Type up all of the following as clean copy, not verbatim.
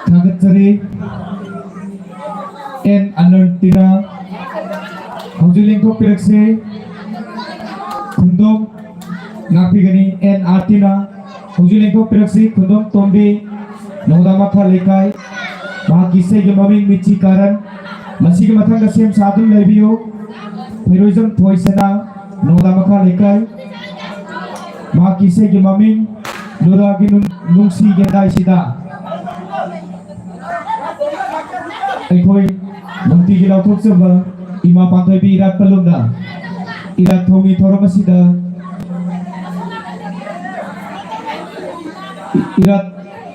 Thagatjari N Anantina Haujuling ko pirakse Kundom Ngapigani N Artina Haujuling ko pirakse Kundom Tombi Nongada Makha Lekai Mahakise ke maming michi karan Masih ke matang kasih sadung lebiyo Heroism Thoisena Nongada Makha Lekai Mahakise ke maming Nuragi Nungsi Gendai Sida Ekoi Mungti Gilau Tukseba Ima Panthoibi Eratpa Nongada Erat Thongi Thoromasida Erat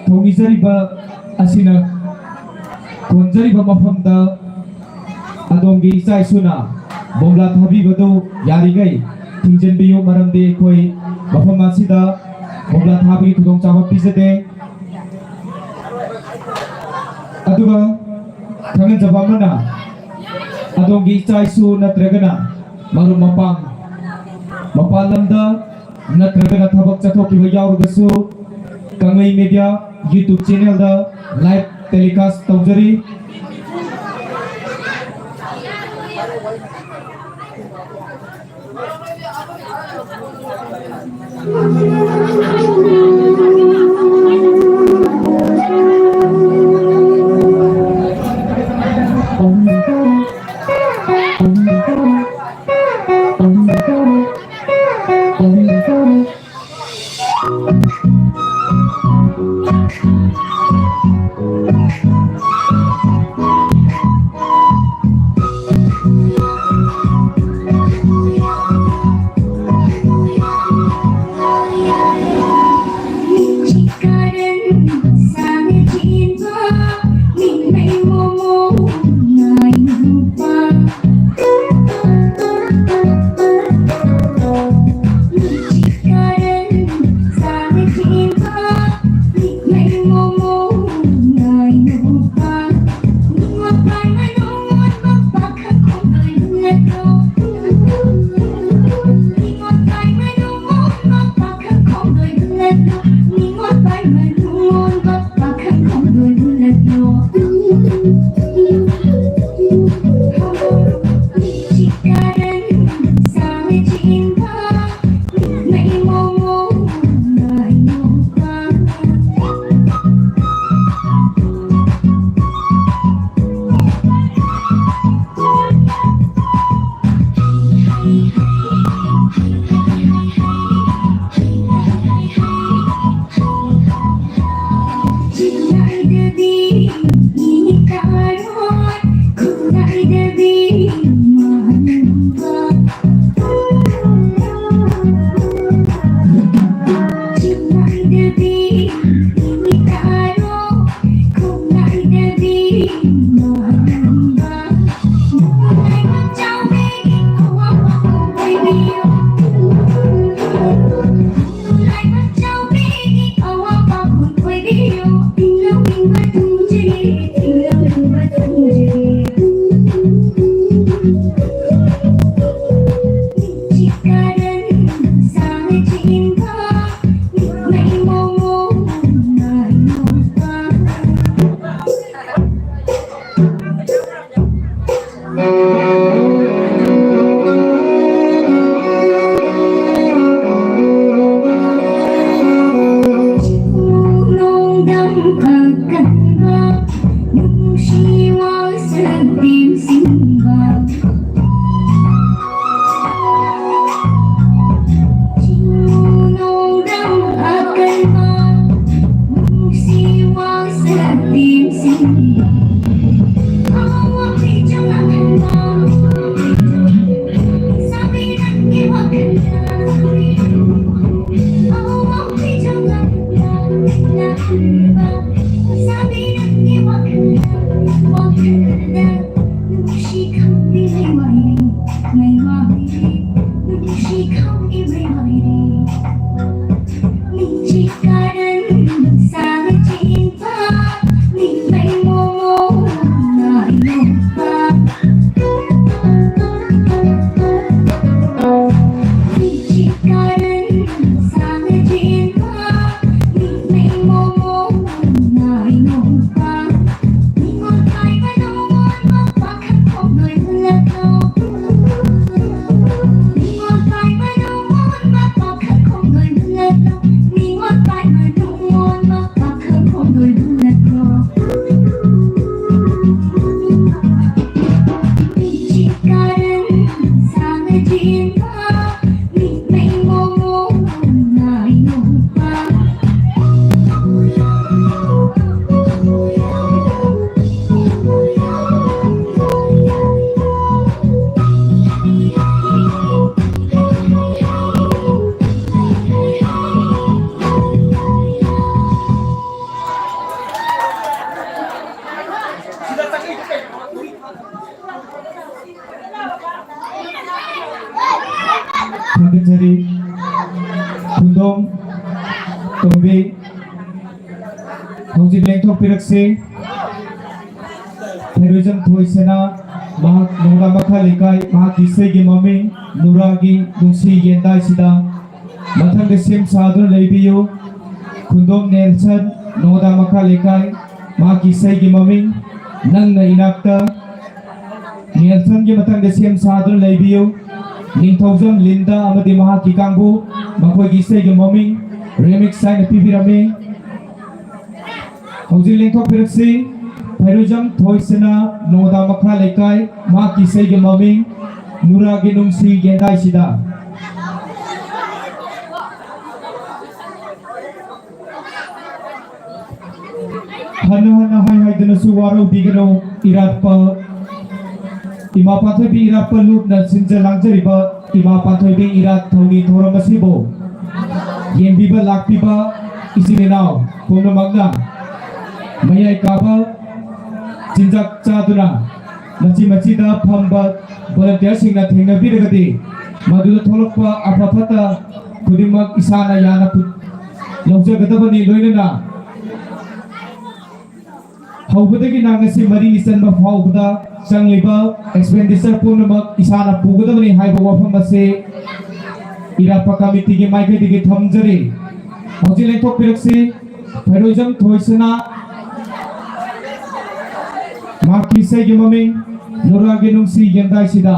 Thongi Jariba Asina Konjariba Mafamda Adongi Isai Suna Bomla Thabibado Yarigai Tingjanbiyo Maramde Ekoi Mafam Asida Bomla Thabi Tudong Chama Pisade Aduga Kangen Jabamana Adongi Isai Su Natragana Maru Mapang Mapalamda Natragana Thabak Chathoki Yaurgasu Kameng Media YouTube channel da live telecast taujari khundom tombi hojik lengthok pirakse Heroism thoisena mahak nongda makha lekai mahak kisai gi maming nuragi dungsi yendai sida mathang sem sadun leibiyo khundom Nelson nongda makha lekai mahak kisai gi maming nang na inakta Nelson gi mathang sem sadun leibiyo ningthaujam Linda amadi mahak ki kangbu makhoi kisai gi maming remix sign pibirame hojik lengthok pirakse Heroism thoisena nongda makha lekai mahak kisai gi maming nuragi dungsi yendai sida hana hai dana suwaro bigano Eratpa Ima Panthoibi Eratpa lupna sinjalangjariba Ima Panthoibi Eratpa thoni thoramasibo yenbiba lakpiba isimenau pumnamagna mayai kaba jinjak chaduna machi da phamba volunteer singna thengnabiragadi maduda tholokpa afafata kudimak isana yana lawjagadabani loinana haubadagi nangasi mari isanba faubada changliba expenditure punamak isana pugadabani haiba wafam ase Eratpa committee gi maikhaidagi thamjari hojik lengthok pirakse heroism thoisena mahak kisai gi maming nuragi dungsi yendai sida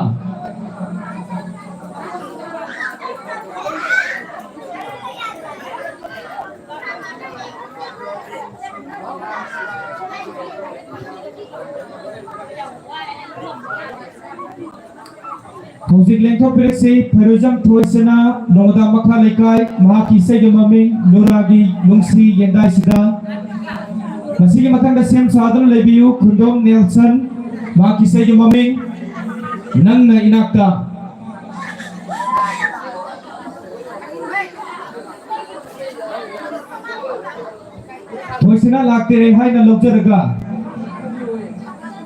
hojik lengthok pirakse heroism thoisena nongda makha lekai mahak kisai gi maming nuragi dungsi yendai sida masigi mathangda sem sadun leibiyu khundom Nelson mahak kisai gi maming nangna inakta thoisena laktere haina lobjaraga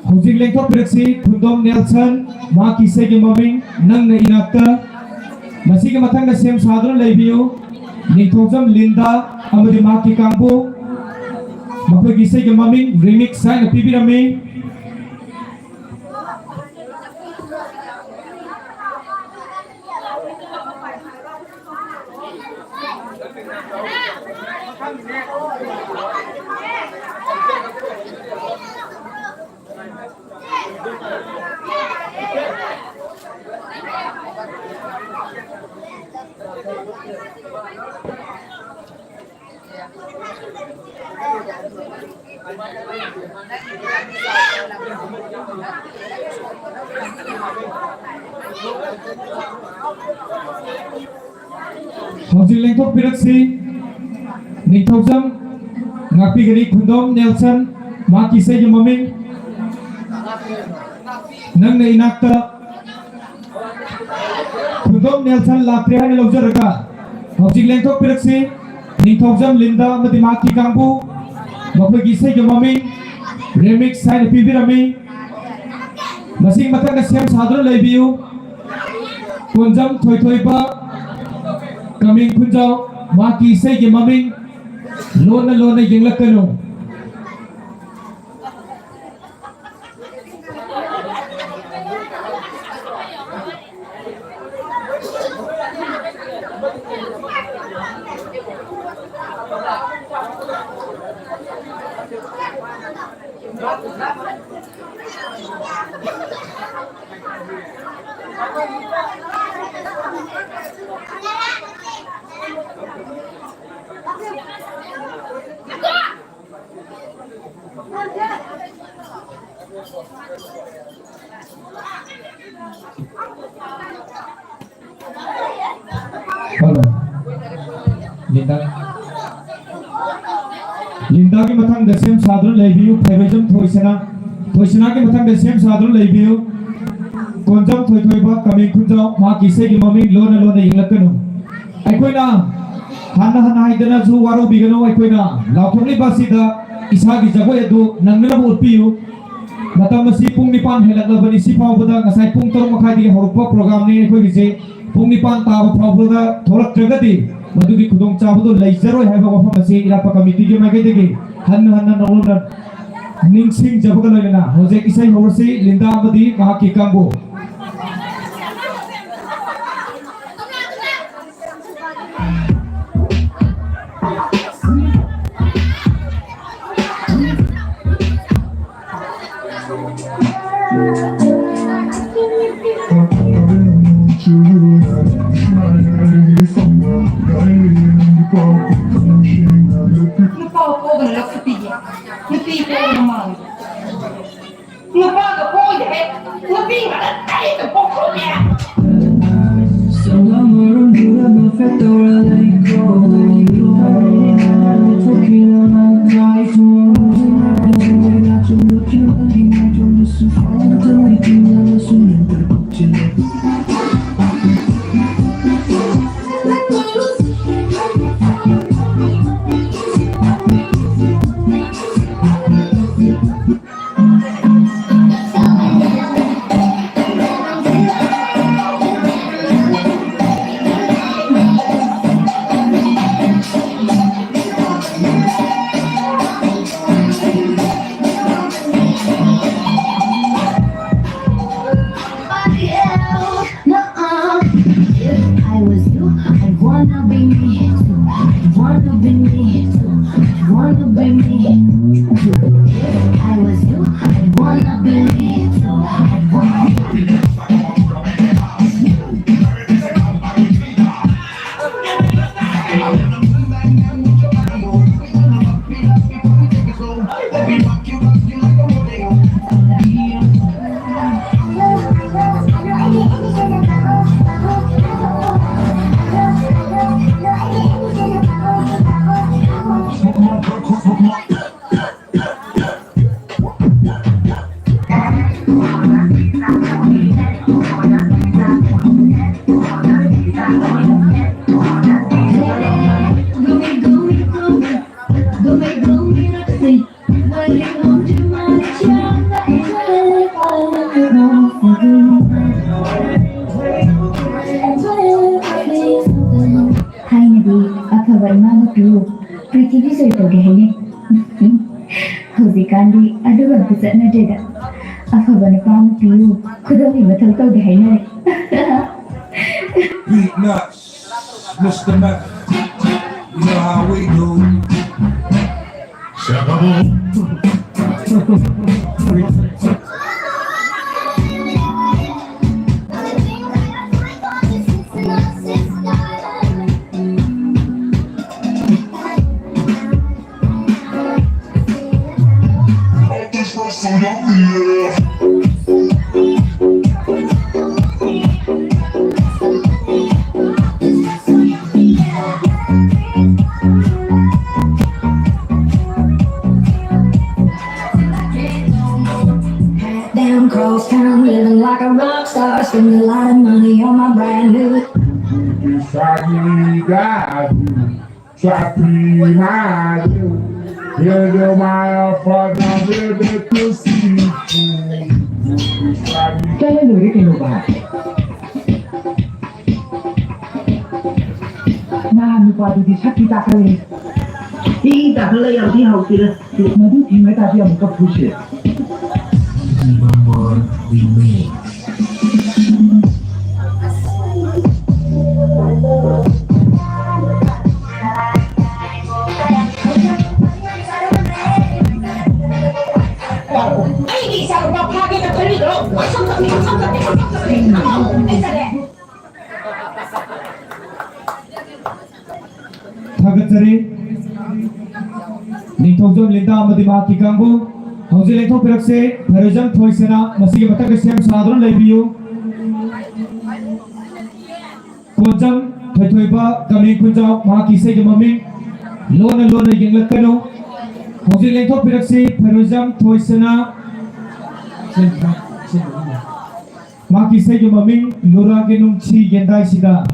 hojik lengthok pirakse khundom Nelson mahak kisai gi maming nangna inakta masigi mathangda sem sadun leibiyu ningthaujam Linda amadi mahak ki kangbu makhoi kisai gi maming remix sign pibirame hojik lengthok pirakse ningthaujam ngapigari khundom Nelson mahak kisai gi maming nangna inakta khundom Nelson lakre haina lawjaraga hojik lengthok pirakse ningthaujam Linda amadi mahak ki kangbu makhoi kisai gi maming remix sign pibirame masing mathangda sem sadun leibiyu konjam thoiba kameng khunjau mahak kisai gi maming lona yenglakano Linda ke mathang desem sadun leibiyu heroism thoisena ke mathang desem sadun leibiyu konjam thoiba kameng khunjau mahak kisai gi maming lona yenglakano aikoina hana haidana ju waro bigano aikoina lauthongni basida isagi jagoi adu nangnala utpiyu matam si pung 9 helaklabani si phawbada ngasai pung 3 makhai digi horokpa program ni aikoi gi Pungni pan tawa prawuga thorak tragati madugi khudong chabado leizaroi haiba wafam ase Eratpa committee ge mage dege hanna nongna ningsing jabaga loina hoje isai horse linda amadi mahaki kambo Huzikandi aduga bisana deda afabana pam piu khudami mathal tau de haina Beat nuts, Mr. Nuts. You know how we do. Cross town, living like a rock star, spending a lot of money on my brand new. Kaya lori kino ba? Na nupa di sakit akali. Tidak boleh yang dihapus. Madu tinggal tadi yang muka pusing. Number remain. Thagat sari, Ningthokjom linda amadi mahaki kambu. Hauji lengthok pirakse Pharizam thoisena masigi matag sem sadron leibiyo Konjam Panthoibi kameng kunjau mahaki se maming lona yenglakano Hauji lengthok pirakse Pharizam thoisena mahaki se maming lora genung chi yendai sida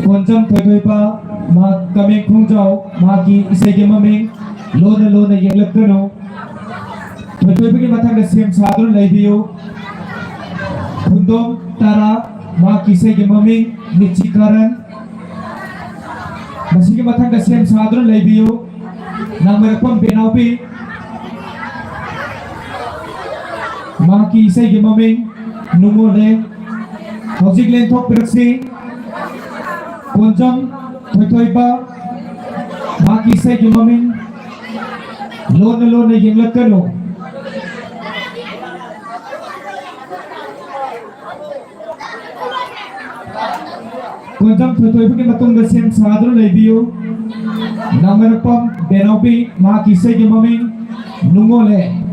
Konjam Panthoibi ma kameng khungjau ma ki isai ge mameng lona yenglak kano Panthoibi ki mathang da sem sadun laibiyo Khundom tara ma ki isai ge mameng nichikaran masigi mathang da sem sadun laibiyo nangmerapam benaupi ma ki isai ge mameng numole hojik len thok praksi Konjam Panthoibi Baki Sai Gimamin Lona Yenglak Kano Konjam Panthoibi matungda sem sadru lebiyo namarapam Panthoibi ma kisai ke maming nungole.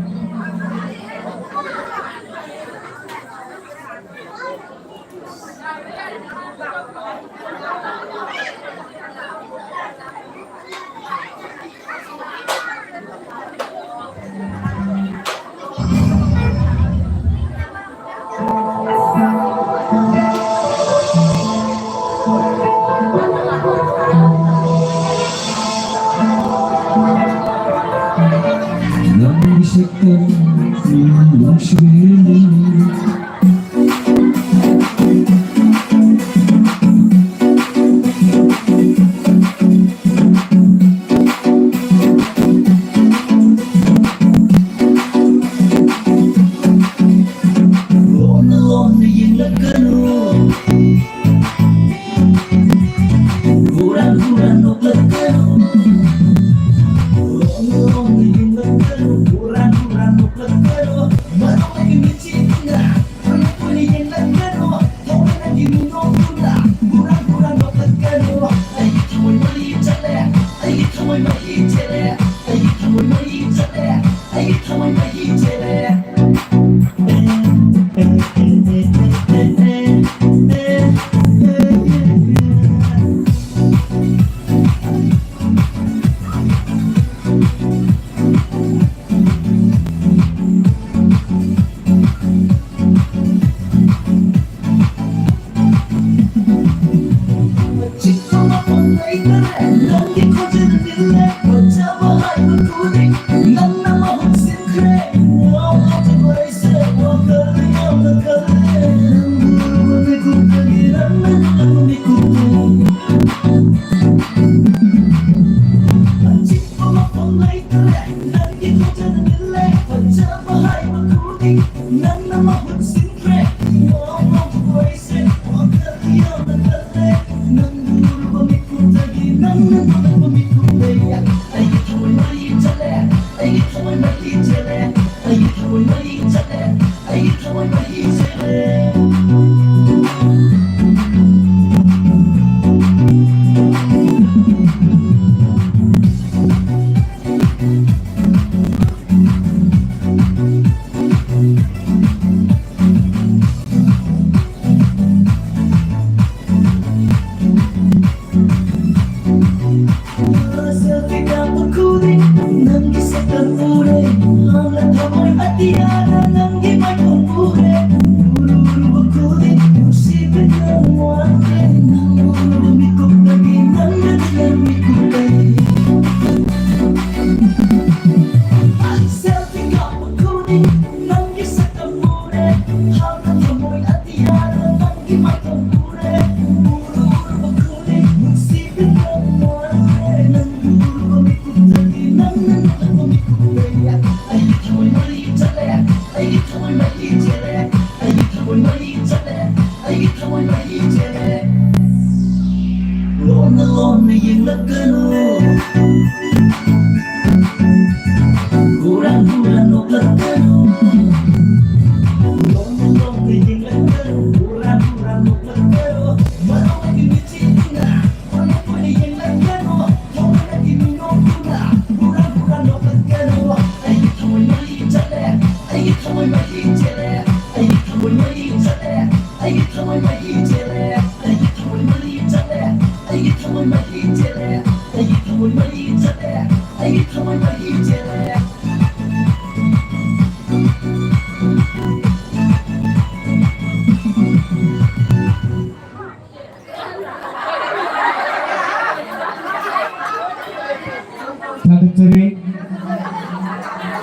Tadaceri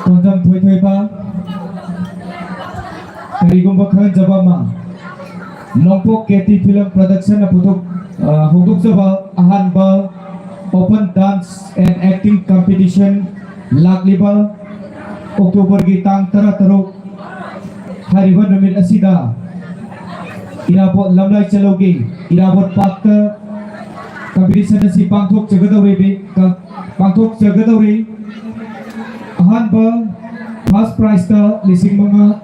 Konjam Panthoibi Karigumba Khan Jabama Longpok Keti Film Production Putuk Huduk Jaba Ahanba Open Dance and Acting Competition Lagliba October Gitang Tara Taruk Hariba Numit Asida Irabot Lamlai Chalogi Irabot Pakta Competition Si Pangthok Jagoi Pangthok Jagoi Ahanba First Prize Ta Lising Mga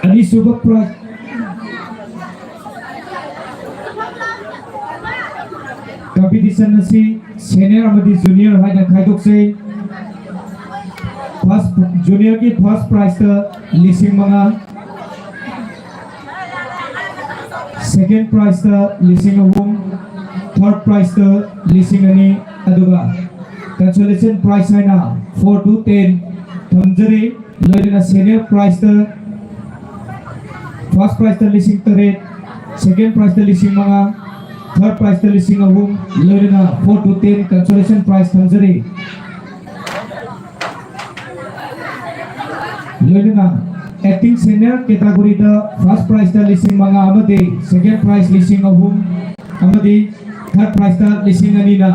Ani Suba Prize competition asi senior amadi junior haina khaidokse first junior ki first prize ta lising manga second prize ta lising ahum third prize ta lising ani aduga consolation prize haina 4 to 10 thamjari loina senior prize ta first prize ta lising tare second prize ta lising manga third prize ta lising ahum loina 4 to 10 consolation prize thamjari loina acting senior category da first prize ta lising manga amade second prize lising ahum amade third prize ta lising ani na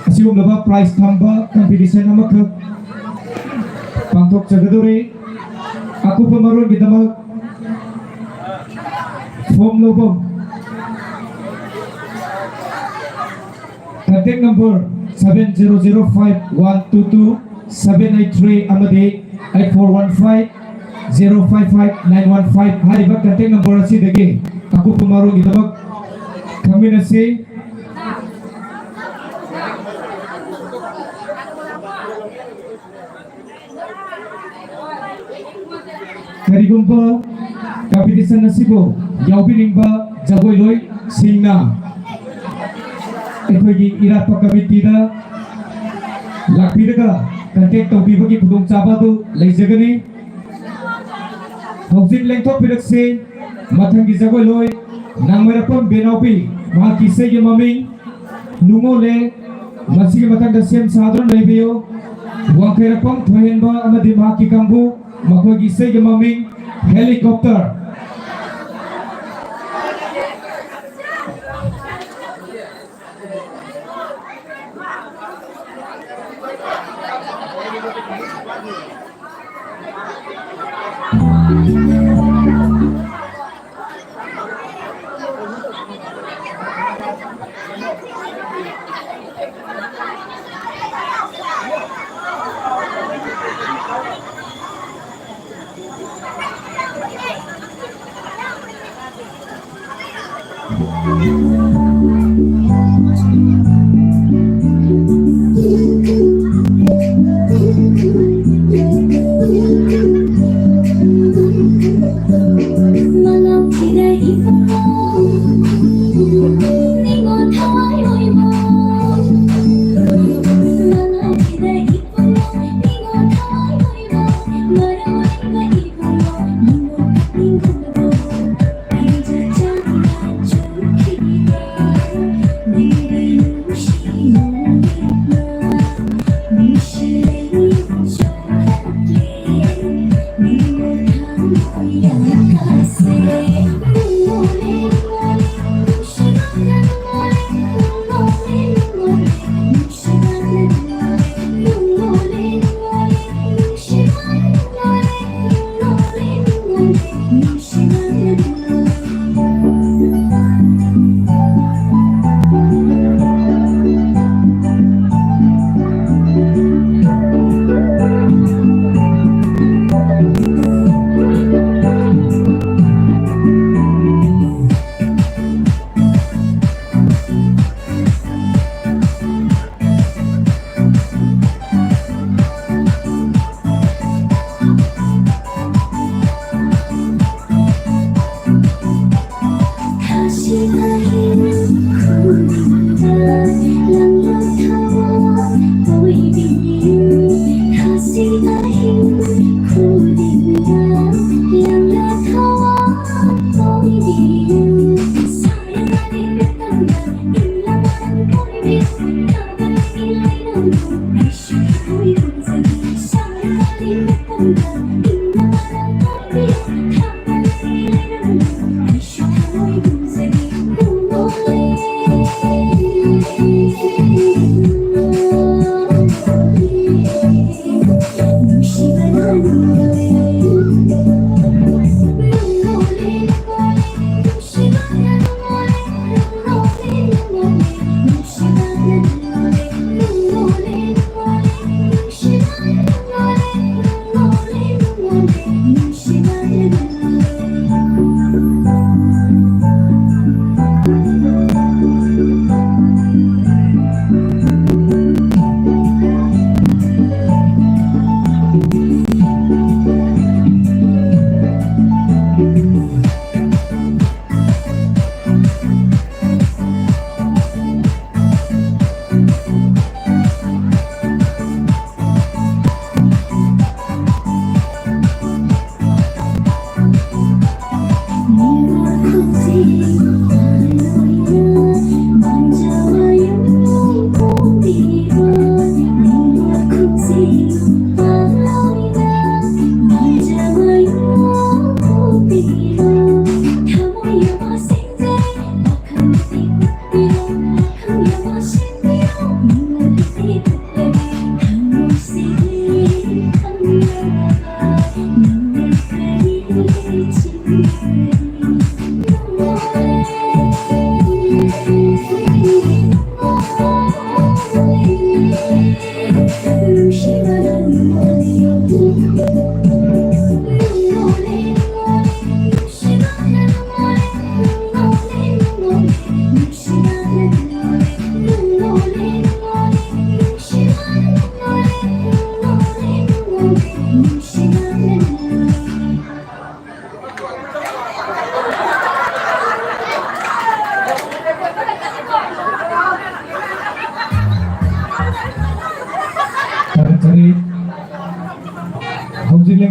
asium laba prize thamba competition amakha pangthok jagadore aku pemaron gidamak form lobom contact number 7005122783 amade 8415055915 hariba contact number asi dege aku pemaron gidamak khaminase karigumba competition nasibo yaubiningba jagoi loi singna ekhogi Eratpa committee da lakpiraga contact tawbibagi khudong chaba du leijagani hojik lengthok pirakse mathangi jagoi loi nangmarapam benaupi mahaki sege maming nungole masigi mathangda sem sadron leibiyo wangkhairapam thohenba amadi mahaki kambu makogi sege maming helicopter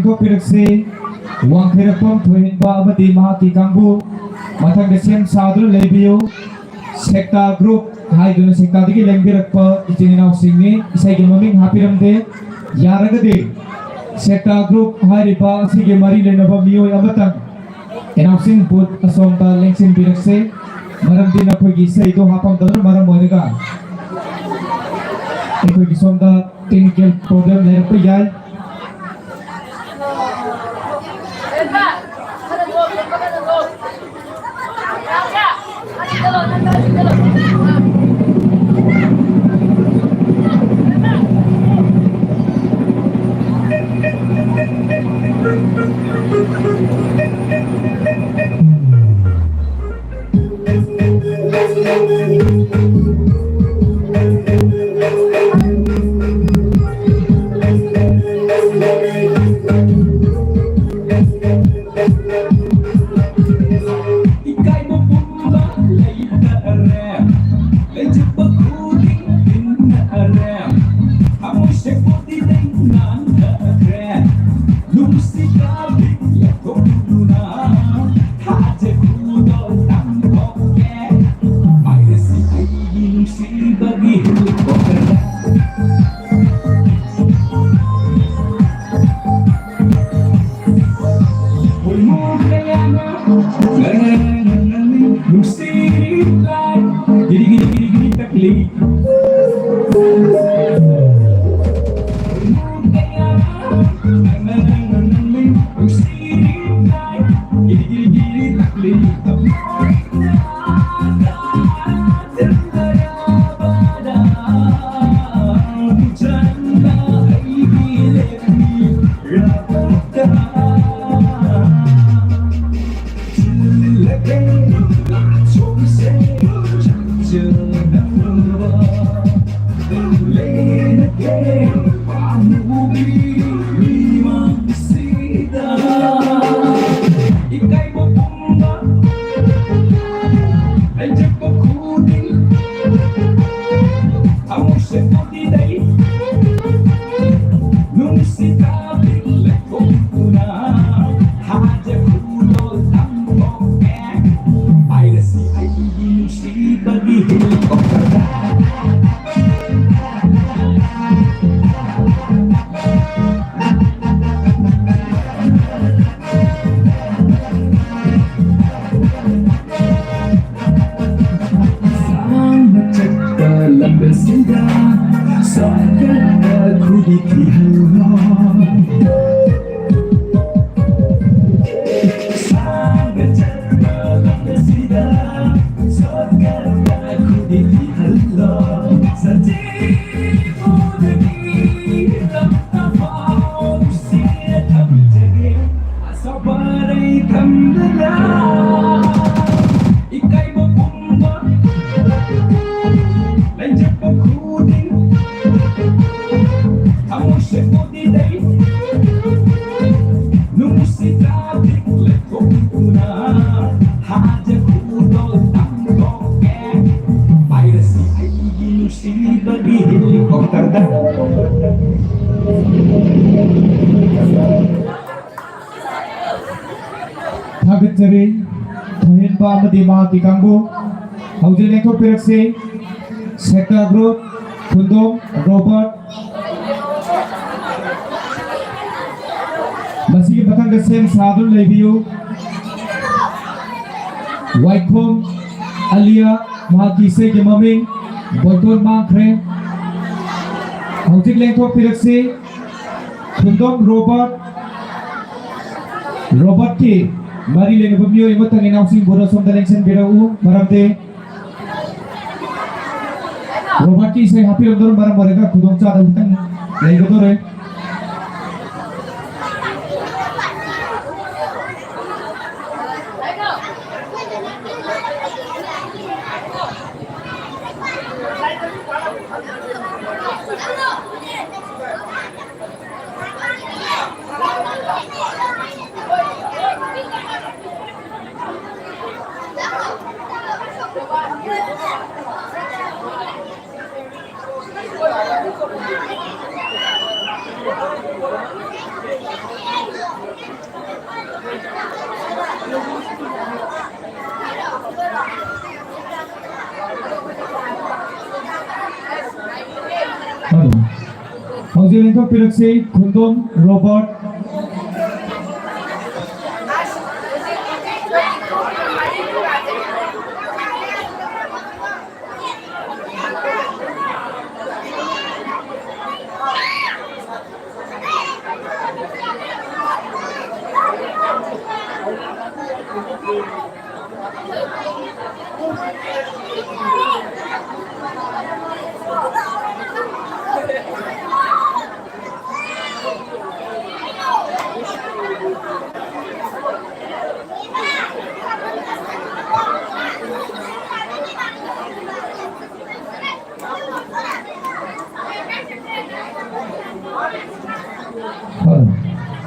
ꯂꯦꯡꯊꯣꯛꯄꯤꯔꯛꯁꯤ ꯋꯥꯡꯈꯩꯔꯛꯐꯝ ꯊꯣꯏꯍꯟꯕ ꯑꯃꯗꯤ ꯃꯍꯥꯛꯀꯤ ꯀꯥꯡꯕꯨ ꯃꯊꯪꯗ ꯁꯦꯝ ꯁꯥꯗꯨꯅ ꯂꯩꯕꯤꯌꯨ ꯁꯦꯛꯇꯥ group ꯍꯥꯏꯗꯨꯅ ꯁꯦꯛꯇꯥꯗꯒꯤ ꯂꯦꯡꯕꯤꯔꯛꯄ ꯏꯆꯤꯟ ꯏꯅꯥꯎꯁꯤꯡꯅꯤ ꯏꯁꯩꯒꯤ ꯃꯃꯤꯡ ꯍꯥꯞꯄꯤꯔꯝꯗꯦ ꯌꯥꯔꯒꯗꯤ ꯁꯦꯛꯇꯥ ꯒ꯭ꯔꯨꯞ ꯍꯥꯏꯔꯤꯕ ꯑꯁꯤꯒꯤ ꯃꯔꯤ ꯂꯩꯅꯕ ꯃꯤꯑꯣꯏ ꯑꯃꯇꯪ ꯑꯦꯅꯥꯎꯟꯁꯤꯡ ꯕꯨꯠ ꯑꯁꯣꯝꯗ ꯂꯦꯡꯁꯤꯟꯕꯤꯔꯛꯁꯤ ꯃꯔꯝꯗꯤ ꯅꯈꯣꯏꯒꯤ ꯏꯁꯩꯗꯣ ꯍꯥꯞꯄꯝꯗꯕꯅ ꯃꯔꯝ ꯑꯣꯏꯔꯒ ꯑꯩꯈꯣꯏꯒꯤ ꯁꯣꯝꯗ ꯇꯦꯛꯅꯤꯀꯦꯜ ꯄ꯭ꯔꯣꯕ꯭ꯂꯦꯝ ꯂꯩꯔꯛꯄ ꯌꯥꯏ Thagachari Thohinba amadi mahaki kangbu hauji lengthokpiraksi Sector Group Kundom Robert masigi mathangda sem sadun leibiyu Waikhom Alia mahaki isegi maming Boiton mangkhre hauji lengthokpiraksi Kundom Robert ki mari lene bumio imotang announcing bodo som election berau maramde Robert ki sai happy ondor maram mereka kudong cha utang lai godore Hozil lengkap piraksi kundum robot.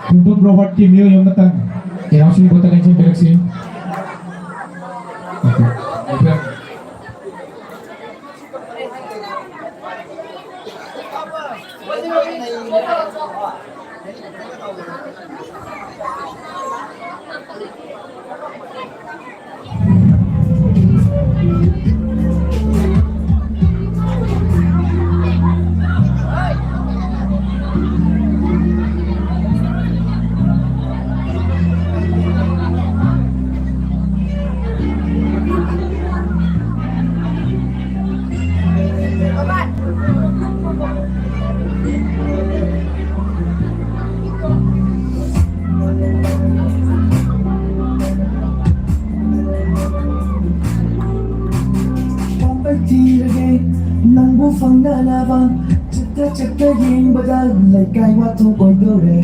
Kundum robot kimio yang matang. Yang sini buat kalian piraksi. Phang đã là vang chắc ta yên bao giờ lại cay hoa thô bồi đâu đây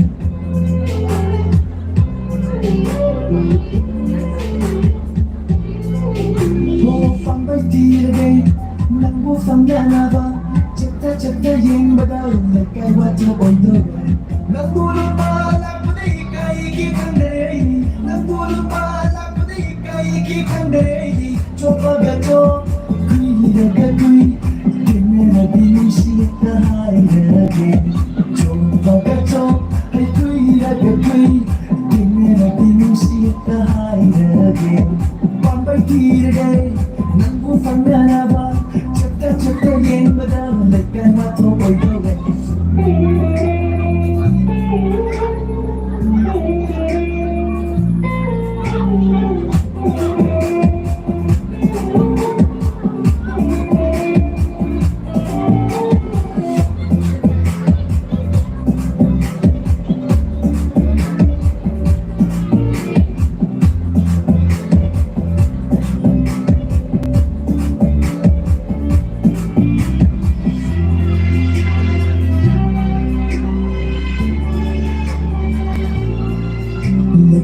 vô phang bay đi là đây nắng vô phang đã là vang chắc ta yên bao giờ lại cay hoa thô bồi đâu đây nắng vô lúc ba làm có đi cay kia thằng đây nắng vô lúc ba làm có đi cay kia thằng đây cho ba gà cho quy là gà quy Nabi sita hai lagi, coba kacau, hai kui raga kui, dengan nabi sita hai lagi, pampai tirai, nanggu fana naba, cakta yang badal, lekan mata boy boy.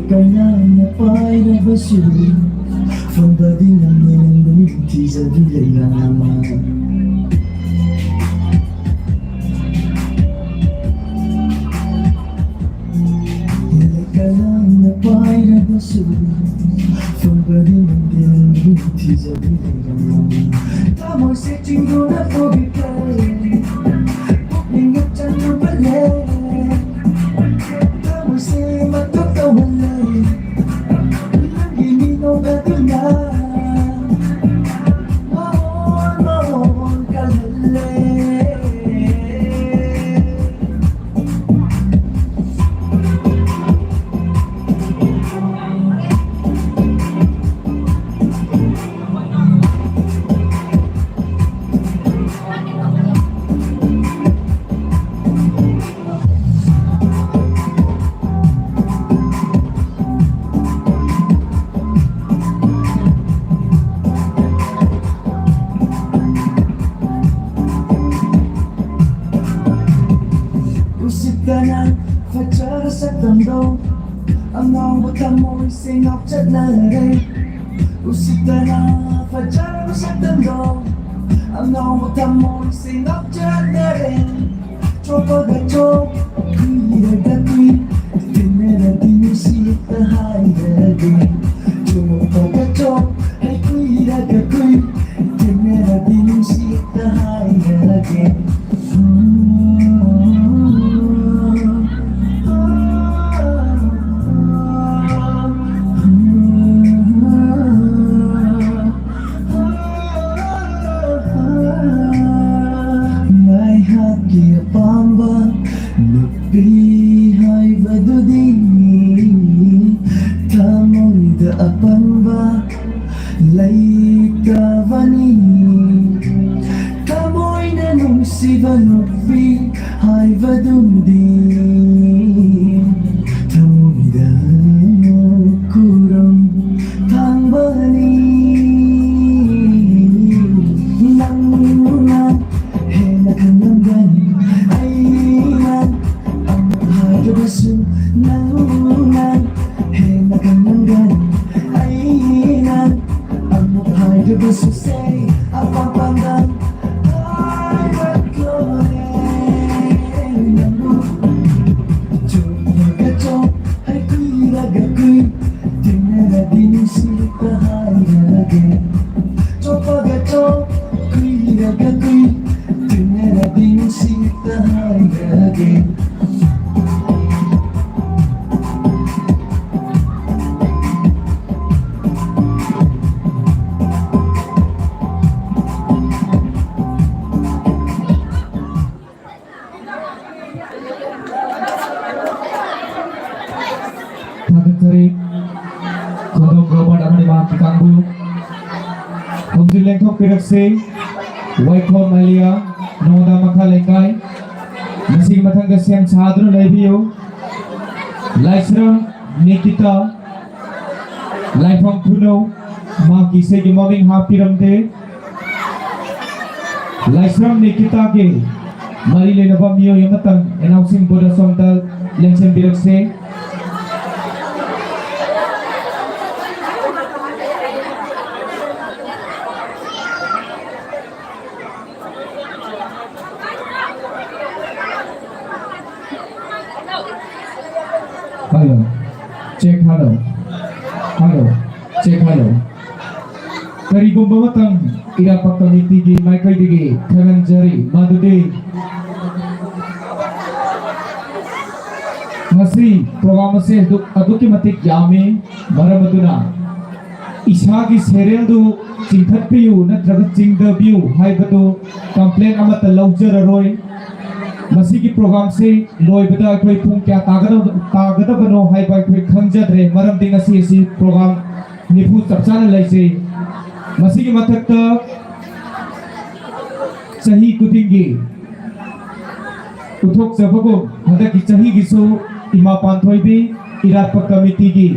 Kailangan na pa'y nabasuri From body namin ang gumiti sa bilay na naman Kailangan na pa'y nabasuri From body namin ang gumiti sa bilay na naman Tamo'y setting ko na po bigay Paglingat dyan na balay Tamo'y say matutawal Fajar sắc tầm đâu âm ngon một thầm môi xinh ngọc chất là đây Usitana fajar sắc tầm đâu âm ngon một thầm môi xinh ngọc chất là đây cho có gà cho quy là gà quy tình này là tình sita hai là đây cho có gà cho hay quy là gà quy tình này là tình sita hai là đây ꯅꯨꯡꯁꯤꯕ ꯅꯨꯄꯤ ꯍꯥꯏꯕꯗꯨꯗꯤ ꯊꯃꯣꯏꯗ ꯈꯨꯔꯨꯝ ꯊꯥꯡꯕꯅꯤ ꯅꯪꯅ ꯍꯦꯟꯅ ꯈꯪꯂꯝꯒꯅꯤ ꯑꯩꯅ ꯑꯃꯨꯛ ꯍꯥꯏꯔꯕꯁꯨ ꯅꯪꯅ ꯍꯦꯟ나 강남간 아이난 아무 말도 무슨 say 아빠빵단 알고 나무 조용하게 좀 할거리라가 그 등나라 빈시가 하이라게 좁아가 좀 그이라가 그 등나라 빈시가 하이라게 Tarik kodok robot amani mati kanggu Hongzil lengkok pirakse Waiko malia Nongada makha lekai Masih matang kasiam sadro laibiyo Laisram Nikita Laifang puno Maki segi moming happy ramde Laisram Nikita ke Mari le nabam yo yamatang announcing boda somtal lengsen pirakse Hello, check hello, check hello. Dari gumbamatang Eratpa committee gi maikai digi khangan jari madude. Masi program se aduki matik yame maramaduna. Isagi serial du chingthat piu natraga chingda piu haibadu complaint amata laujararoi. Masigi program se loi bada akhoi pung kya tagada bano hai bai khoi khangjadre maram ding asi program nipu chapchana laise masigi mathakta chahi kudingi uthok jabago hadaki chahi gisu Ima Panthoibi Eratpa committee gi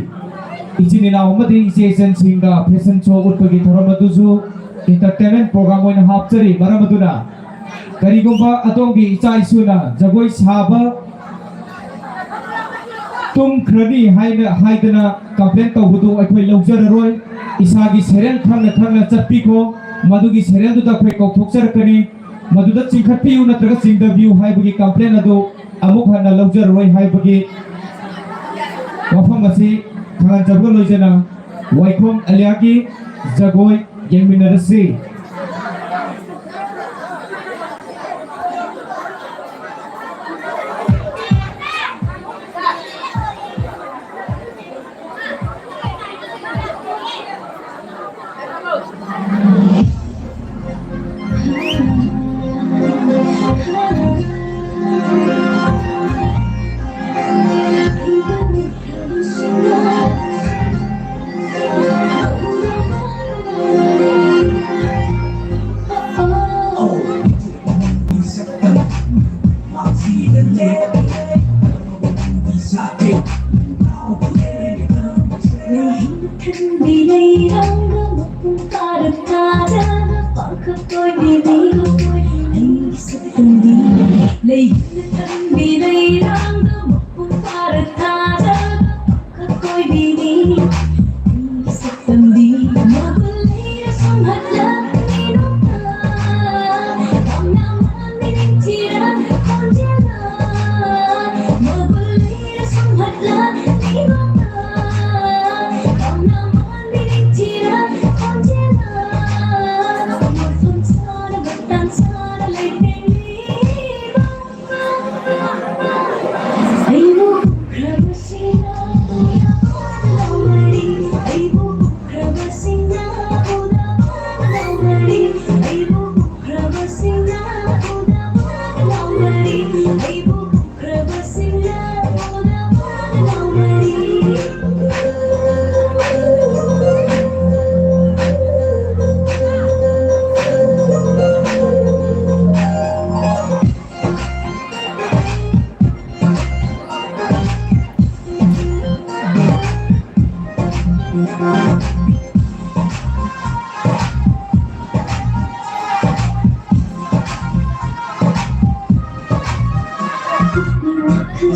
ichini na omadi session singa fashion show utpagi thoramaduju entertainment program oina hapchari maramaduna Karigomba adongi icha isuna Jagoi saba tum khrani haidana complaint tawbudu akhoi laujararoi isagi serial thangna chatpiko madugi serial du da khoi kauthokjarakani maduda chingkhatpiu natraga chingdabiu haibagi complaint adu amuk hanna laujararoi haibagi wafam asi thangan jabga loijana waikhom aliagi Jagoi yengminarasi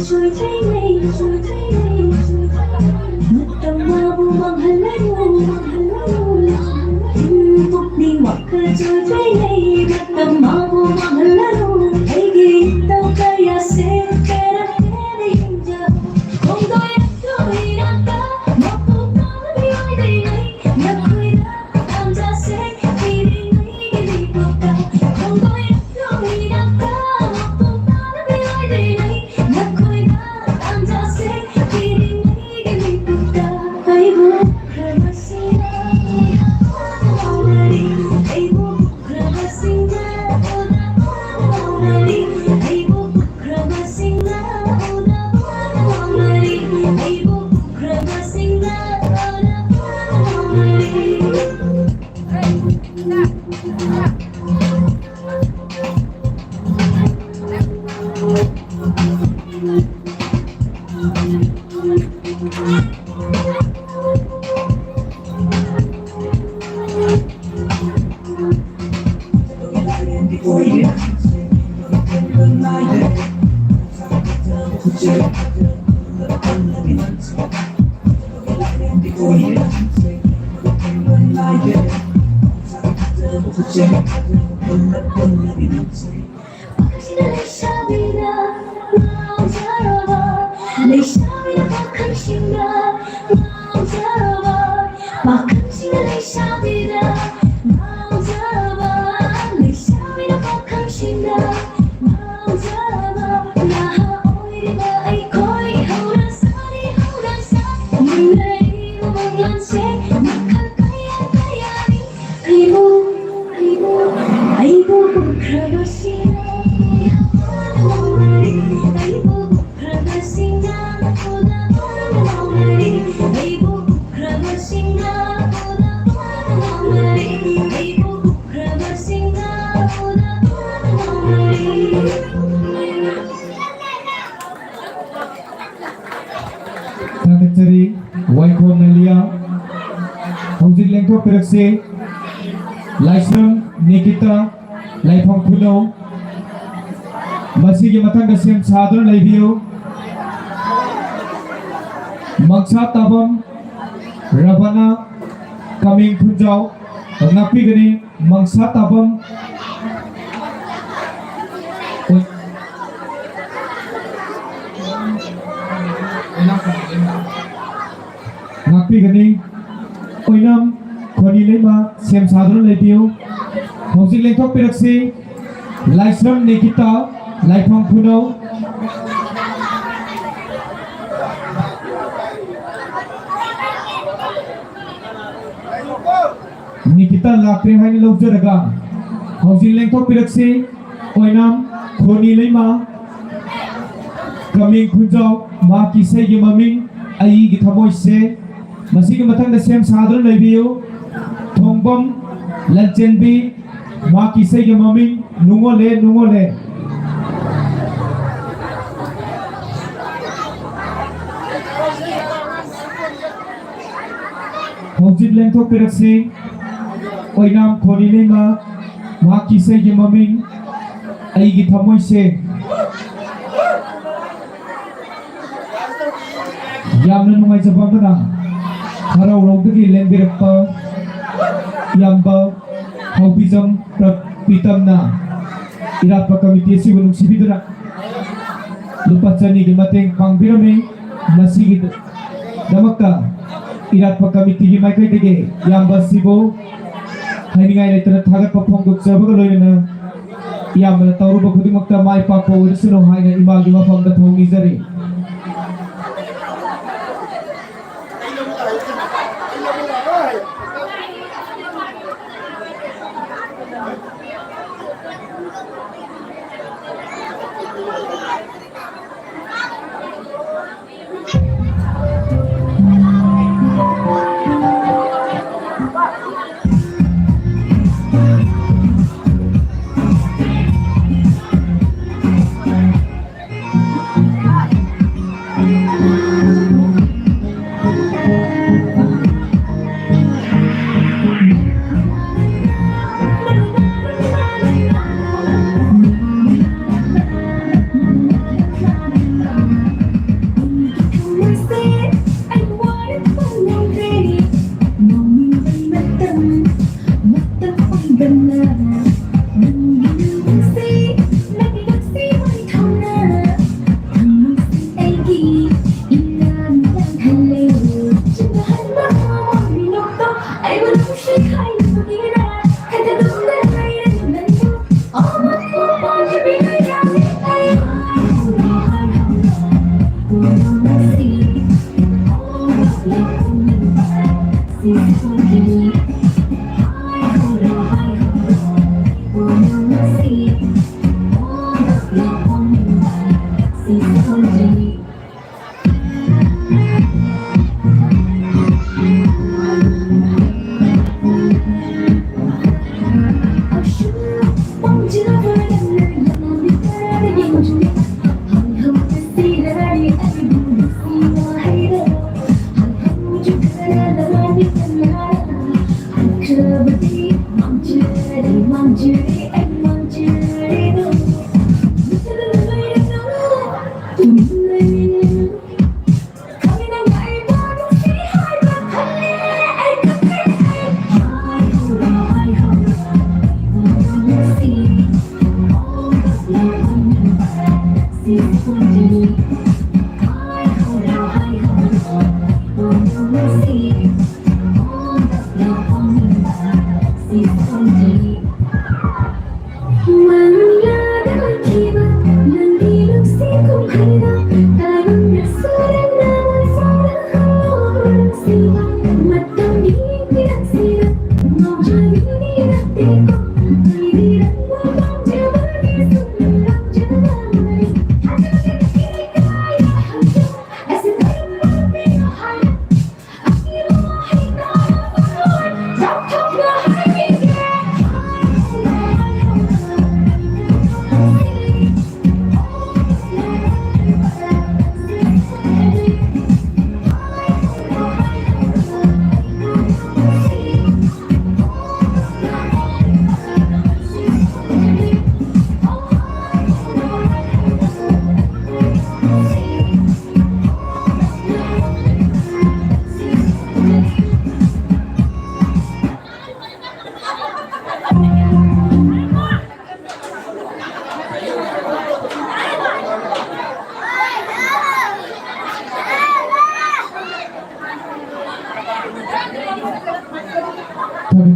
ช่วยใจในมัดตมาบูบังฮัลโหลตุกดีหมดคือช่วยใจในมัดตมาบูบังฮัลโหลไอ้กีตาคายาเซเกระเกระยิงเจอคงต้องยัดตัวอีรักตามาพูดมาไม่ไหวได้ไงนักคุยนะตามจะเซที่ดีไม่ดีพวกเราคงต้องยัดตัวอีรักตามาพูดมาไม่ไหวได้ไงนักคุยนะตามจะเซที่ดีไม่ดีพวกเราไอ้บุกเคยมาสินะไอ้บุกเคยมาสินะไอ้บุกเคยมาสินะไอ้บุกเคยมาสินะCari Waiko Melia Hongjin Lengko Perakse Laisam Nikita Laifong Puno Masigi Matang Gasim Sadar Laibio Maksa Tabam Ravana Kameng Punjau Ngapi Gani Maksa Tabam Ngapi Gani Oinam Khoni Lema Sem Sadar Laibio Hongjin Lengko Perakse Laisam Nikita Laifong Puno Nikita Lakre Haini Laujaraga Hongjin Lengko Perakse Oinam Khoni Lema Kameng Punjau Ma Kisai Maming Ai Githamoi Se Masigi Matang da Sem Sadar Laibio Thongbam Lanjenbi Ma Kisai Maming Nungole Hongjin Lengko Perakse Oinam Khoni Lema Ma Kisai Maming Ai Githamoi Se Yamna Nungai Jabamana Harau Rongdagi Lengbirappa Yamba Haubizam Pitamna Eratpa Committee Sibunung Sibidura Lupachani Gimateng Pangbirame Nasigi Damakta Eratpa Committee Maikai Dege Yamba Sibo Haningai Letana Thagat Papongduk Sabagaloina Yamna Tauruba Kudimakta Mai Papo Ursuno Haina Imagi Mafamda Thongi Zari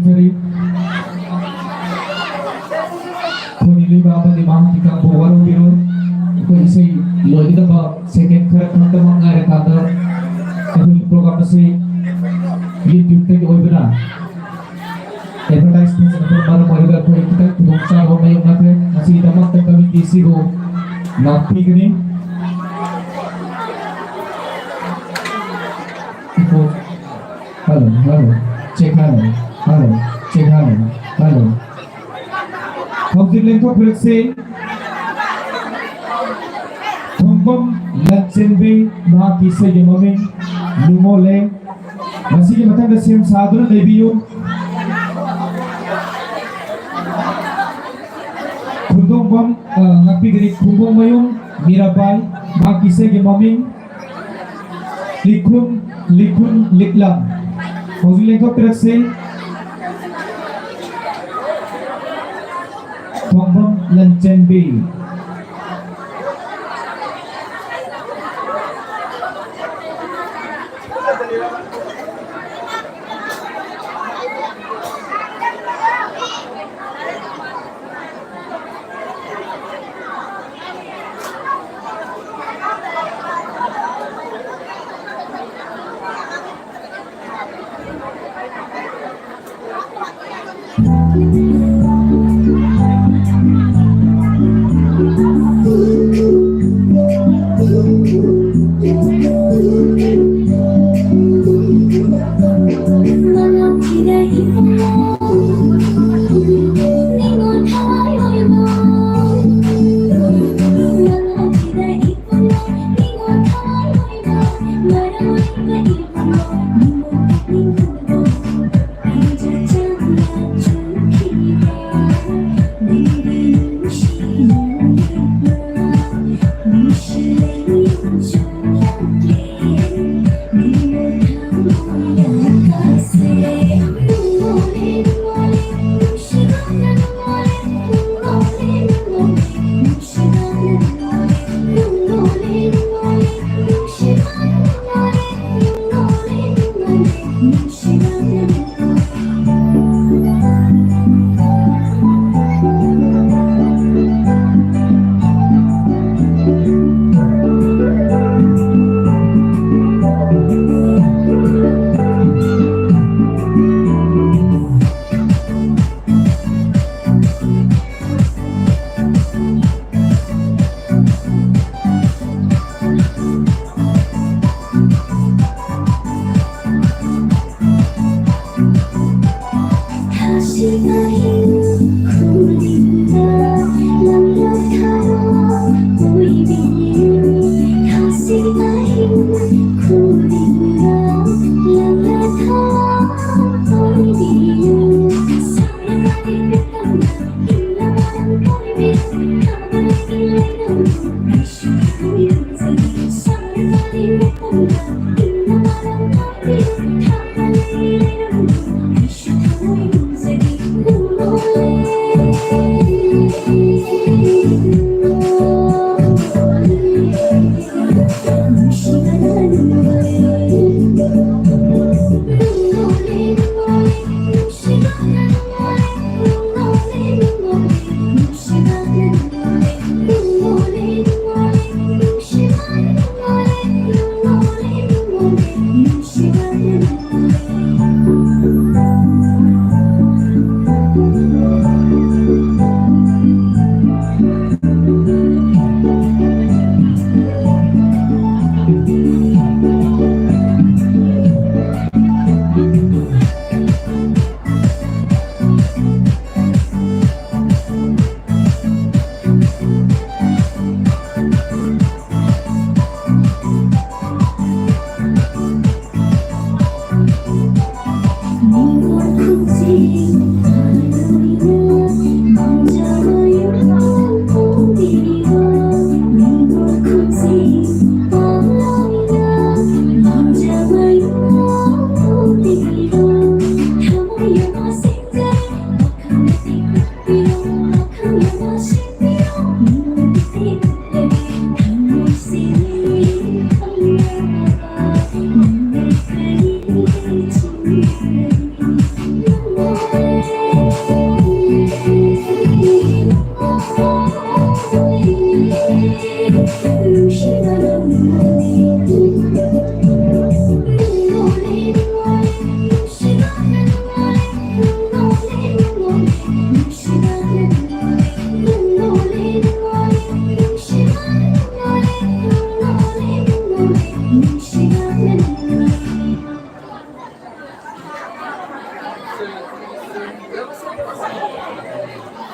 Tari Kuni liba apa di bawah tiga bawa biru. Kau isi lagi dapat second kerap kita mengalir kata. Tapi program isi YouTube tadi orang advertisement baru baru kau kita bangsa orang yang nak masih dapat kami isi go napi kini. Halo, cek halo. Hongkong lengkap bersih. Hongkong lancenbe nah kisah jemamin lumole masih kita dasim sadun lebiu. Hongkong bom ngapi geri Hongkong mayung mirabai nah kisah jemamin liklam. Hongkong lengkap bersih. Hongkong lancenbe.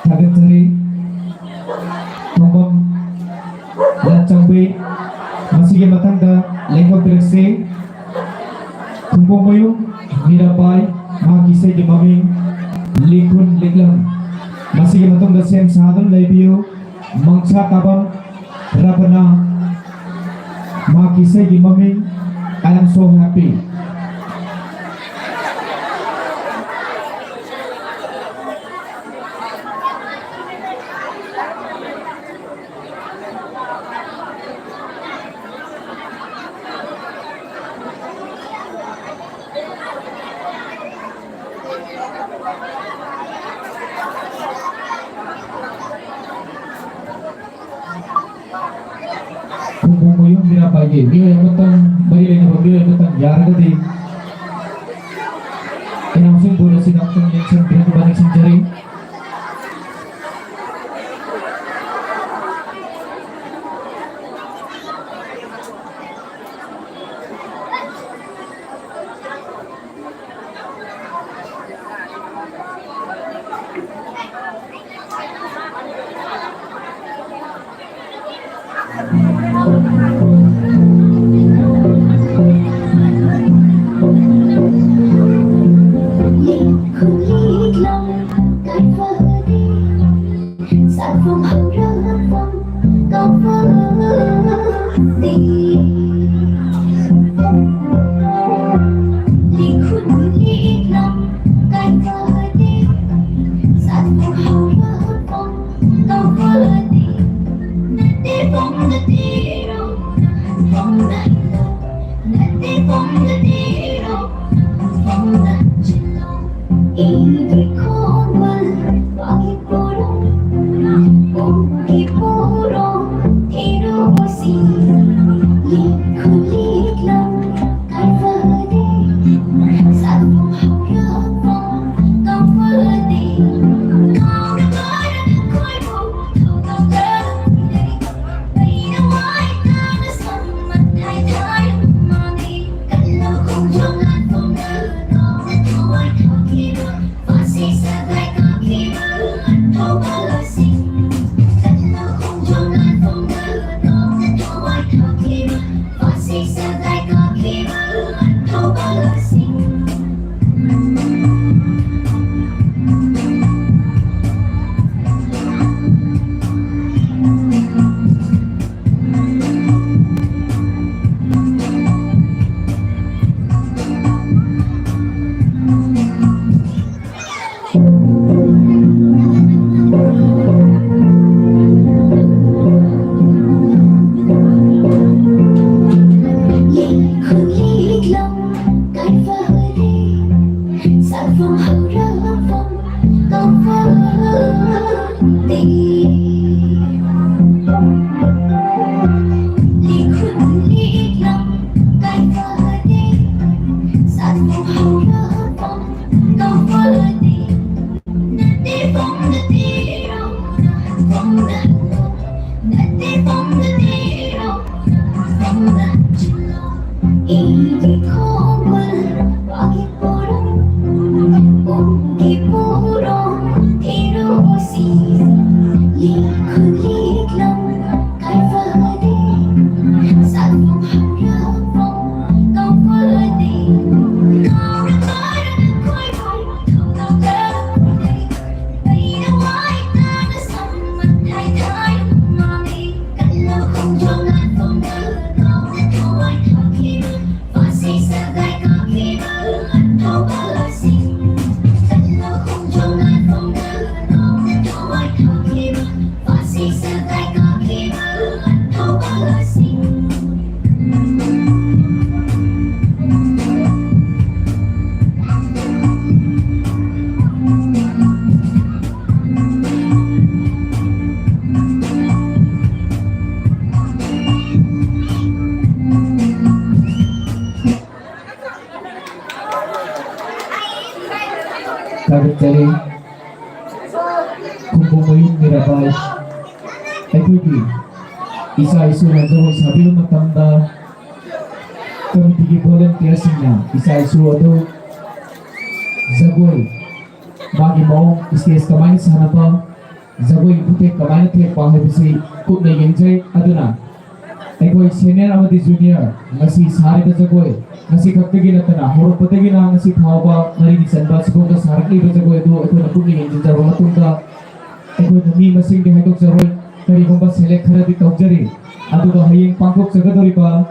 Tagatari Tombong Lacangbe Masih matangda Lengkau Direksi Kumpung Moyong Mirabai Mahakisai Gemaming Likun Liklam Masih matangda Sem Sahadun Laibiyo Mangsa Kabang Rabana Mahakisai Gemaming I am so happy. Kumpung Moyong Mirabai Dia yang betul Bagi lain apa Dia yang betul Yaragadi Inausing Bola Sinaptung Yang Sempurna Kebanik Sinjari Hãy subscribe cho kênh Ghiền Mì Gõ để không bỏ lỡ Kagutari kumpumayong mirabay ay kundi isa-iso na daw sabi ng matanda kami tigi volunteers niya isa-iso daw Jagoi bagi mau istis kamay sa hanapa Jagoi putik kamay tiyak pahibisi kung na yenjay aduna ay koi senior amati junior ngasi sari ka Jagoi ngasi kaptagi na tana horo patagi na ngasi thawba nari sanba sibong ka sarki ka Jagoi do ito na kung yenjay jaro matungka ay koi nami masing di haidok jaroi kari gomba select khara di taujari aduga hayeng pangkok jagadori ba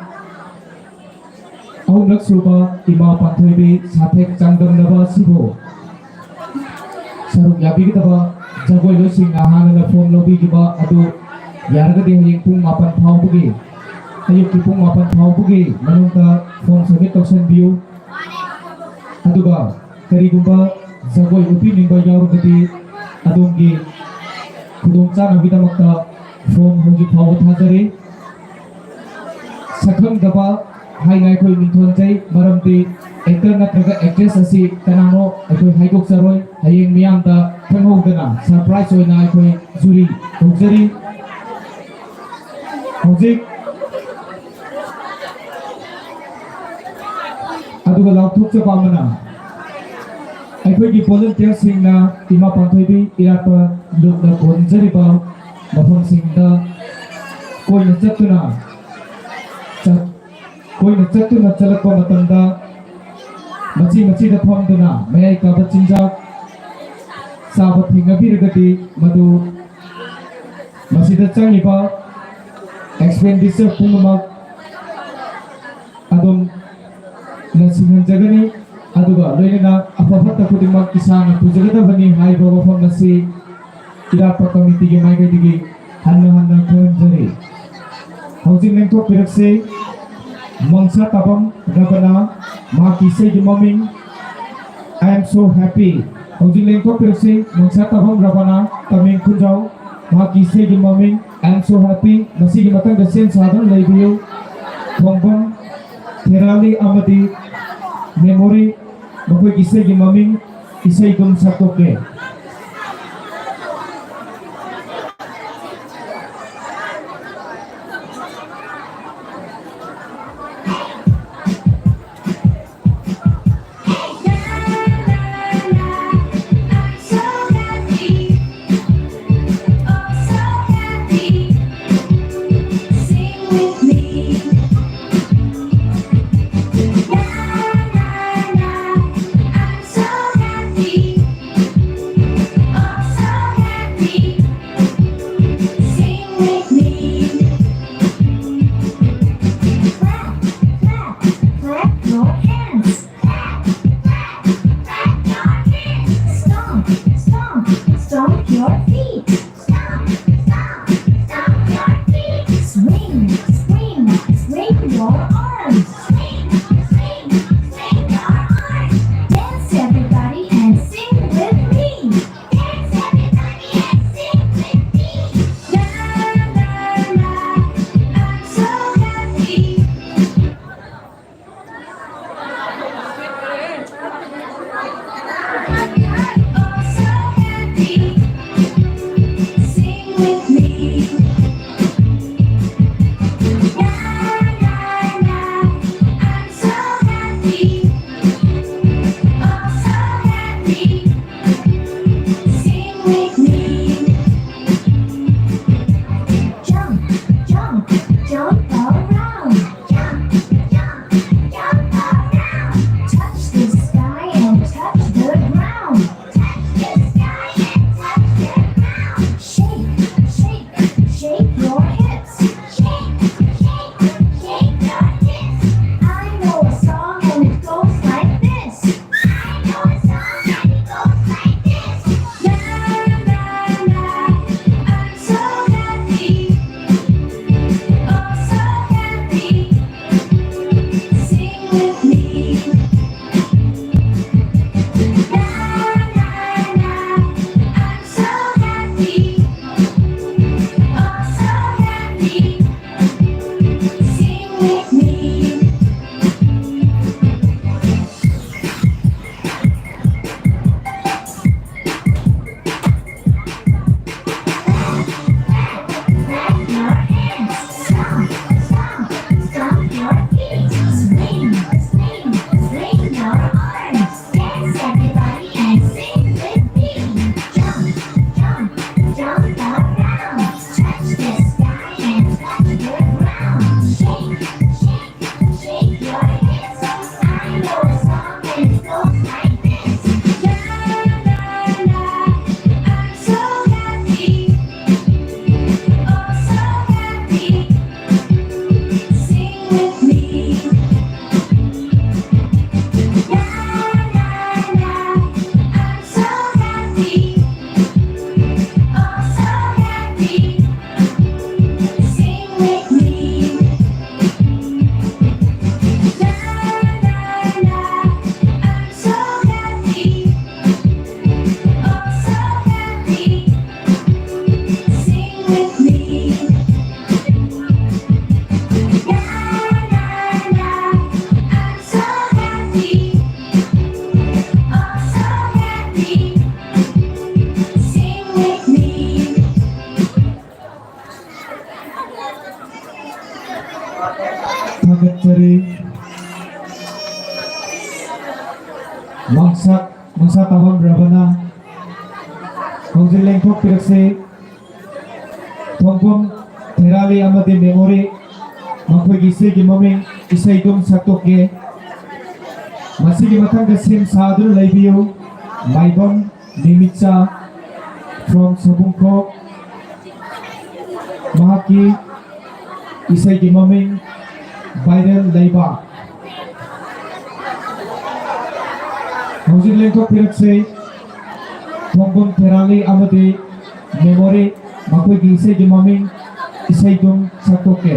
au nak suba Ima Panthoibi sathek changdam naba sibo saruk yabi kita ba Jagoi lo sing ahana na phone lobi giba adu yarga de hayeng pung mapan phau bugi ayuk ki pung mapan phau bugi manungka phone submit option view aduga kari gomba Jagoi upi nimba yaur gati adunggi kudung chana bida makta phone hoji phau thajari sakham daba hai ngai koi minthon jai maramti actor natraga actress asi kanano akoi haigok saroi hayeng miyam da thangho dana surprise oina akoi juri hojari hojik aduga lapthok cha pamana akoi gi volunteer singna Ima Panthoibi Eratpa Nongada konjari ba mafam singda koi natuna koi natuna chalakpa matanda machi da phamduna mayai ka bachinja saba thingabiragati madu masida changiba expenditure pungma adom nasinhan jagani aduga loina apafatta kudima kisana pujagada bani hai baba famasi Eratpa committee ge mai ge hanna konjari housing lengko pirakse Mangsa tabam rabana ma kisai jumaming I am so happy housing lengko pirse mangsa tabam rabana kameng kunjau ma kisai jumaming I am so happy masi gi matang gasen sadhan leibiyo thongbam therali amadi memory bakoi kisai jumaming kisai gum sakoke your feet. Stomp, stomp, stomp your feet. Swing, swing, swing your arms. Swing, swing, swing your arms. Dance everybody and sing with me. Dance everybody and sing with me. La la la, I'm so happy. Oh, so happy. Sing with me. La la la, I'm so happy. Oh, so happy. Sing with me. Jump, jump, jump around. Jump, jump, jump around. Touch the sky and touch the ground. Touch the sky and touch the ground. Shake, shake, shake your hips. Shake, shake, shake your hips. I know a song and it goes like this. I know a song and it goes like this. La la la, I'm so happy. Oh, so happy. Sing with me. La la la, I'm so happy. Oh, so happy. Sing with me. Clap your hands. Stomp, stomp, stomp your feet. Swing, swing, swing your arms. Dance everybody and sing with me. Jump, jump, jump around. Touch the sky and touch the ground. Shake, shake, shake your hips. I know a song and it goes like this. La la la, I'm so happy. Oh, so happy. Sing with me. La la la, I'm so happy. Oh, so happy. Sing with me. La la la, I'm so happy. Oh, so happy. Sing with me. La la la, I'm so happy. Oh, so happy. Sing with me. Tagad mangsa tabang rabana hojil lengthok pirakse thongpom therali amade memory makhoi gise gi maming isai dum saktoke masigi mathang da sim sadru laibiu maibam nimitsa from sabungko mahaki isai gi maming viral laiba hojil lengthok pirakse thongpom therali amade memory makhoi gise gi maming isai dum saktoke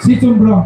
Situng bro.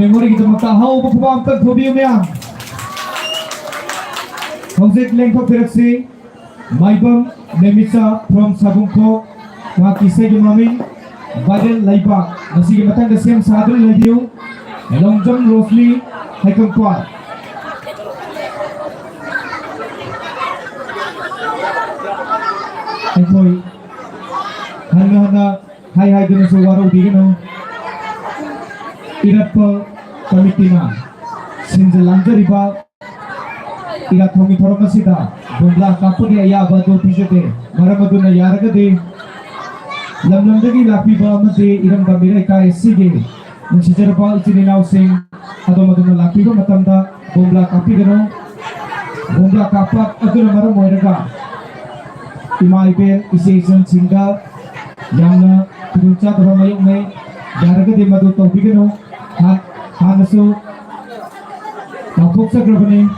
memory kita maka hau bakubam Panthoibi meyam hojek lengko peraksi maibam nemisa from sabungko ma kisai mami badel laiba nasi matang da siam sadul laibiu longjam rosli haikam kwa Panthoibi hana hai dinu so waro digino Eratpa Committee since Lanjariba Irathomi Thoromasida Bundla Kapudi Ayabado Pishate Maramaduna Yaragade Lamlandagi Lapiba Mate Iram Gamireka Sige Nsijaraba Itinau Singh Adomaduna Lapiba Matamda Bundla Kapigano Bundla Kapak Aduna Maramoiraga Imaibe Isation Singa Yana Turunca Dharamayume Yaragade Madu Topigano Hanasu Napuksa Grabani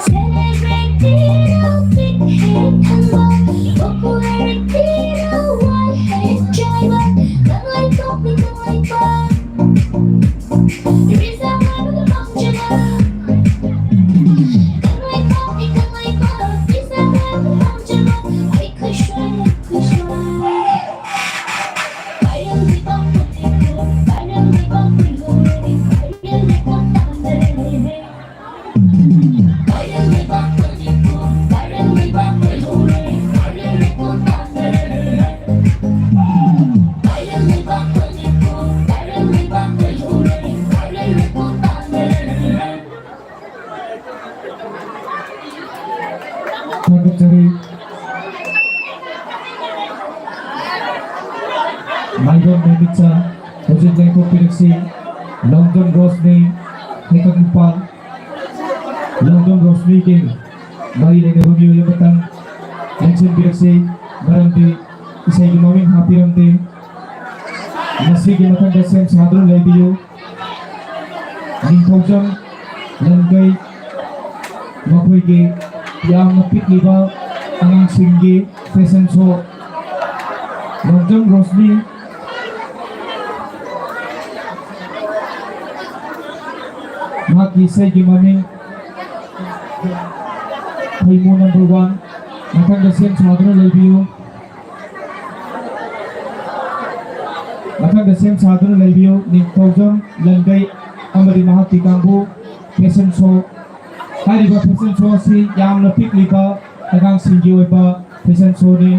Celebrity đâu big hit thăng bom Popularity đâu one hit driver Nâng lên top đi nâng lên qua Để biết sao ai vẫn còn mong chờ Nâng lên top đi nâng lên qua Biết sao ai vẫn mong chờ Hãy khơi xoay Phải đừng bị bóng một tình người Phải đừng bị bóng tình người Phải đừng bị bóng tạm đời Phải đừng bị bóng một tình người Phải đừng bị bóng tình người Phải đừng bị bóng tạm đời Phải đừng bị bóng một tình người Phải đừng bị bóng tình người Phải đừng bị bóng tạm đời Selamat cari Malgon Memitsa Hujin Lengko Pireksi Longjon Rosni Nekak Upal Longjon Rosni King Bagi Lengko Rumio Yamatan Lengsin Pireksi Baranti Isai Gimawin Hapiranti Nasi Gimatan Dasem Sadrun Lebiyo Ningkaujam Lengai Mapuigi yang ngepit liba angang singgi fashion show Longjong Rosni Maki Sai Gimaming Haimu number 1 Matang Dasem Sadrun Lebiyo Matang Dasem Sadrun Lebiyo Ningkaujam Lengai Amari Mahati Kambu fashion show Hariba fashion show si yamna pikliba agang singgi oiba fashion show ni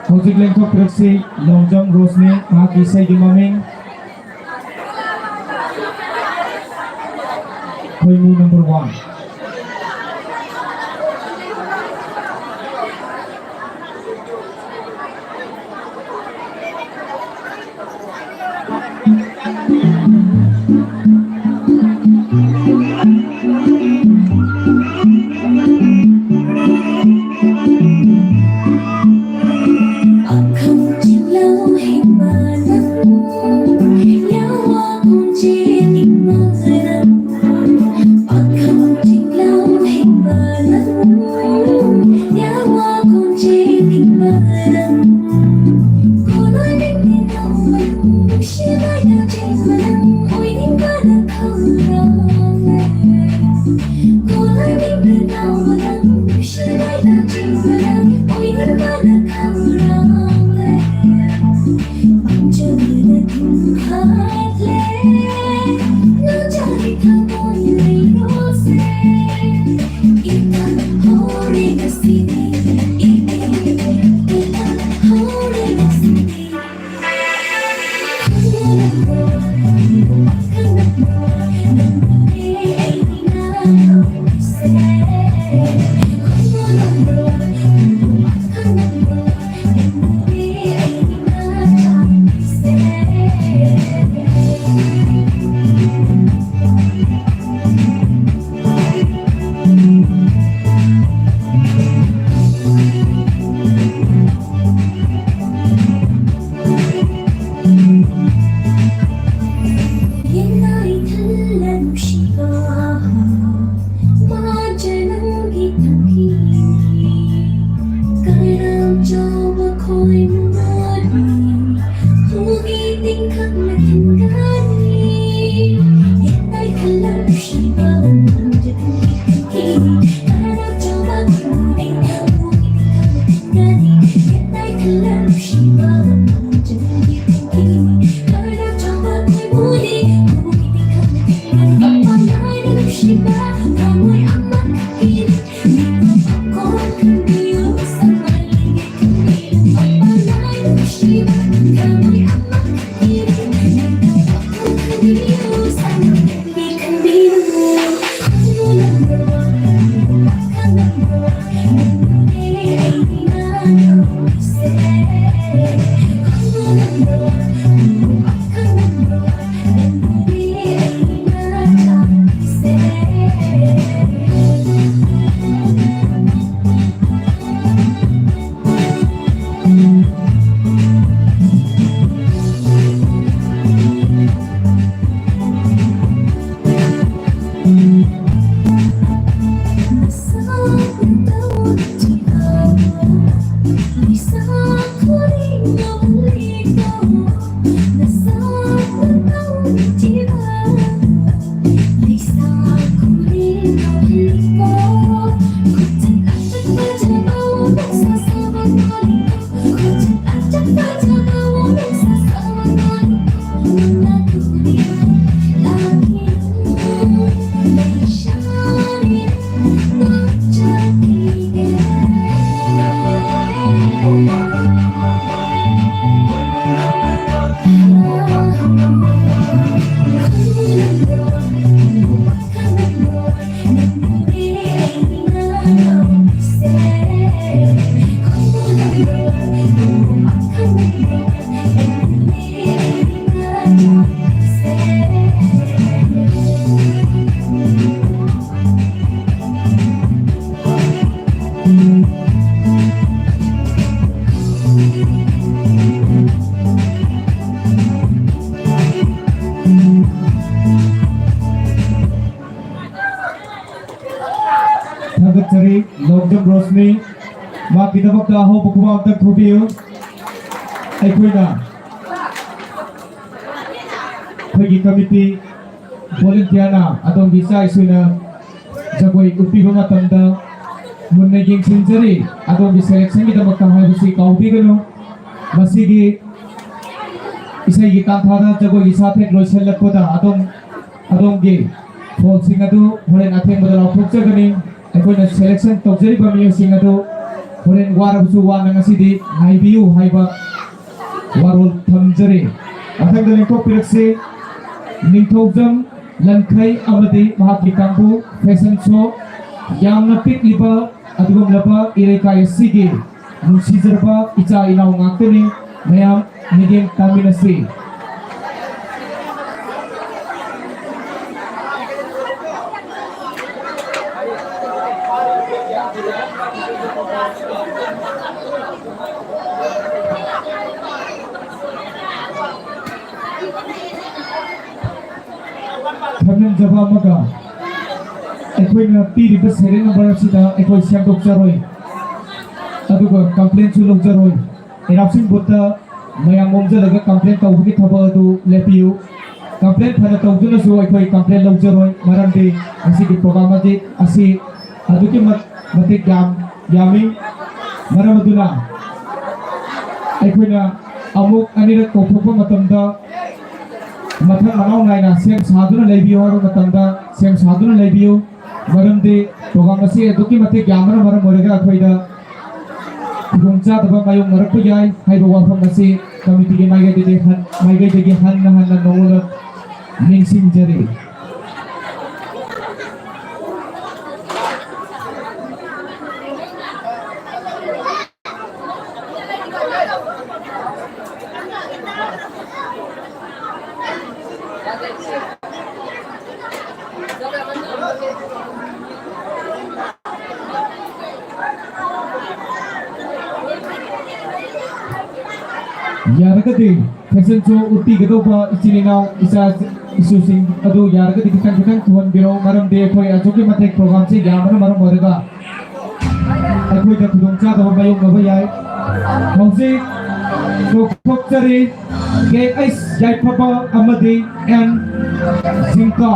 hojik lengko praksi Longjong Rosni maki sai gimaming Haimu number 1 Can be the Cari Longdon Rosni, mak kita bakal tahu bukuan tentang video. Aikuina, pergi komiti volunteerna atau bisa isunya Jagoi upi rumah tanda meneging sendiri atau di seleksi kita bakal harus kau bigano masih di isai kita thara Jagoi isapet loisel lekoda atau di polsing itu holen ateng modal approach gani. Aikuina selection tokjari bami using itu holen war busu war nangasi di haibiu haiba warul thamjari. Atang dalam kau pilih Ningthokjam Lankai amadi mahaki kampu fashion show yamna pikliba adugum laba irekai sige nusizerba ica inau ngakteni mayam nigem taminasi. Kameng jaba maga ekoi na tiri bas hering number sida ekoi siam dok jaroi aduga complaint su lok jaroi erapsing bota mayang momja laga complaint tau buki thaba adu lepiu complaint phana tau juna su ekoi complaint lok jaroi marande asi ki program adi asi aduki mate gam yami maramaduna ekoi na amuk anira kophopa matamda mathang manau naina sem saduna leibiyo haru matanda sem saduna leibiyo maramde program asi aduki mate gyamana maram morega khoida gumcha daba mayung marak yai haibo wafam asi committee ge maigai de han nongula ningsing jari yaragati fashion show uti gadoba ichininau isa isusing adu yaragati kitang tuan biro maram de khoi ajoki mate program se yamana maram morega akoi da khudongcha da bayong gaba yai hongsi kokchari ke ais yai phaba amadi and zinka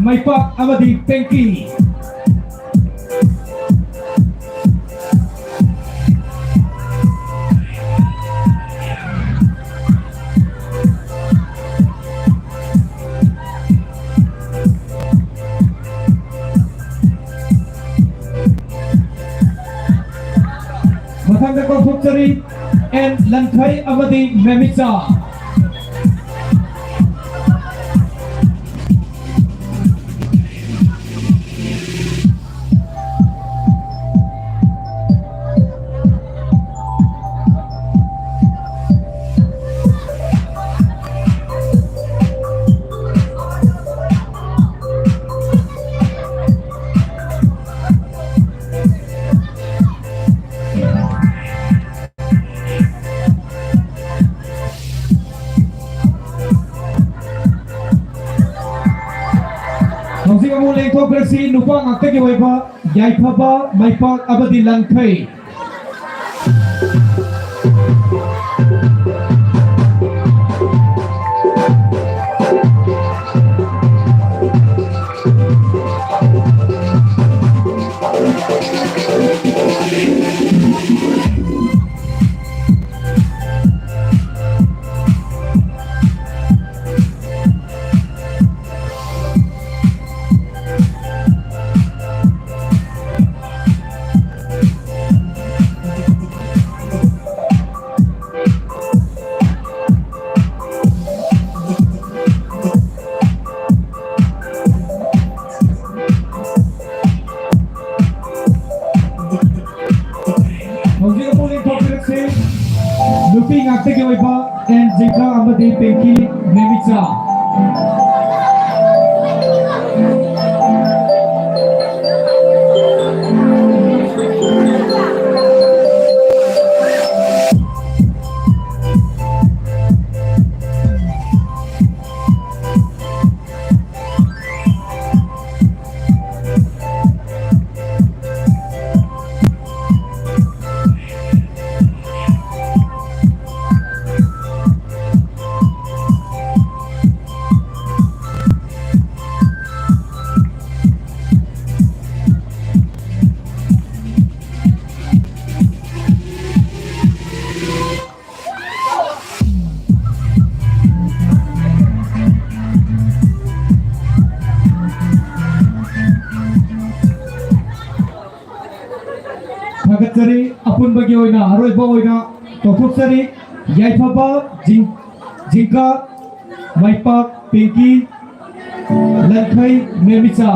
my pak amadi penki Matanda ko Factory and and Lankai Amadi Memitsa. Hongsi kamu lengkok bersih nupa ngakte kewaipa yai papa maipak abadi Lankai. Lupi ngakte kewaipa and jika amadi pengki Memitsa. Sari apun bagi oina haroi ba oina tokok sari yai papa jingka maipak pengki Lankai Memitsa.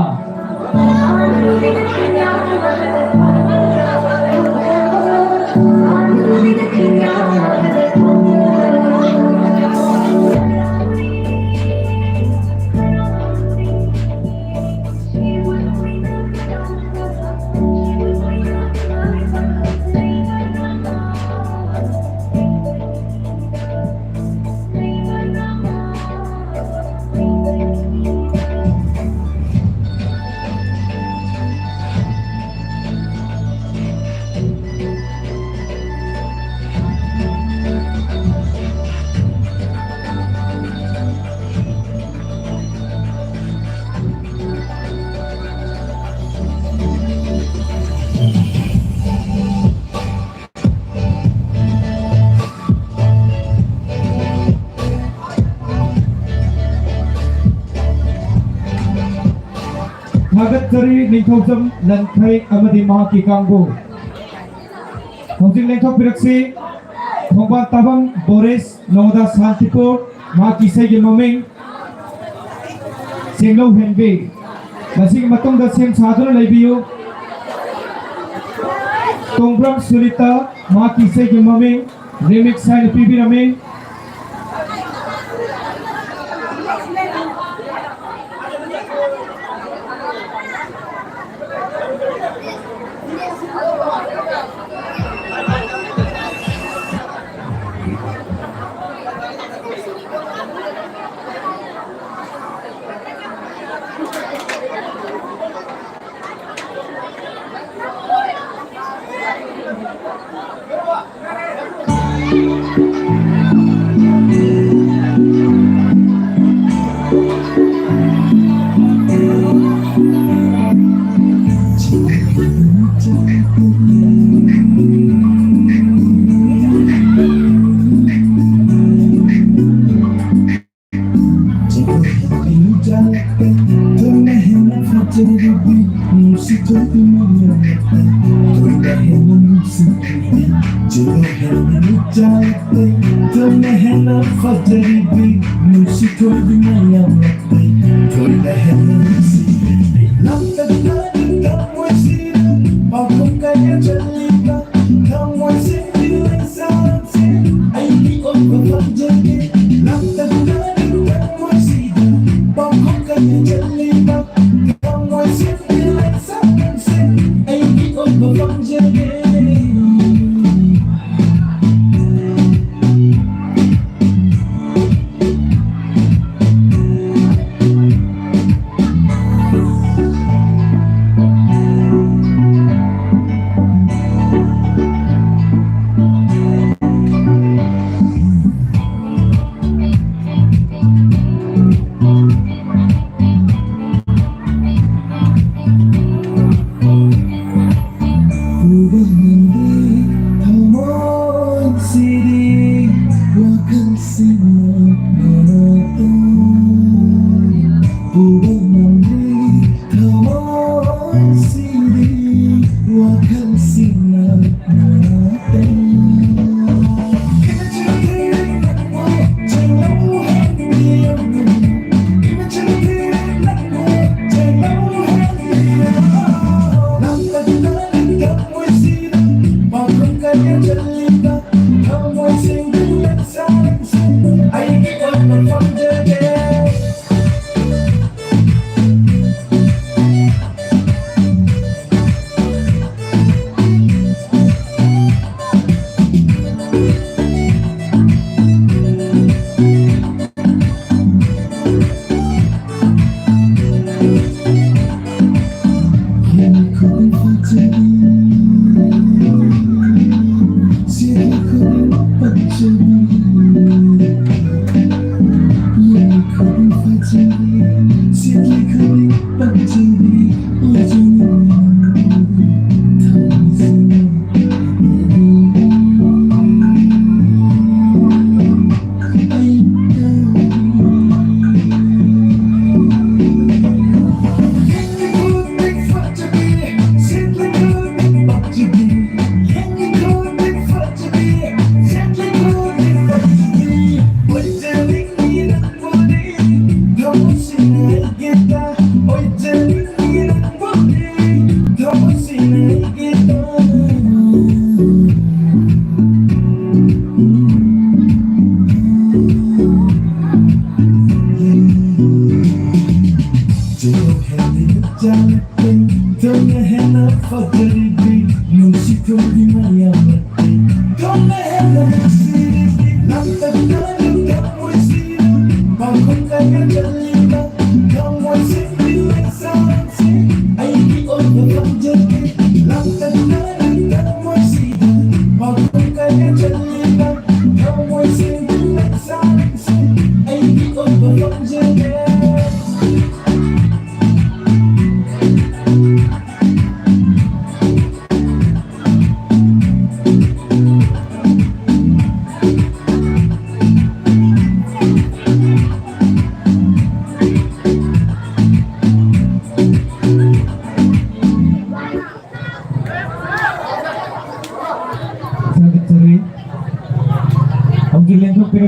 Hagat dari Ningthokjam Lankai amadi mahaki kanggo. Hongsi lengkok biraksi Khongban Tabang Boris Nongada Santipur mahaki segi mameng Senglau Henbe. Masih matong da sem saduna laibiyo. Tongbram Sulita mahaki segi mameng remix sign pibi rameng. Musik kopi menyerahkan, terdahin musik, jauh Jiyoheni jalate Tone hena fajaribi Nushi koibi mayamate Toile hena nisi Lamta dani kamwa sira Pakong kaya jalika Kamwa sindi laisarate Aiki oiba fajari Lamta dani kamwa sira Pakong kaya jalika Kamwa sindi laisarate Aiki oiba fajari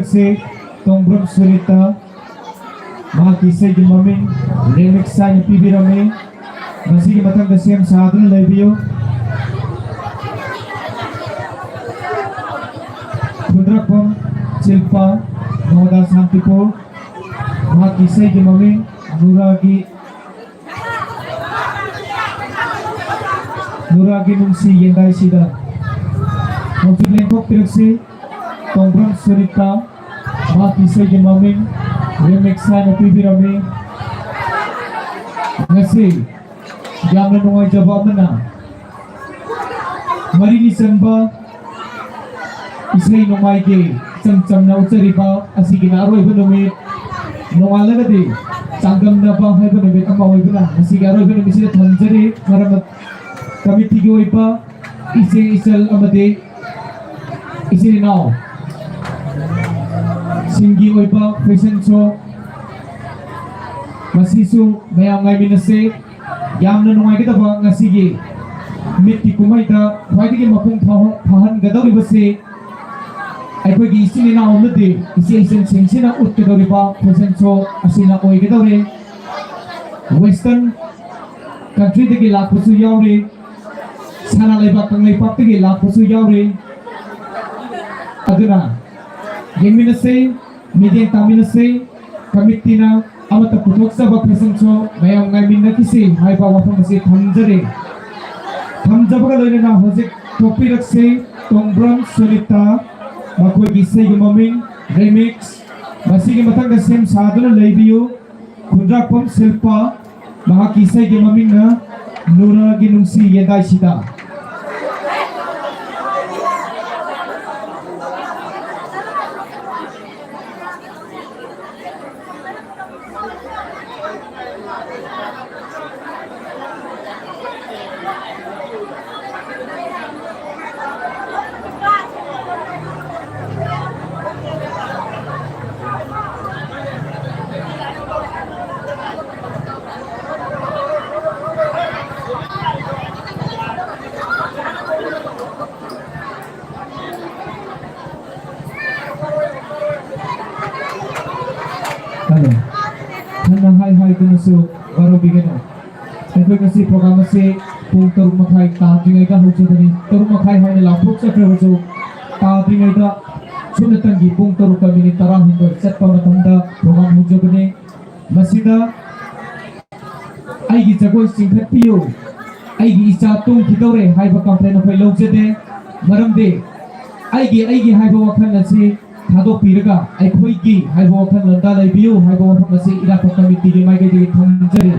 Se Tombrom Surita Mahakisay Gimaming Remix sa Pibirame Masih matang kasiyam sa atin Laibio Pundrapam Silpa Nongada Santipo Mahakisay Gimaming Nuragi Nungsi Yenday Sida Mungkin Piraksi Tombrom Surita Mahakisay Gimaming Remix na Pibirame Ngasi Yaman nungay jawab na Marinisan ba Isay nungay ke Cam na utsari ba Asige na aroy ba numit Nungala na di Sanggam na ba hay ba numit Ang mahoy ba na Asige aroy ba numit sila Tanjari Maramat Kami tigoy pa Isay amade Isay nao Singgi oy pa fashion show Masisu mayang ngay minase Yam na nungay kita ba nga sige Miti kumay ta Pwede kayo mapong pahan gadaw iba si ꯑꯩꯈꯣꯏꯒꯤ ꯏꯆꯤꯟ ꯏꯅꯥꯎ ꯑꯃꯗꯤ ꯏꯆꯦ ꯏꯆꯟꯁꯤꯡꯁꯤꯅ ꯎꯠꯀꯗꯧꯔꯤꯕ fashion ꯁꯣ ꯑꯁꯤꯅ ꯑꯣꯏꯒꯗꯧꯔꯦ western ꯀꯟꯇ꯭ꯔꯤꯗꯒꯤ ꯂꯥꯛꯄꯁꯨ ꯌꯥꯎꯔꯤ ꯁꯅꯥ ꯂꯩꯕꯥꯛ ꯀꯪꯂꯩꯄꯥꯛꯇꯒꯤ ꯂꯥꯛꯄꯁꯨ ꯌꯥꯎꯔꯤ ꯑꯗꯨꯅ ꯌꯦꯡꯃꯤꯟꯅꯁꯤ ꯃꯤꯠꯌꯦꯡ ꯇꯥꯃꯤꯟꯅꯁꯤ ꯀꯃꯤꯇꯤꯅ ꯑꯃꯠꯇ ꯄꯨꯊꯣꯛꯆꯕ ꯐꯦꯁꯟ ꯁꯣ ꯃꯌꯥꯝ ꯉꯥꯏꯃꯤꯟꯅꯈꯤꯁꯤ ꯍꯥꯏꯕ ꯋꯥꯐꯝ ꯑꯁꯤ ꯊꯝꯖꯔꯤ ꯊꯝꯖꯕꯒ ꯂꯣꯏꯅꯅ ꯍꯧꯖꯤꯛ ꯊꯣꯛꯄꯤꯔꯛꯁꯤ ꯇꯣꯡꯕ꯭ꯔꯝ ꯁꯨꯅꯤꯇꯥ ꯃꯈꯣꯏꯒꯤ ꯏꯁꯩꯒꯤ ꯃꯃꯤꯡ ꯔꯤꯃꯤꯛꯁ ꯃꯁꯤꯒꯤ ꯃꯊꯪꯗ ꯁꯦꯝ ꯁꯥꯗꯨꯅ ꯂꯩꯕꯤꯌꯨ ꯈꯨꯟꯗ꯭ꯔꯥꯛꯐꯝ ꯁꯤꯜꯄꯥ ꯃꯍꯥꯛꯀꯤ ꯏꯁꯩꯒꯤ ꯃꯃꯤꯡꯅ ꯅꯨꯔꯥꯒꯤ ꯅꯨꯡꯁꯤ ꯌꯦꯗꯥꯏꯁꯤꯗ Hello. Hana hai kunusu baru bigeno. Aku kasi program asi pung teruk makai tabing ida hujan tadi. Teruk makai hai ni lapuk sakre hujan. Tabing ida sudah tanggi pung teruk kami ni tarang hindu set pamatanda program hujan tadi. Masida ai gi jagoi singkat piyo. Ai gi isa tung kidore hai ba kampen apa long jede. Maram de ai gi hai ba wakan nasi. Thado piraga aikhoi gi haibo wakhan landa laibiu haibo wafam asi Eratpa committee gi maige di thamjari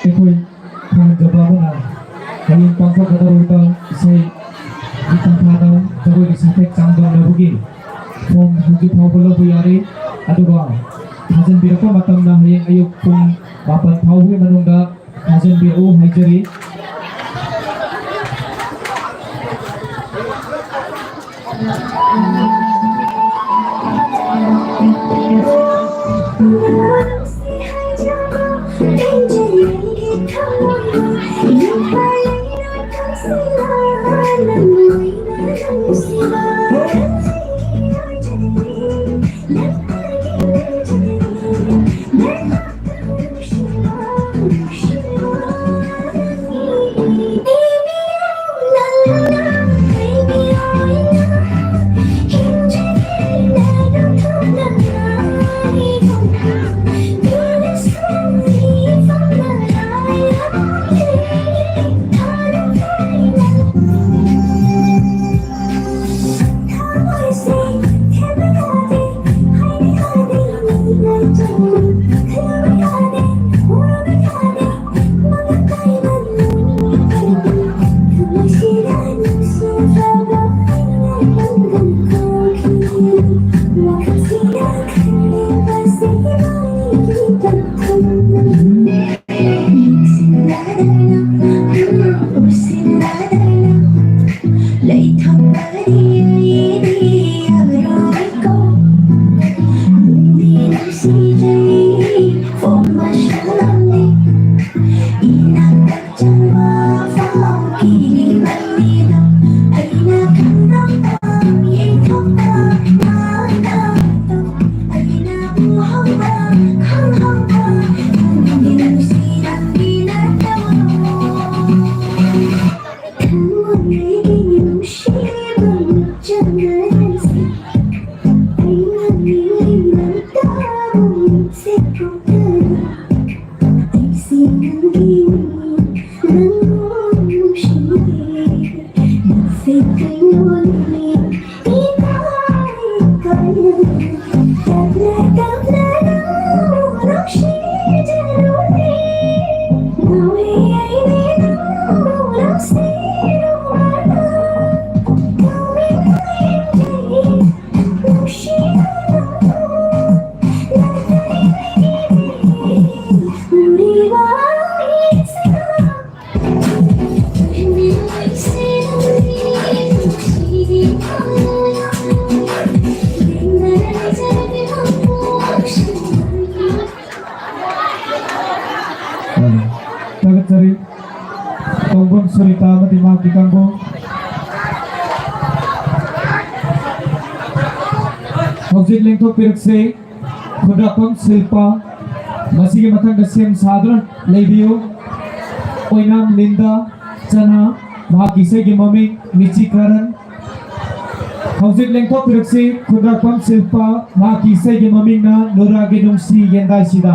Ekoi kan jababana kali pangkok kadaruta isai ditang padang jagoi di satek cangdong labugi form huju phawbolo buyari aduga hajan birako matamna hayeng ayuk pung bapan phawgi manungda hajan biru haijari Oh tagatari tongbon surita mati ma kitangbo hojik lengko pirkse khudapam silpa masigi mathang da sem sadran leibiyo oinam linda chana ma kise gi mami michi karan hojik lengko pirkse khudapam silpa ma kise gi mami na nora gi nungsi yendai sida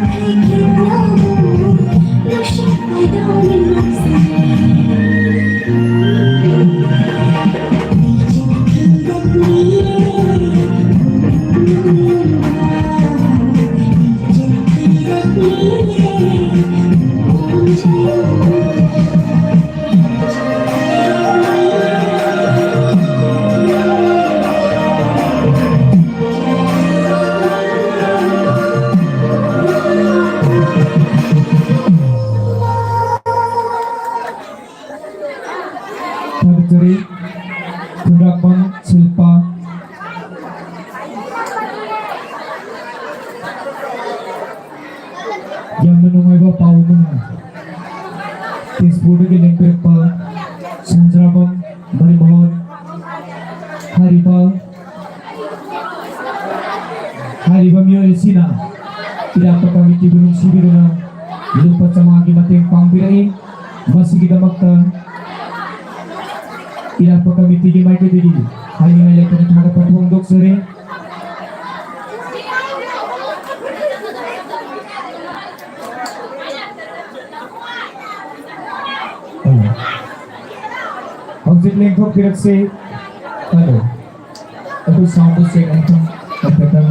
hay khi quá buồn lúc sắp phải đau nên lòng say trên đất lý Terjadi gerakan silpa yang menunggu bau mana Tisbudi geleng berpa sanjraban baribahan hariba mio esina tidak kami tibunung sibiruna lupa camagi mateng pangbirai masih kita maktan Eratpa kami tinggi mai ke diri hanya lekan thara pathong dok sore objek lengkap gerak se halo aku sound se antara kata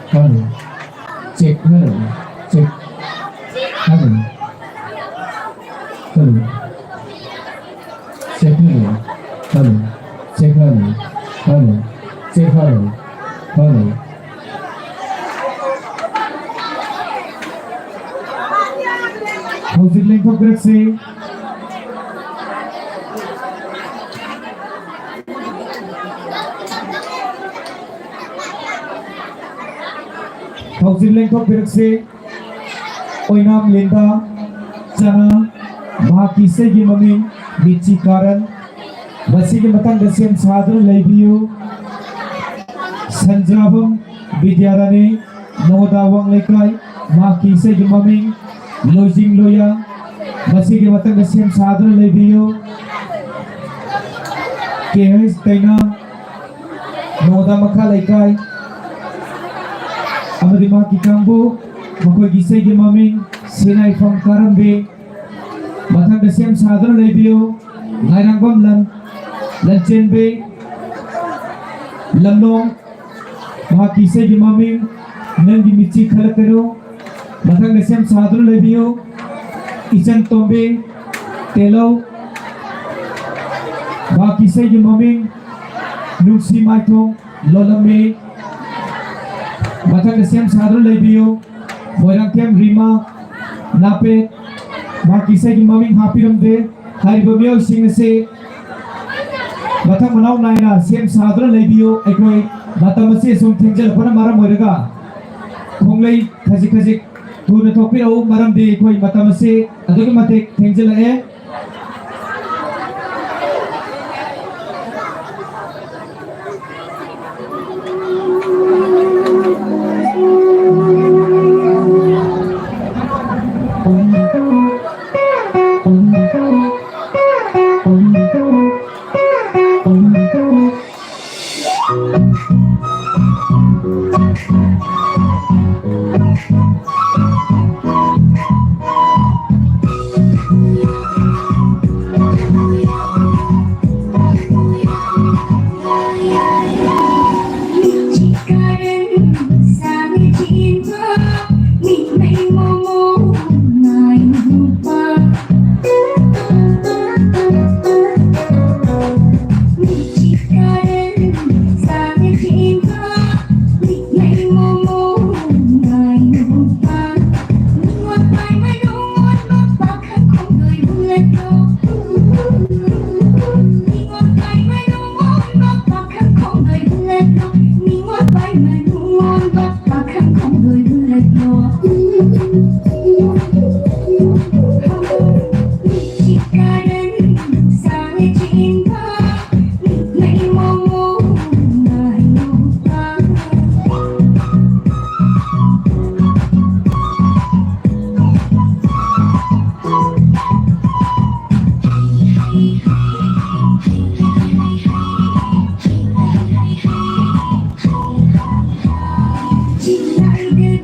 halo cek halo cek halo cek halo objek lengkap gerak se objek lengkap gerak se oinam lenda jana mahaki segi maming bici karan masih matang dasem sadar lebiu sanjabam bidyarani nodawang lekai mahaki segi maming lojing loya masih matang dasem sadar lebiu kehis taina nodamakha lekai amadi mahaki kambu makoi segi maming sinai from karambe Matang dasem sadar lebiu ngairangkom lanchen be lamlong mahaki segi maming nangi michi khalakero matang dasem sadar lebiu isan tombe telo mahaki segi maming nuksi maitong lolame matang dasem sadar lebiu moirangkem rima nape mahaki segi maming hapiram de hariba mio sing se Bathang manau naina sem sadra lebiu ekoi batam se sum thengjal phana maram hoiraga khonglei khaji khaji thuna thokpirau maram de ekoi batam se adugi mate thengjal e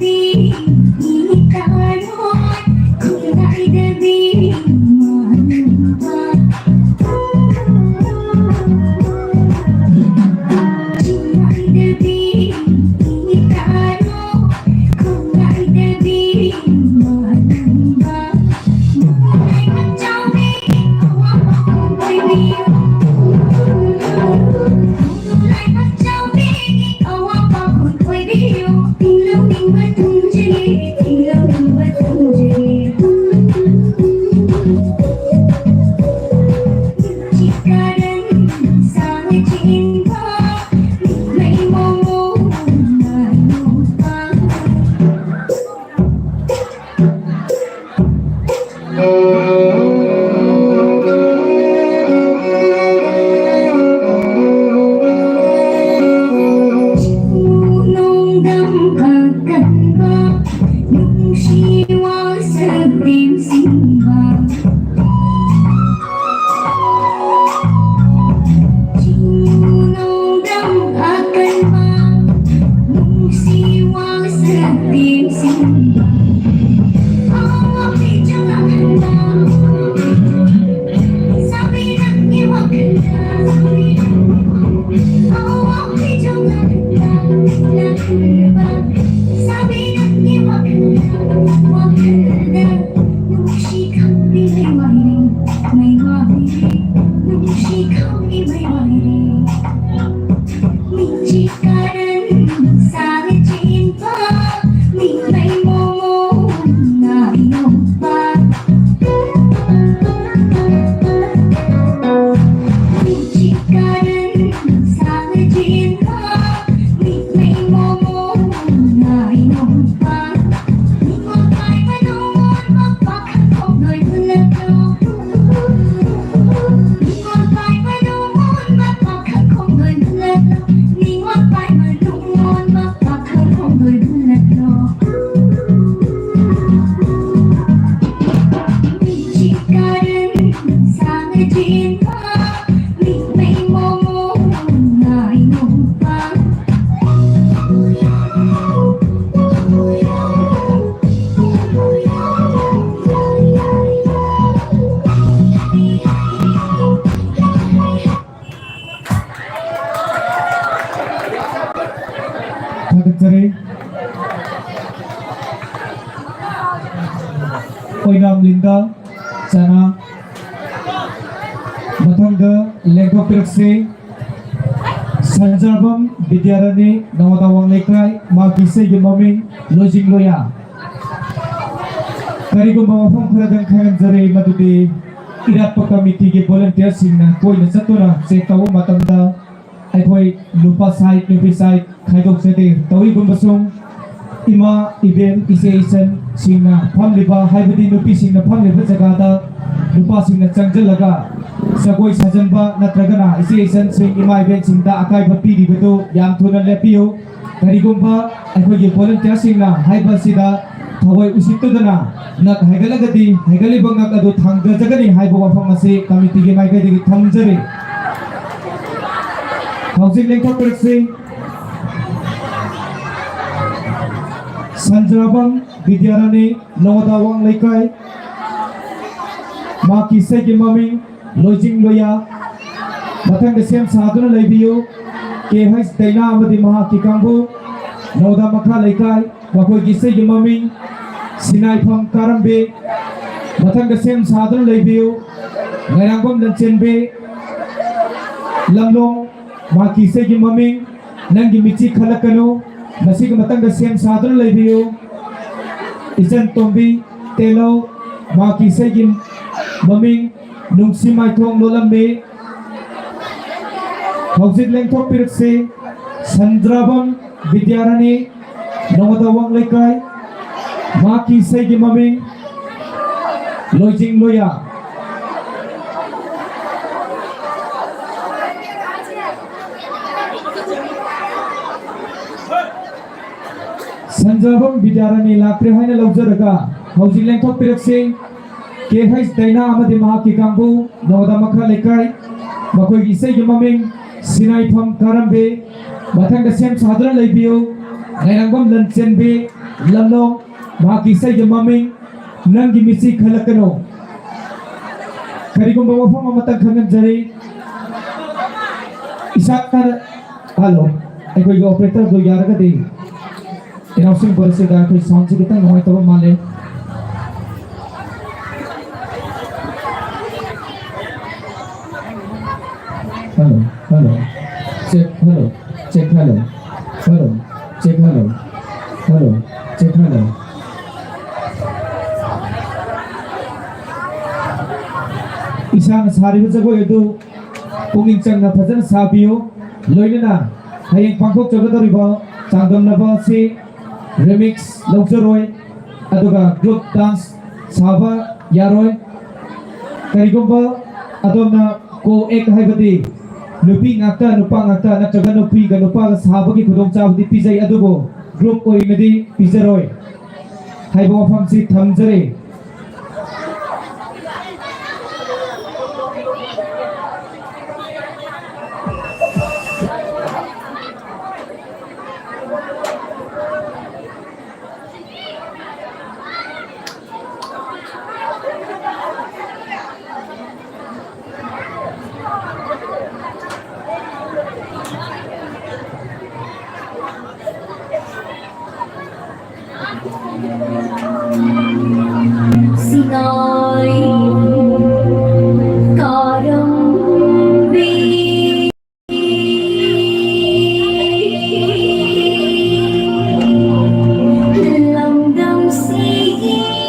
đi ý ta nói không lại để đi mà Oinam Linda Sana Mathangda Lengkok Pirakse Sanjarbam Bidyarani Nongada Wanglekrai Magise Yumaming Lojing Loya Karigo Mawafam Kharadang Khayan Zare Madudi Eratpa Committee Ge Volunteer Singna Koi Nasatuna Sekawo Matanda Aikoi Lupa Site Lupi Site Khaidok Sete Tawi Gumbasung Ima event Association Singna Phamliba Haibadi Nupi Singna Phamliba Jagada Lupa Singna Changjalaga Jagoi Sajanba Natragana Association Sing Ima event Singda Akai Bhapi Dibedo Yam Thuna Lepiyo Karigumba Aikoi volunteer Singna Haiba Sida Thawai Usitudana Nak Haigalagadi Haigali Bangak Adu Thangga Jagani Haiba Wafam Ase Committee Ge Maigadi Thamjare Housing Lengkok Pirakse Sanjarbam Bidyarani Nongada Wanglekrai Magise Yumaming Lojing Loya Mathangda Sem Saduna Leibiyo KH Daina Amadi Mahaki Kangbu Nongada Makha Lekrai Makoi Gise Yumaming Sinai Pham Karambe Mathangda Sem Saduna Leibiyo Ngairangom Lanchenbe Lamlong Magise Yumaming Nangi Michi Khalakano Masih Matangda Sem Saduna Leibiyo Isan Tombi Telo Magise Yumaming Nungsi Maithong Lolambe Housing Lengkok Pirakse Sanjarbam Bidyarani Nongada Wanglekrai Magise Yumaming Lojing Loya Sanjarbam Bidyarani Lakre Haina Laujaraga Housing Lengkok Pirakse KH Daina Amadi Mahaki Kangbu Nongada Makha Lekrai Makoi Gise Yumaming Sinai Pham Karambe Mathangda Sem Saduna Leibiyo Ngairangom Lanchenbe lamnong makisay yung maming nang gimisik halakano. Karigong bawa pa mamatagkangan jari isa ka halo ay ko yung operator do yara ka din inausing bolse da ko sound se kita ngoy to male hello check hello check hello check hello isang sari Jagoi adu pungingchang na phajana sabiyo loinana hayeng pangthok jogadoriba changdamnaba si remix longsoroi aduga group dance saba yaroi karigomba adomna ko ek haibadi nupi ngakta nupa ngakta natraga nupi ga nupa ga sabagi khudongchabdi pijai adugo group ko imedi pijaroi haibo famsi thamjare Sinai Karambi Langdam Sigi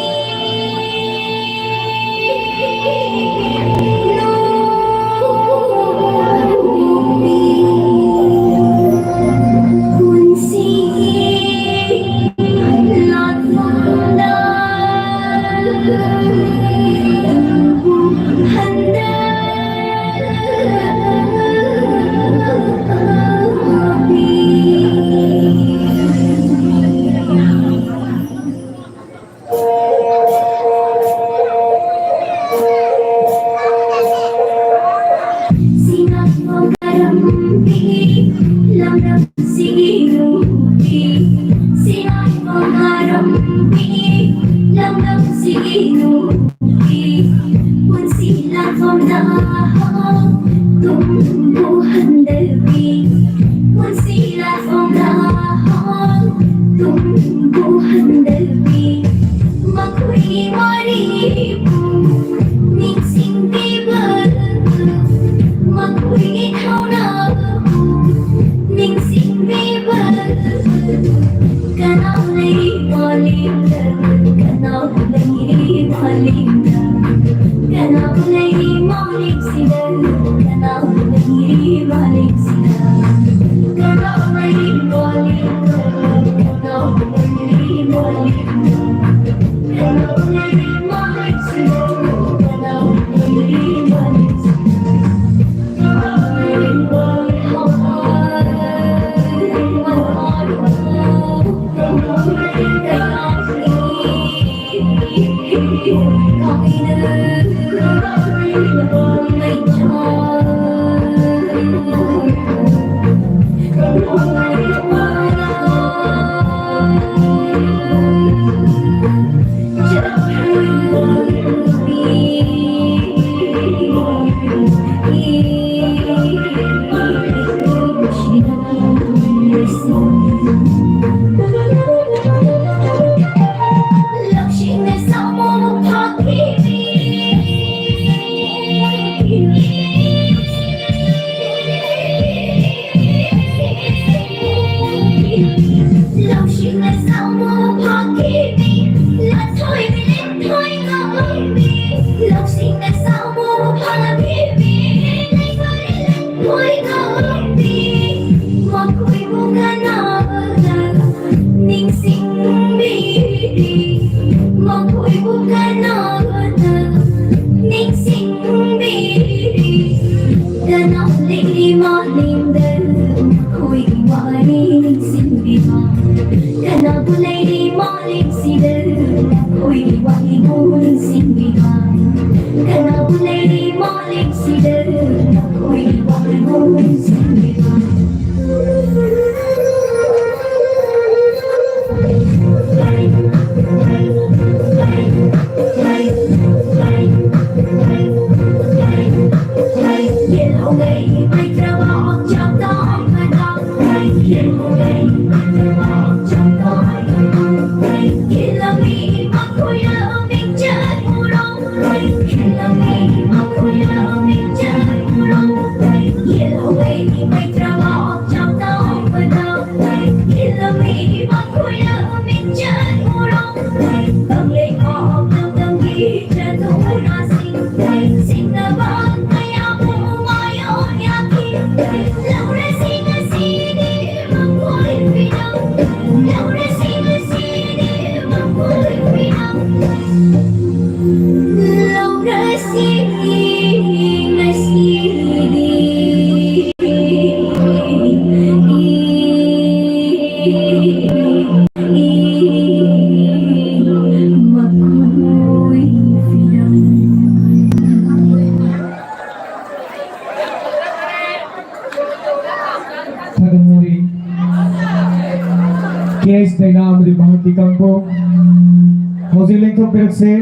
hojik lengthok berakse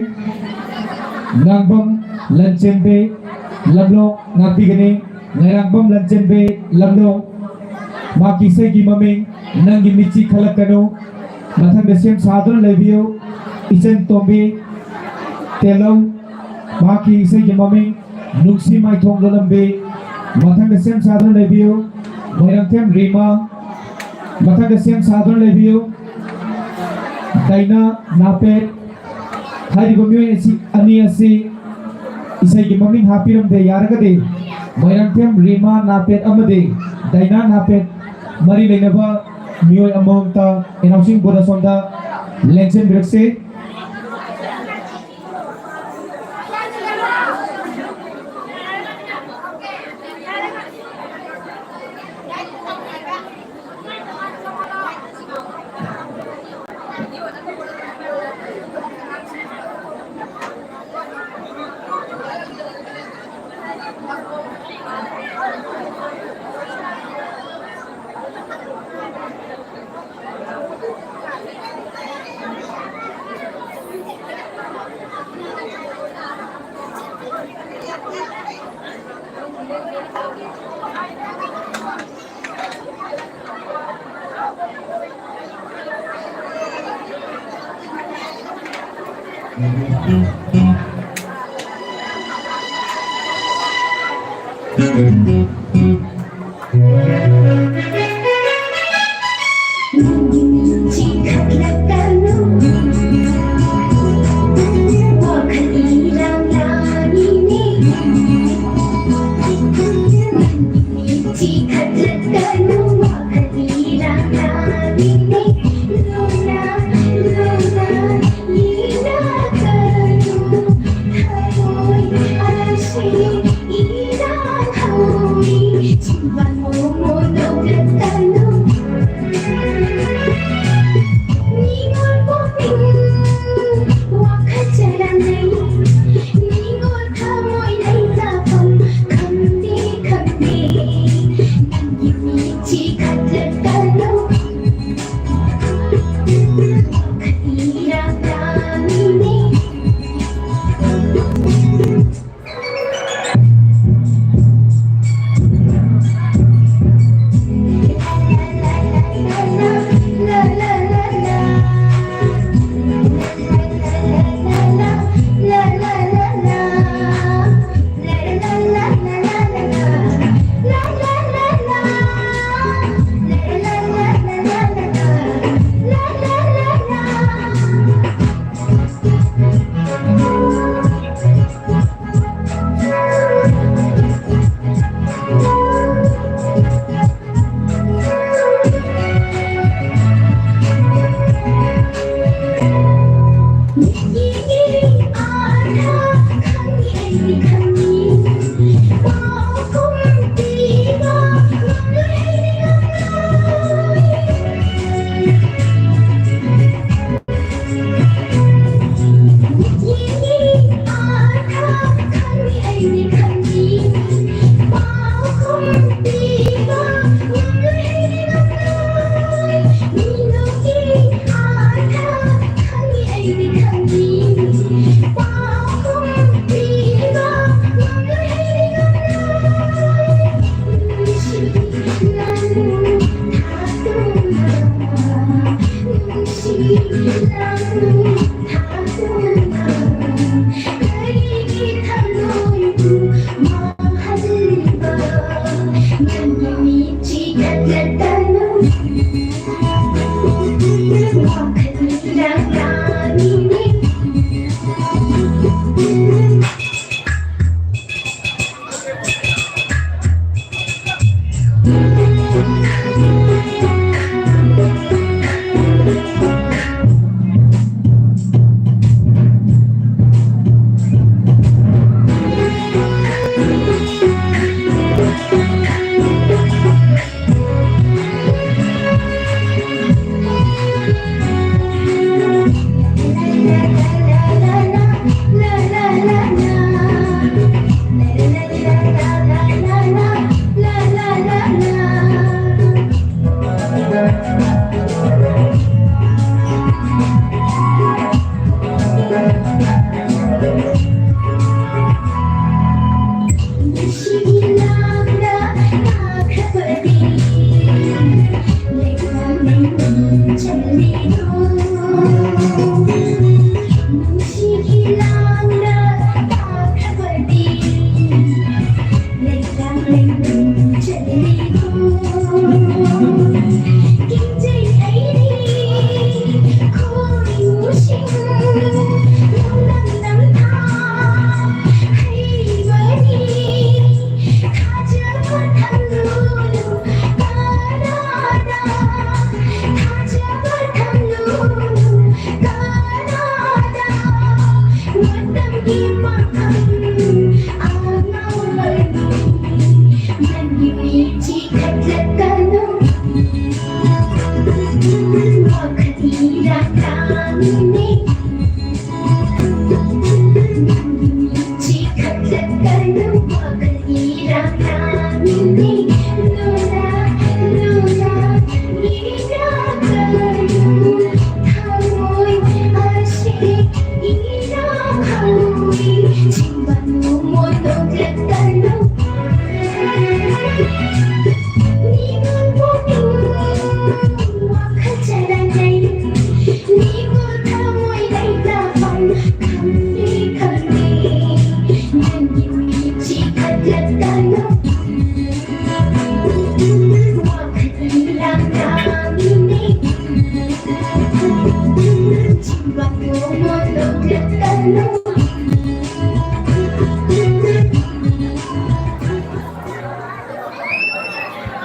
ngangbam lancembe lamlong ngapigani ngairangbam lancembe lamlong ma kisai gi maming nangi michi khalakano mathang desem sadron lebiyo isen tombe telau ma kisai gi maming nuksi mai thong lolambe mathang desem sadron lebiyo ngairangthem rima mathang desem sadron lebiyo daina napet hari gomyo ani asi isai gi maming hapiram de yaragade ngairangthem rima napet amade daina napet mari leinaba miyoi amamta enhausing boda sonda lenchen birakse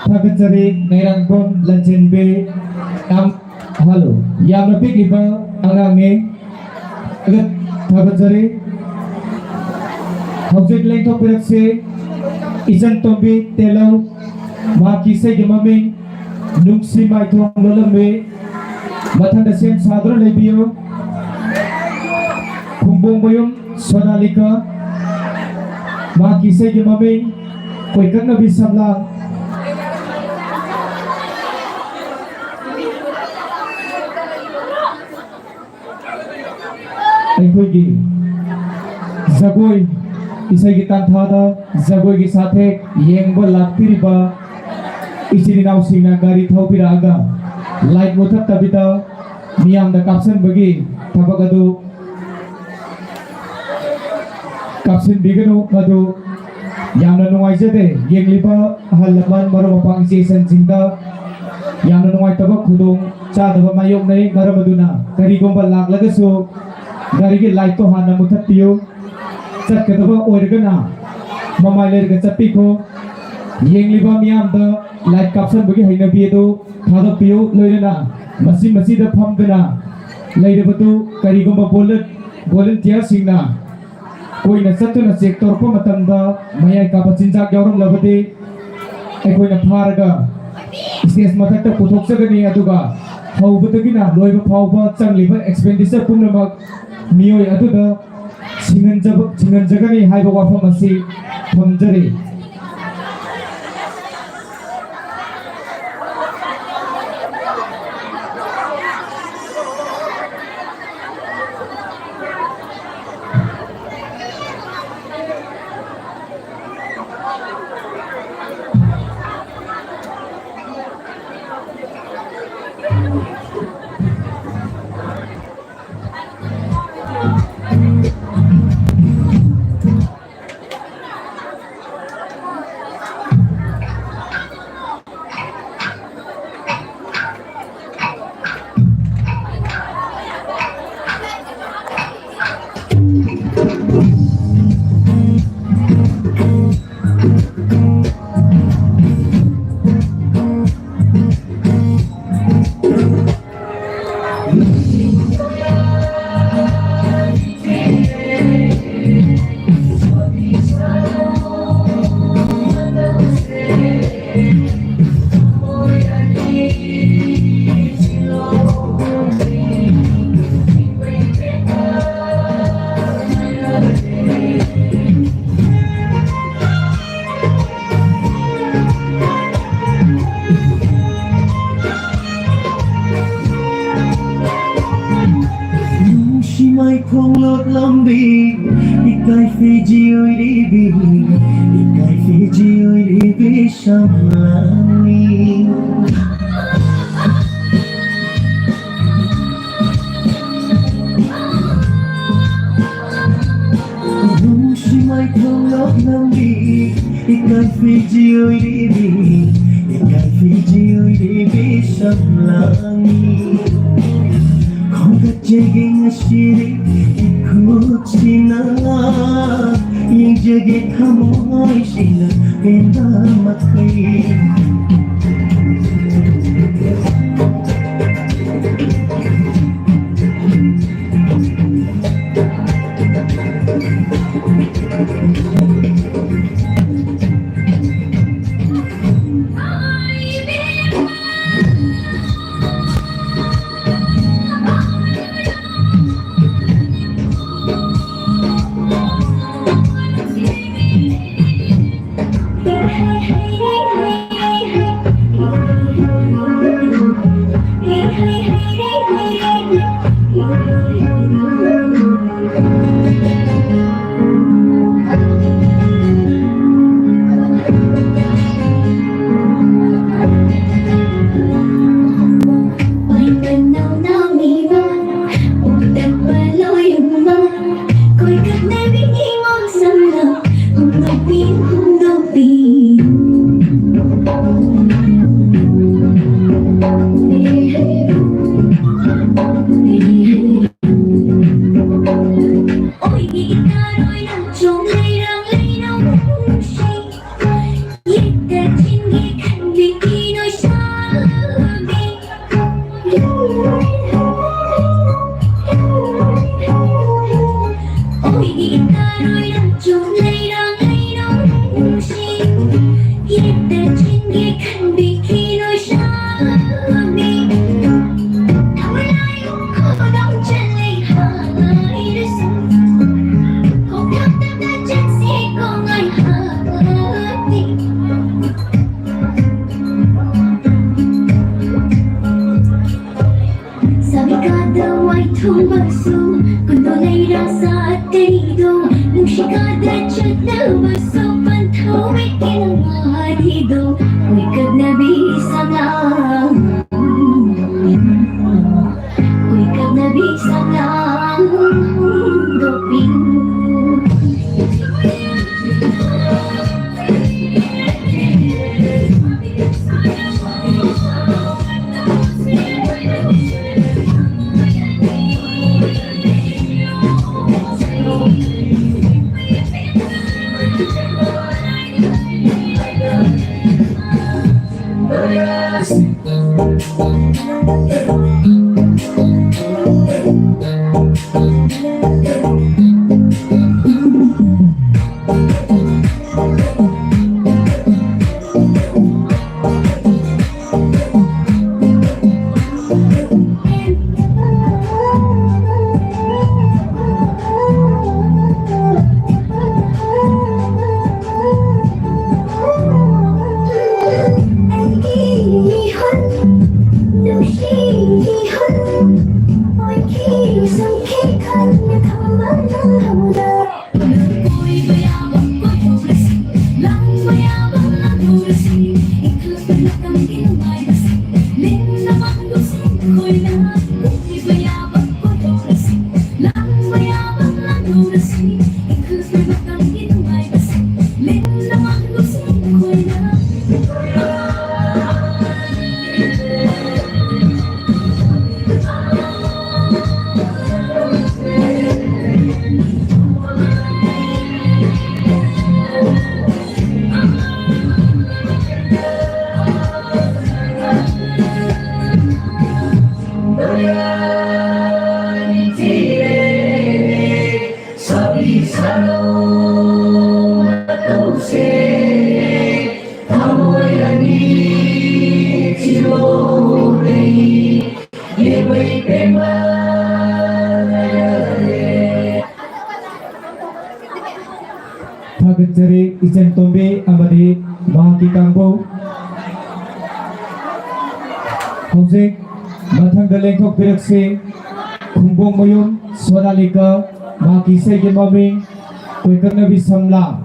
Pagkatari ngayrangkong lanjenbe ang halo yang napik liba angange agat pagkatari objek lengkap berakse isan tombi telau makise gemaming nungsi maitong lolambe matang dasyan sadra lebio kumbong boyong sonalika makise gemaming koikan nabi samlang Panthoibi Jagoi isai ki tanthada Jagoi ki sathe yengba lakpiriba isini naw singna gari thopiraga light mothat tabita miyam da kapsan bagi thabak adu kapsan bigano adu yamna nungaijade yengliba halaman maromapang season jingda yamna nungai tabak khudong chadaba mayok nei maramaduna karigomba laglagasu gari ki light to hana muthat piyo chat kadaba oirgana mamai lerga chappi ko yengliba miyam da light caption bagi haina biedo thada piyo loirena masi da phamgana leirabatu karigomba volunteer singna koina satuna sector ko matanda mayai ka bachinjak yauram labade koina pharaga stage mathakta puthok sagani aduga haubutagina loiba phauba changliba expenditure pumnamak miyoi aduda singanjagani haiba wafam asi thamjari Mai không lót lắm đi cái Fiji ơi đi vì cái Fiji ơi đi vì sao lãng đi đúng khi mai không lót lắm đi cái Fiji ơi đi vì cái Fiji ơi đi vì sao lãng đi Jaging asiri ikut sina yang jagi thamoy sina penda makai Jari Ijen Tombe amadi Mahaki Kambo Hojik Mathang Dalengkok Birakse Kumbong Moyum Sonalika Mahaki Sege Maming Koikarna Bisamla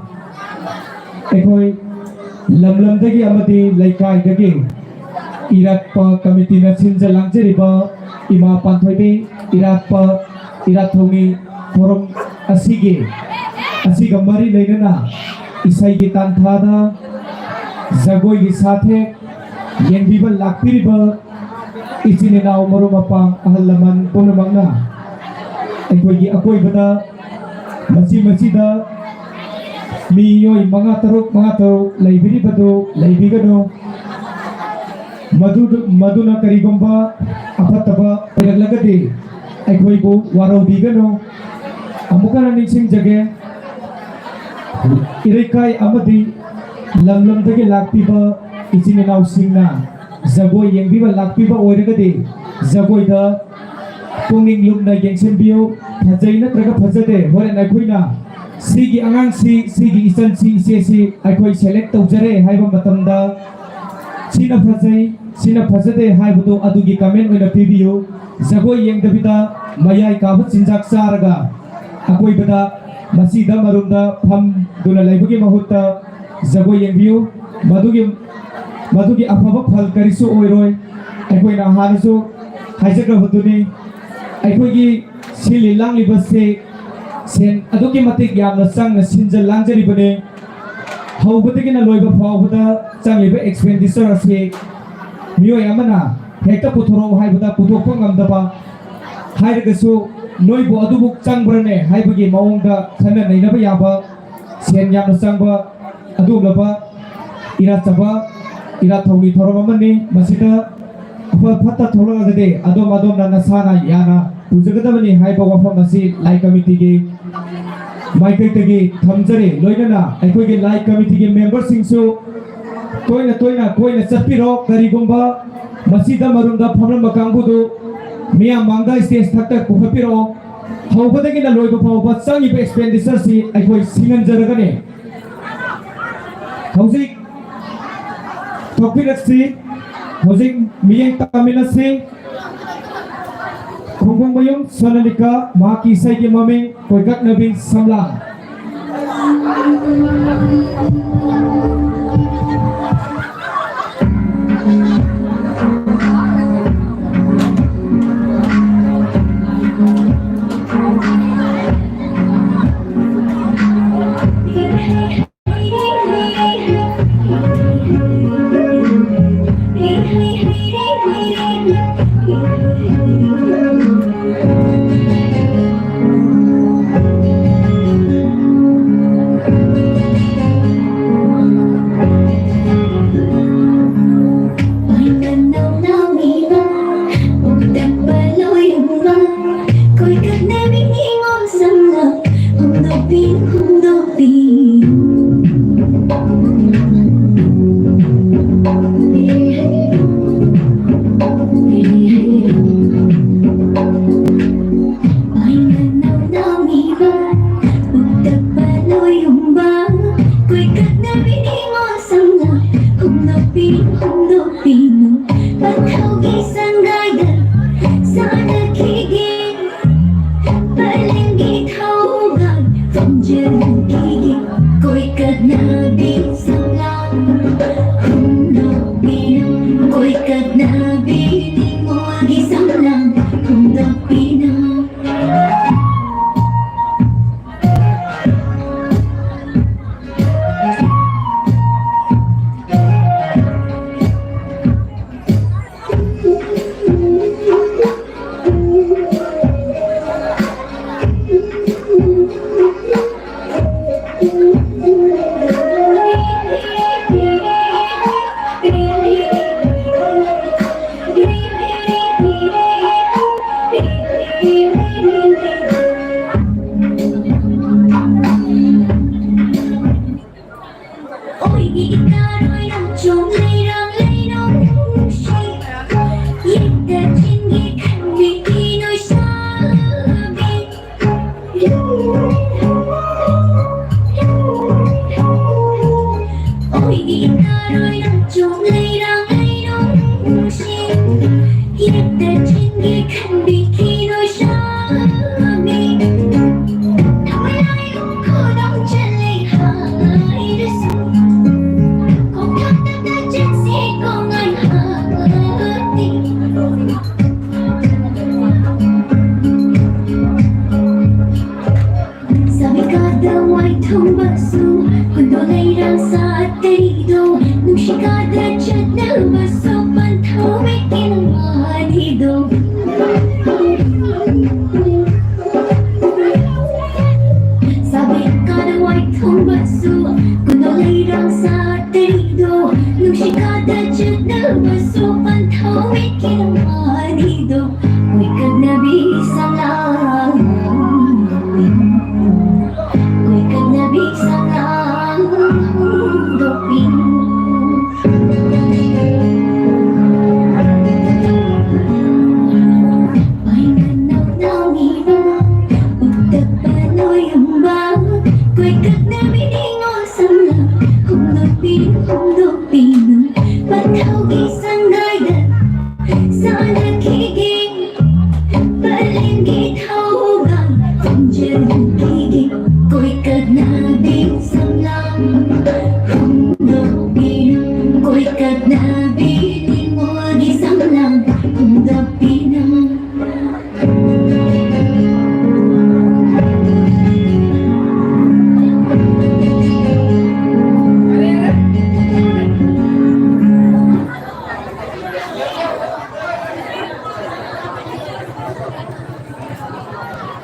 Ekoi Lamlam Dagi amadi Laikai Dagi Eratpa Committee na Sinjalang Jeriba Ima Panthoibi Eratpa Eratthongi Forum Asige Asiga mari leina isai gi tanthada jagoi gi sathe yengbiba lakpiriba isine naw maru mapang ahallaman ponamangna ekoi gi akoi bada machi da mi yoi manga taruk laibiri bado laibigano maduna karigomba afataba lagade ekoi bo waro bigano amukana ningsing jage Irikai amadi lamlam dagi lakpiba ichine naw singna jagoi yengbiba lakpiba oiragadi jagoi da punging lumna yengsenbio phajai natraga phajade hore naikhoina sigi angang sigi isan ise si aikoi select tawjare haiba matamda sina phajade haibudo adugi comment oina pibiu jagoi yengdabida mayai kabat sinjak saraga akoi bada masida marumda pham duna laibagi mahutta jagoi yengbiu madugi afaba phal karisu oiroi akoi na hanasu haijagra huduni akoi gi sili langli basse sen adugi matik yamna sang sinjal langjari bane hawbadagi na loiba phawbada changiba expenditure ase miyoi amana hekta puthoro haibada puthokpa ngamdaba hairagasu noibo adubuk changbrane haibagi maungda khana nainaba yaba sen yamna changba adulaba ira chaba ira thawni thoromamani masida afa phatta thoragade adom na nasana yana pujagadabani haiba wafam asi lai committee ge Michael Tegi Thamjari Loinana Aikogi Lai Committee member Singsu Toina Koina Chapiro Karigumba Masida Marunda Phamram Bakangbudu Mia Mangda Stage Thakta Kuhapiro Hawbadagi na loiba phawba changiba expenditure si Aikoi singanjaragane Hauzik Tokpiraksi Hauzik Miyeng Taminasi Kumbung Mayung Sonalika Maki Saiki Maming Koikat Nabing Samlang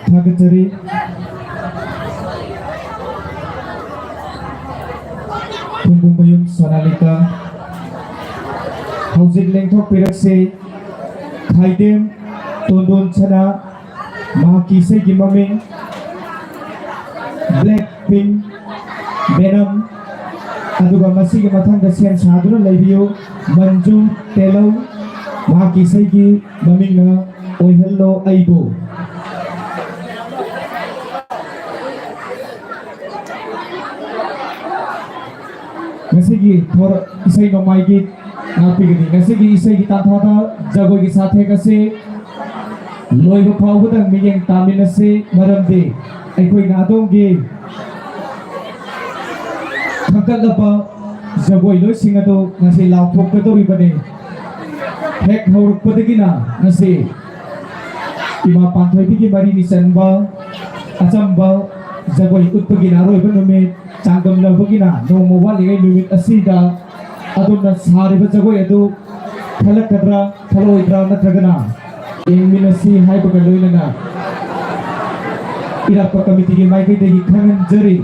Thagachari Thungbumayum Sonalika Haujik lengthok pirakse Khaidem Tondon Chana Mahaki Isegi maming Blackpink Venom aduga masigi mathangda sem saduna leibiyo Manju Telo Mahaki Isegi mamingna oihallo aibo Ngasigi thor isai nomai gi napigini ngasigi isai gi tanthada jagoi gi sathe kase loiba phawbudang miyeng taminase maramde aikoi na adongi thangkalaba jagoi loi singado ngasi lawthok kadori bane hek hauruk padagina ngasi Ima Panthoibi gi mari ni sanba achamba jagoi utpagina roiba numit Changgam labagina no mobile ngay numit asida adum na sariba jagoi adu thalakadra thaloidra natragana ingminasi haibaga loinana Eratpa committee gi maikai degi khangan jari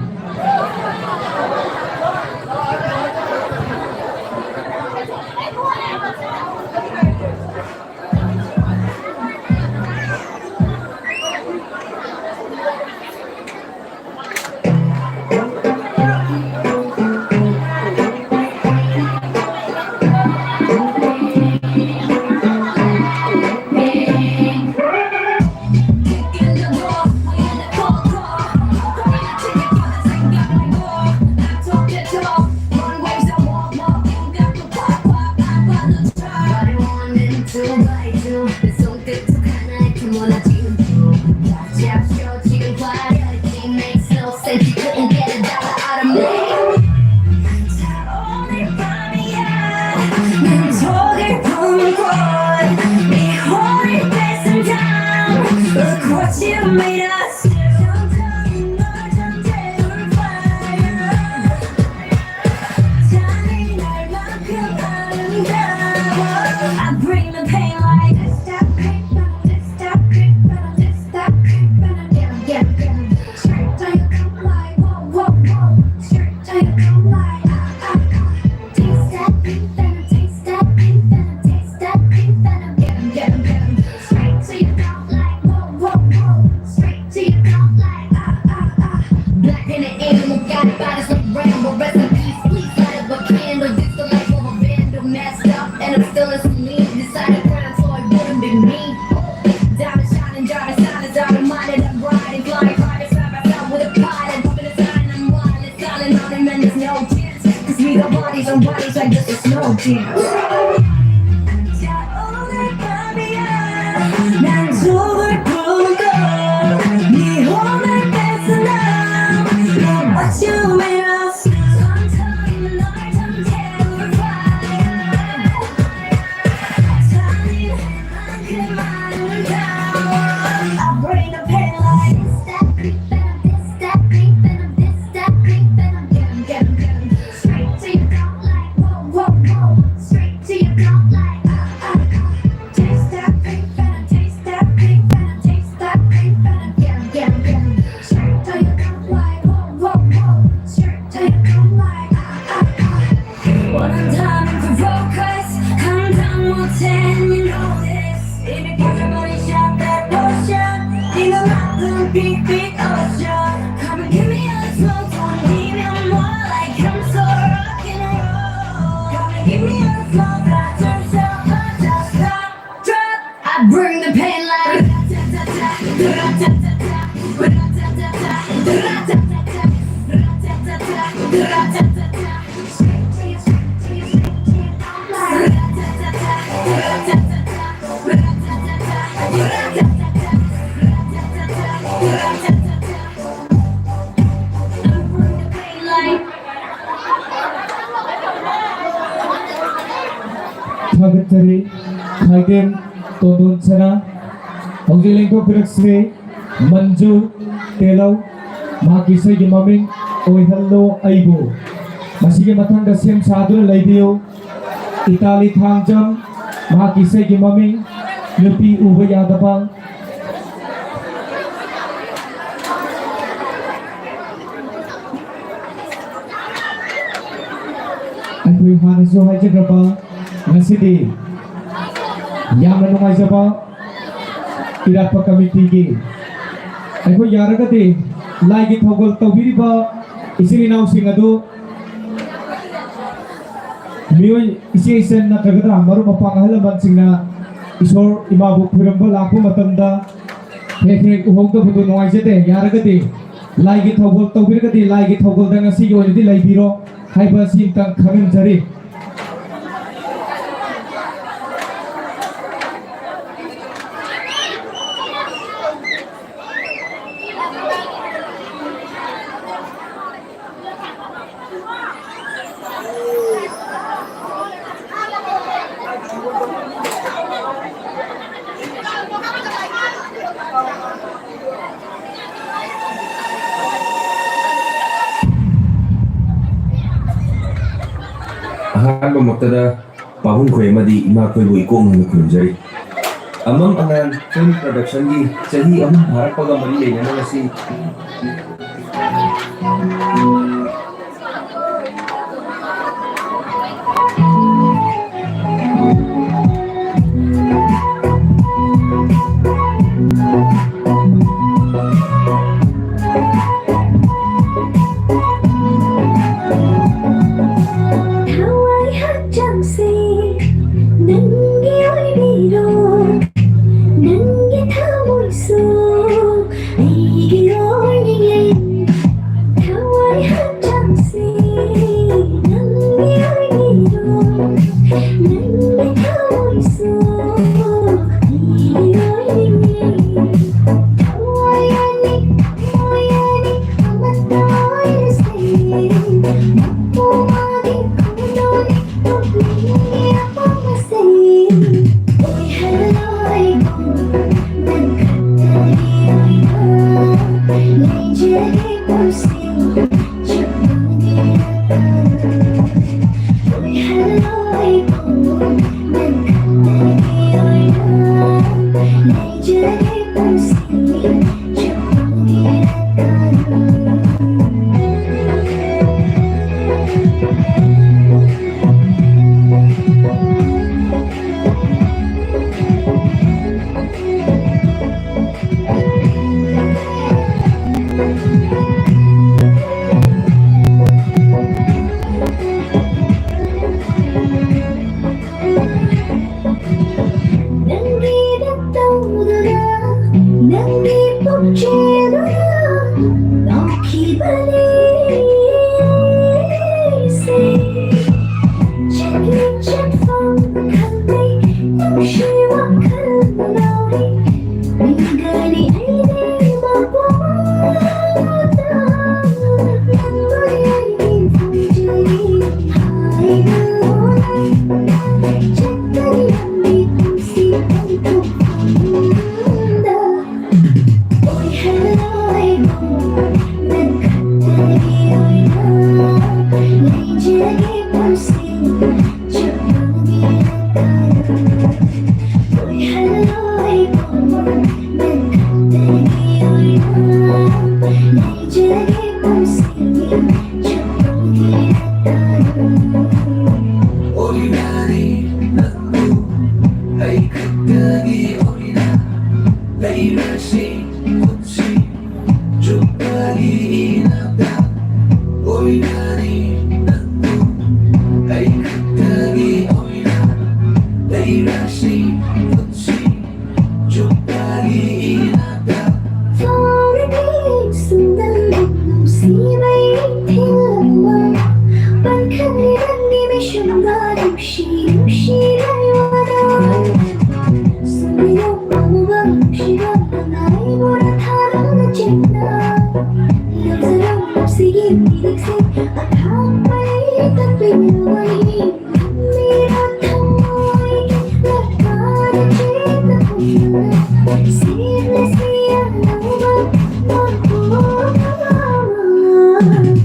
Look what you made us. I bring the pain like stop creep, stop creep, stop creep, get straight to your come like whoa, straight to your come like taste that creep, taste that creep, taste that creep, get straight to your come like whoa, straight to your come like black in the animal, got it by this like Rambo, rest in peace, please light up a candle, this the life of a vandal, messed up, and I'm still in some lean, decided Panthoibi wouldn't be me, diamond shining, driving silence, automated, I'm riding, flying, private, side by side with a pilot, pumping a sign, I'm wireless, silent on him, and there's no chance, cause we got bodies on bodies like this is no chance. 난 속을 부르고 네 혼을 뺏어나 Look what you made us 천천히 널 잠재울 fire 잔인한 그 많은 power I bring the pain like this that creep and I'm this that creep and I'm this that creep and I'm get 'em straight to your gut like whoa straight to your gut like taste that creep and I taste that creep and I taste that creep and I get 'em straight to your gut like whoa straight to your gut like 원한다면 provoke us 감당 못해 and you know this 이미 켜져버린 shot that potion 네가 만든 big ocean Come and give me a smoke don't give me more like I'm so rock and roll Come and give me a smoke I turn so hot just stop drop I bring the pain like Thagachari Khaidem Tondon Chana Haujik lengthok pirakse Manju Telo Mahaki Isegi maming oihallo aibo masigi mathangda sem saduna leibiyo Itali thangjam Mahaki Isegi maming nupi uba yadaba ꯑꯩꯈꯣꯏ ꯍꯥꯟꯅꯁꯨ ꯍꯥꯏꯖꯈ꯭ꯔꯕ ꯉꯁꯤꯗꯤ ꯌꯥꯝꯅ ꯅꯨꯡꯉꯥꯏꯖꯕ ꯏꯔꯥꯠꯄ ꯀꯃꯤꯇꯤꯒꯤ ꯑꯩꯈꯣꯏ ꯌꯥꯔꯒꯗꯤ ꯂꯥꯏꯒꯤ ꯊꯧꯒꯜ ꯇꯧꯕꯤꯔꯤꯕ ꯏꯆꯤꯜ ꯏꯅꯥꯎꯁꯤꯡ ꯑꯗꯨ मियोय इसे इसन नत्रगदा मरु मपांग अहल लमनसिंगना ईश्वर इमाबु खुरंबा लाखु मतमदा हेक हेक उहोगदा बुदु नोआइजदे यारगदि लाइगी थौगल तौबिरगदि लाइगी थौगल दा ngasi ओइदि लाइबिरो हाइबा सिंता खमिनजरि अहानबा मक्तदा पाहुन खोयमदी इमा खोयबु इकोंग हनु खुंजरी अमंग अंगान फिल्म प्रोडक्शन की सही अहम भारत पगा मरी लेना नसी Thank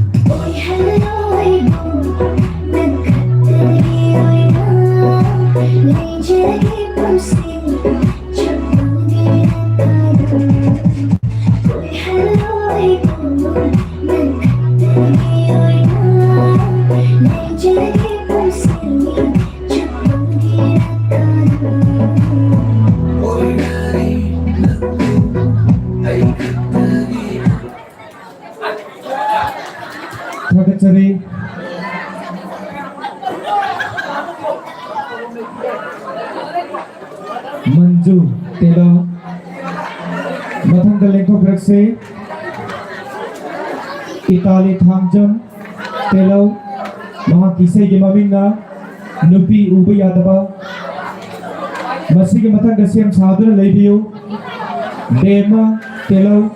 you. Thagatsari Manju Telo Mathang Lengkok Rakse Itali Thamjam Telo Maha Kisai Gemamina Nupi Uba Yadaba Masigi Mathang Gasim Sadhana Lebiu Dema Telo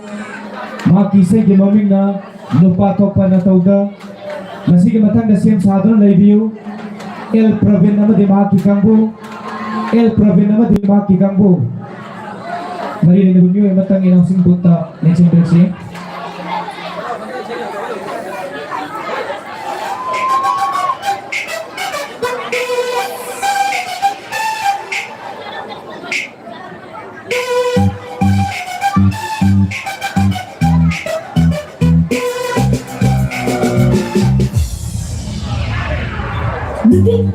Maha Kisai Gemamina Nupa Topa Natauda Masigi Mathang Gasim Sadhana Lebiu El Pravin Nama Dema Kikambu El Pravin Nama Dema Kikambu Mari ini bunyi matang inang sing buta next break. Numit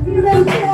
Eratpa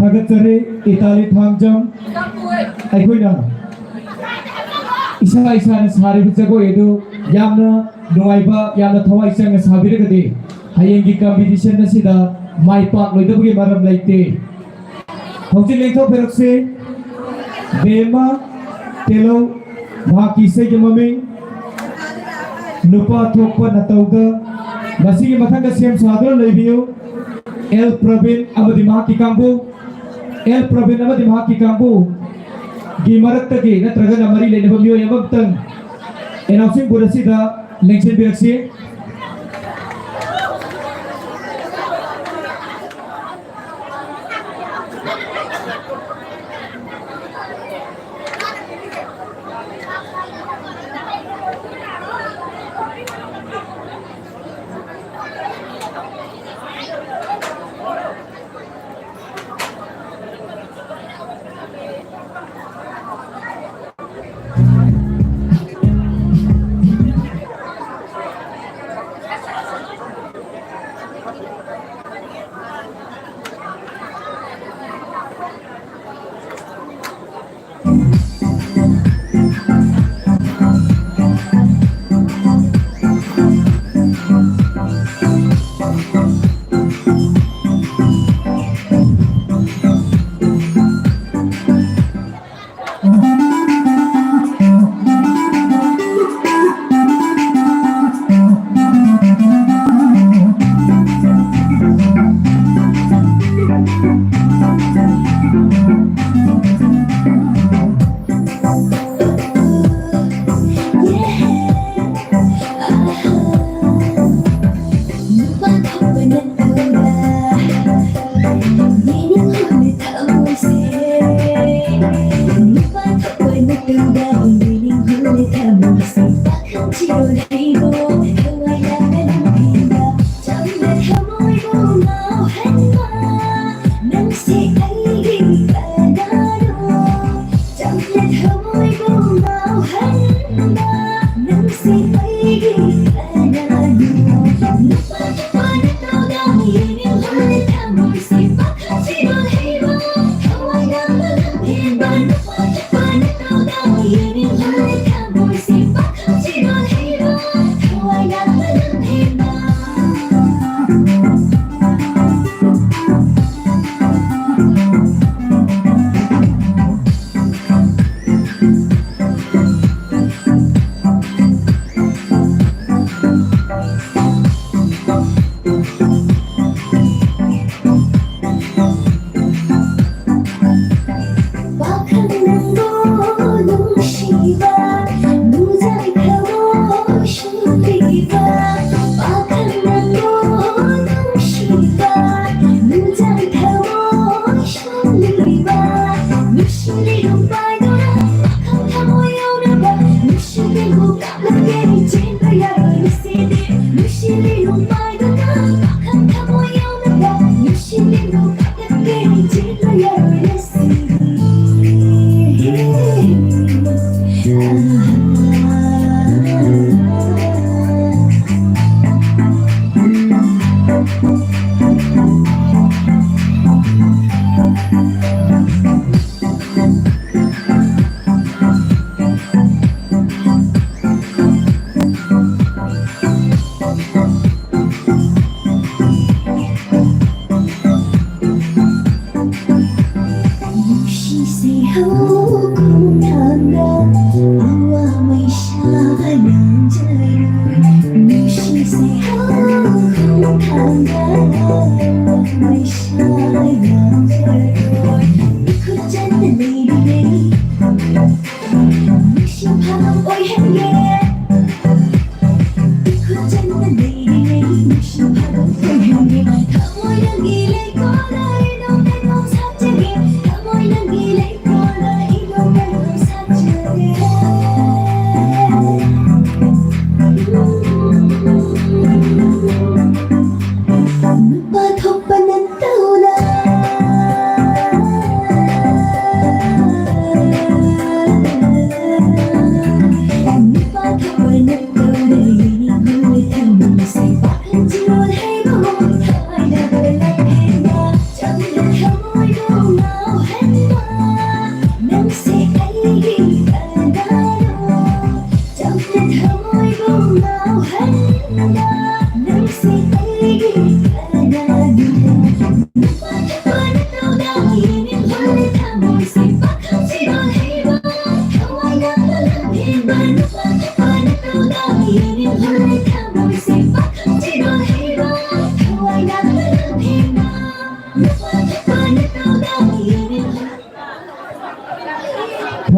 Thagatsari Itali Thamjam Aikoina isa isa na sarib jagoi edu yamna nuaiba yamna thawai chang sabiragadi hayenggi competition na sida mai pak loidabgi maram laite hojik lengtho perakse bema telo mahaki se gemaming nupa thokpa natauda masigi mathanga sem sadra leibiyo el pravin amadi mahaki kambu el pravin amadi mahaki kambu gi maraktagi natraga namari lenaba miyo yamabtang announcing burasida lengchen birakse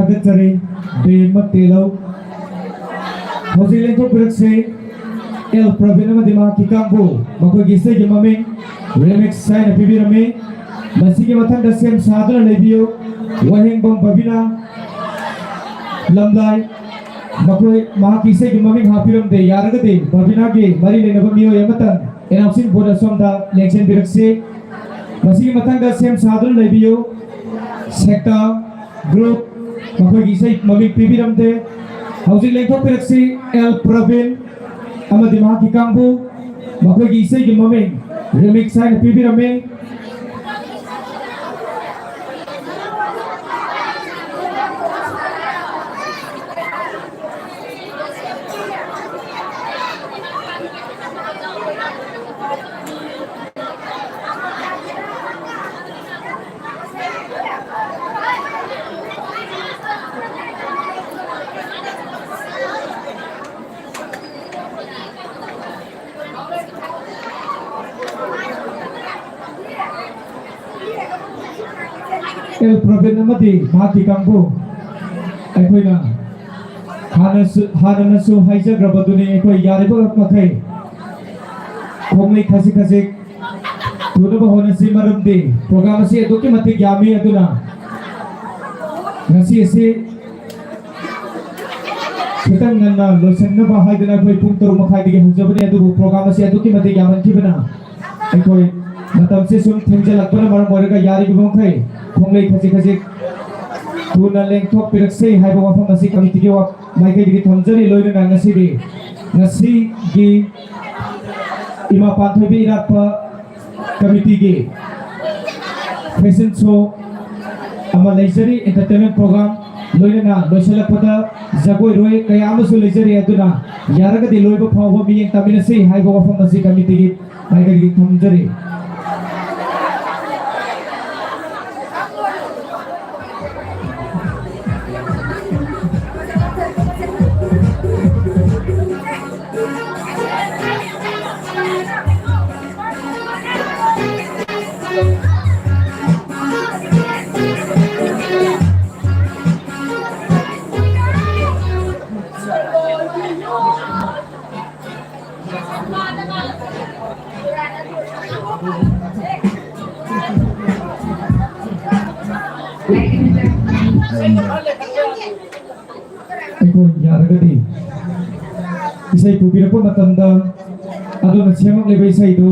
थागतजरी बेम तेलो हौजिलें को प्रक्से एल प्रवीण मदिमा की Congo मको गिसे के ममिंग remix sign पिबिरमे मसी के मथन दसेम सादर लेबियो वहेंग बम बबिना लमलाई मको महा किसे के ममिंग हापिरम दे यारगदे बबिना के मरी लेने बमियो यमतन एनाउंसिंग बोर्ड असोमदा लेक्शन बिरक्से मसी के मथन दसेम सादर लेबियो सेक्टर ग्रुप मको गिसे ममिंग पिबिरम दे हौजिलें को प्रक्से एल Praveen amadi mahaki kambu makogi isai gi mameng remix sai pibirame el province amadi mahaki kambu aikoina hanasu haijagrabaduni aikoi yariba makai khomai khasi khasi thunaba honasi maramdi program asi aduki mati yami aduna ngasi ase kitang nanna losanna haidana koi pung toru makhai dige hujabani adu program asi aduki mati yaman kibana aikoi matam se sum thengjalakbana maram orega yari gibong khai khonglei khasi khasi tuna lengthok pirakse haiba wafam asi committee ge wa maikai dige thamjari loina ngasi ri ngasi gi Ima Panthoibi Eratpa committee ge fashion show ama leisure entertainment program loina loisalakpada Jagoi roi kaya amasu leisure aduna yaragadi loiba phawba mi tamina se haiba wafam asi committee ge maikai dige thamjari Aiko yaragadi isai pubirappa matamda aduna semak leba isai do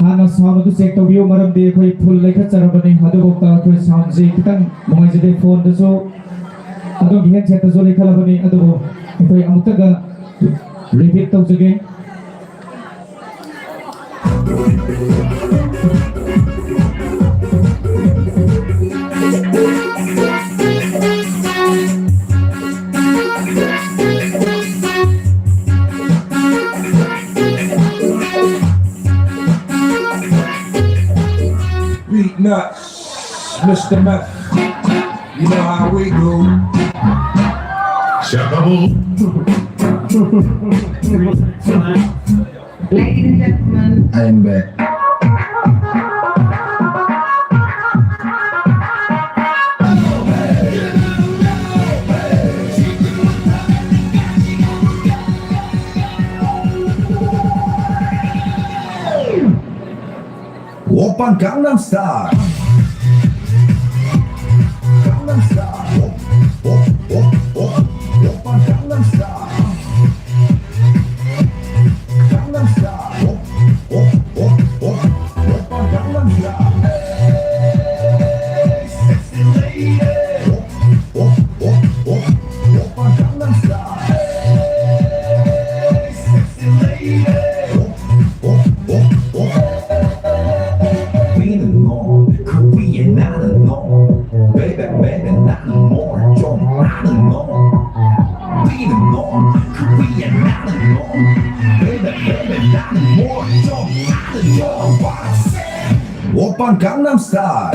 hana sound du check tobiyo maram de koi full lekha charabani hadu bokta koi sound je kitang mongai jade phone da so adu gihen check da so lekha labani adu koi amutaga repeat tau jage Beat nuts, Mr. Meth. You know how we do. Ladies and gentlemen, I am back. Open Gangnam Style. Gangnam Style. Open Gangnam Style. Gangnam Style. Open Gangnam Style. Hey, sexy lady. Open Gangnam Style. Hey, sexy lady. Korean 나는 너 Baby baby 나는 more 좀 나는 너 We는 너 Korean 나는 너 Baby baby 나는 more 좀 나는 너 오빤 강남 스타일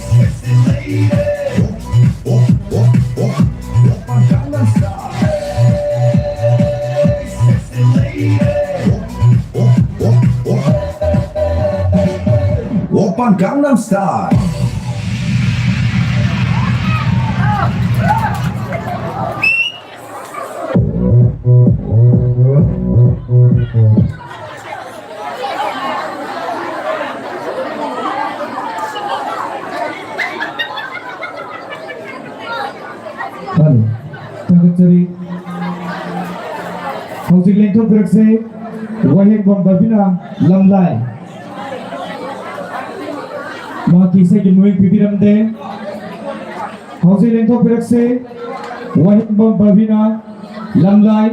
Sexy lady 오빤 강남 스타일 Sexy lady 오빤 강남 스타일 थागतरी हौजिक लेंथोफिरकसे वहेक बम बबिना लमलाय मा किसे की मुइक पिबिरमदे हौजिक लेंथोफिरकसे वहेक बम बबिना लमलाय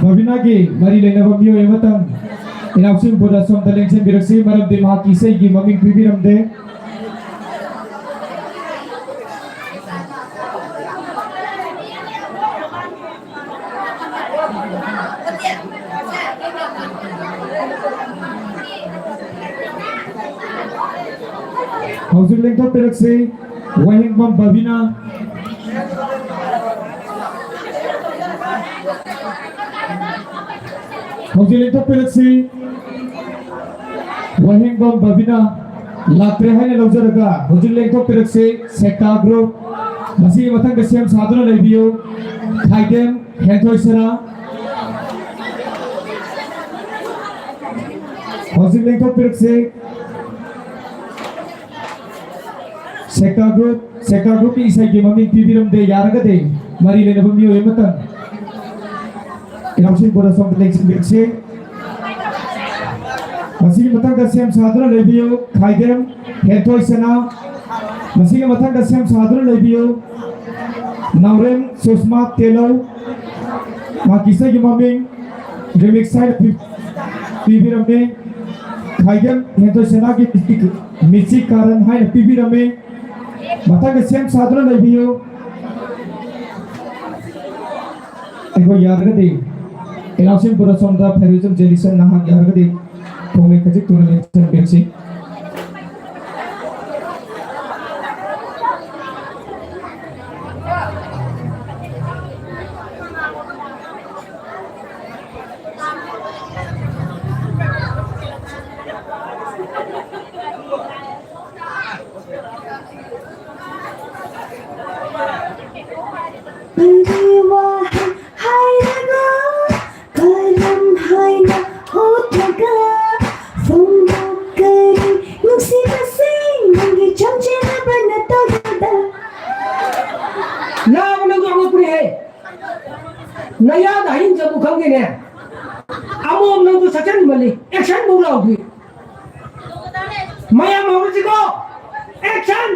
बबिना की मरी लेनबम मियो एमतम इनाउसिन बुदा सोम तलेंगसेन बिरकसे मरमदे मा किसे की ममिक पिबिरमदे हौजिक लेंथोफिरकसे वहेक बम बबिना हौजिक लेंथोफिरकसे वहेक बम Babina लात्रे हाइने लौजरगा हौजिक लेंथोफिरकसे सेक्टा group मसी मथंग same साधना labio खाइदेम हेंथोइसरा हौजिक लेंथोफिरकसे सेक्टा group की इसाई की मम्मी पीबीरम दे यारगदे मरी लेने बमियो एमतन इनाउसिन बोरा सोम तलेंगसेन बिरकसे मसी मथंग सेम साधना लेबियो खाइदेम हेंथोइसना मसी मथंग सेम साधना लेबियो नावरेम सुषमा तेलौ मा किसे की मम्मी रिमिक्स साइड पीबीरम दे खाइदेम हेंथोइसना की मिची कारण हाइ पीबीरम में मथंग सेम साधना लेबियो एगो यारगदे इनाउसिन बोरा सोम दा फेरिजम जेलिसन नाहा यारगदे थोंले खजिक तुरलेंगसेन बिरकसे नया दाइन जब उखांगे ने अमोम नंदु सचन मली एक्शन बोला होगी माया मोहम्मद को action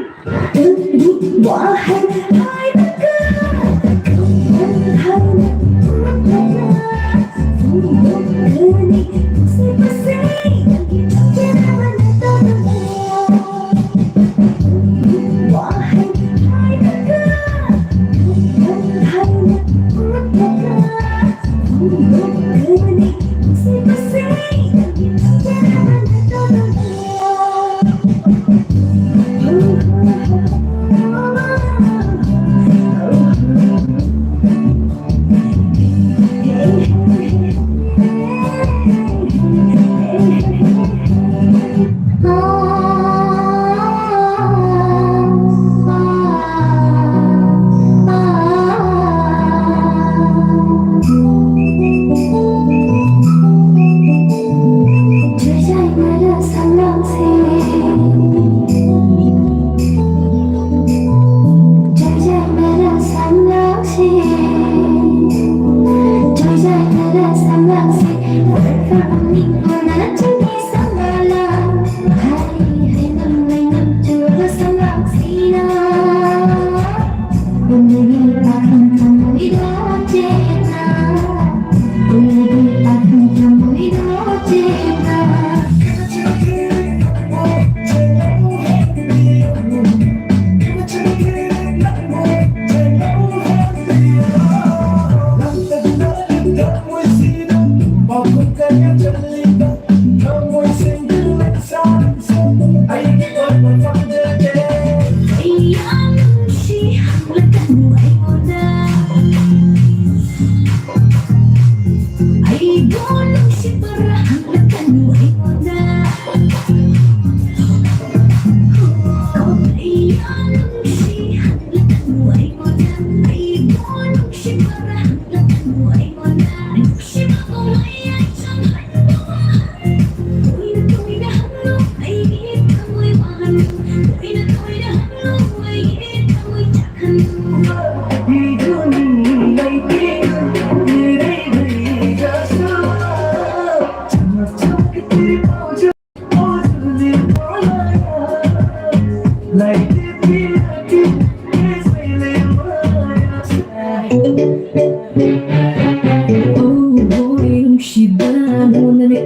Like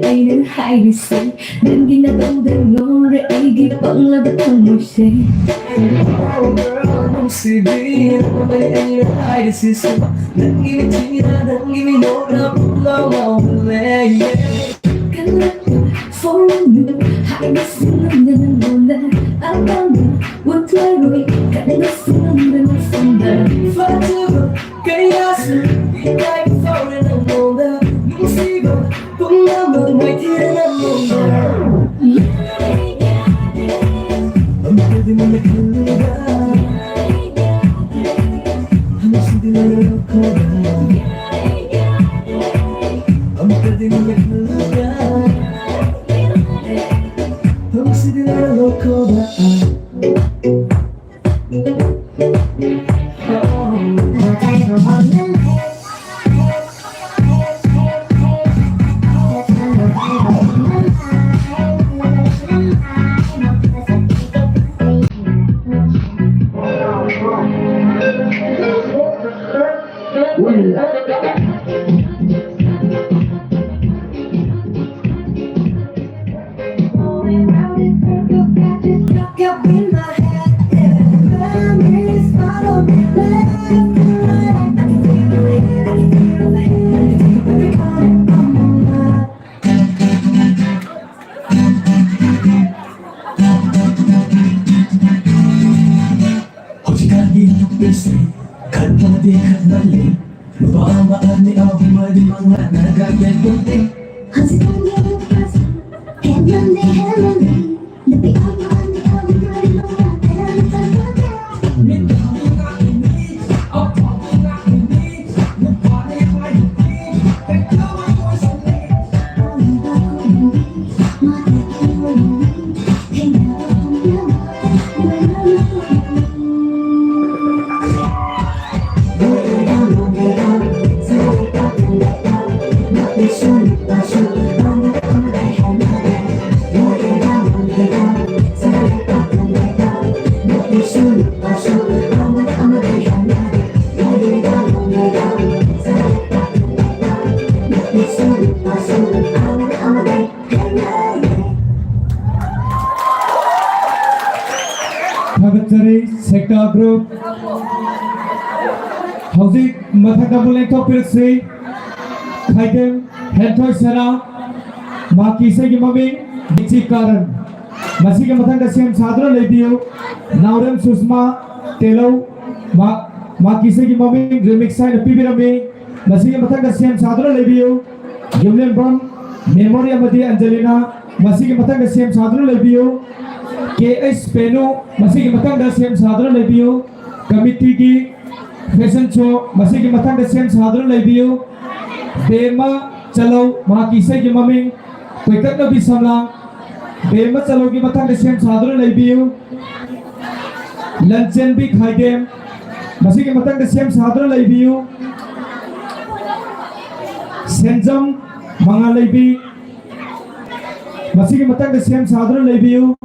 Aynan hayrisay Nang ginagaw danore ay gipang labatang mo siya Oh girl, nung sige Ay ay sisu Nang gimitina, nang giminora Pulang mawala Kalata for you Hayrisin ng mula Abang Wag laroy Kalasin ng sanda Forever, kaya sa Ikay foreign ang mula Nung sigo Kung naman may tira ng mula Ang pwede mo nagkalaga Ang sige na loko na Ang pwede mo nagkalaga Ang sige na loko na Sector Group Houzik Mathakabuleng Topirsi Khaidem Hentoy Sana Makise Gimaming Bichi Karan Masika Mathanga Siam Sadra Lebiyo Naurem Susma Telo Makise Gimaming Remixai na Pibirame Masika Mathanga Siam Sadra Lebiyo Yumlen Bam Memory Amadi Angelina Masika Mathanga Siam Sadra Lebiyo KS Peno masih matang dah siam sadar lebih committee ki fashion show masih matang dah siam sadar lebih Bema chalo mahakisai ki maming koikat na bisamlang Bema chalo ki matang dah siam sadar lebih luncheon bi khaidem masih matang dah siam sadar lebih senjam mangal lebih masih matang dah siam sadar lebih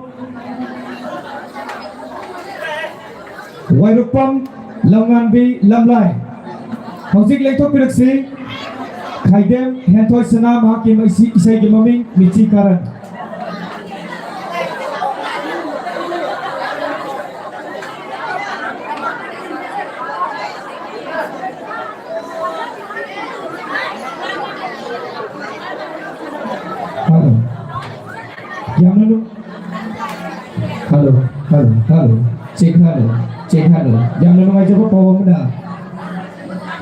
Wairupam Lamngan Bi Lamlai Houzik Leito Piraksi Khaidem Hentoy Sana Mahakim Isai Gimaming Michi Karan Halo Yang lalu Halo Cek halo Yang lalu aja kok bawa muda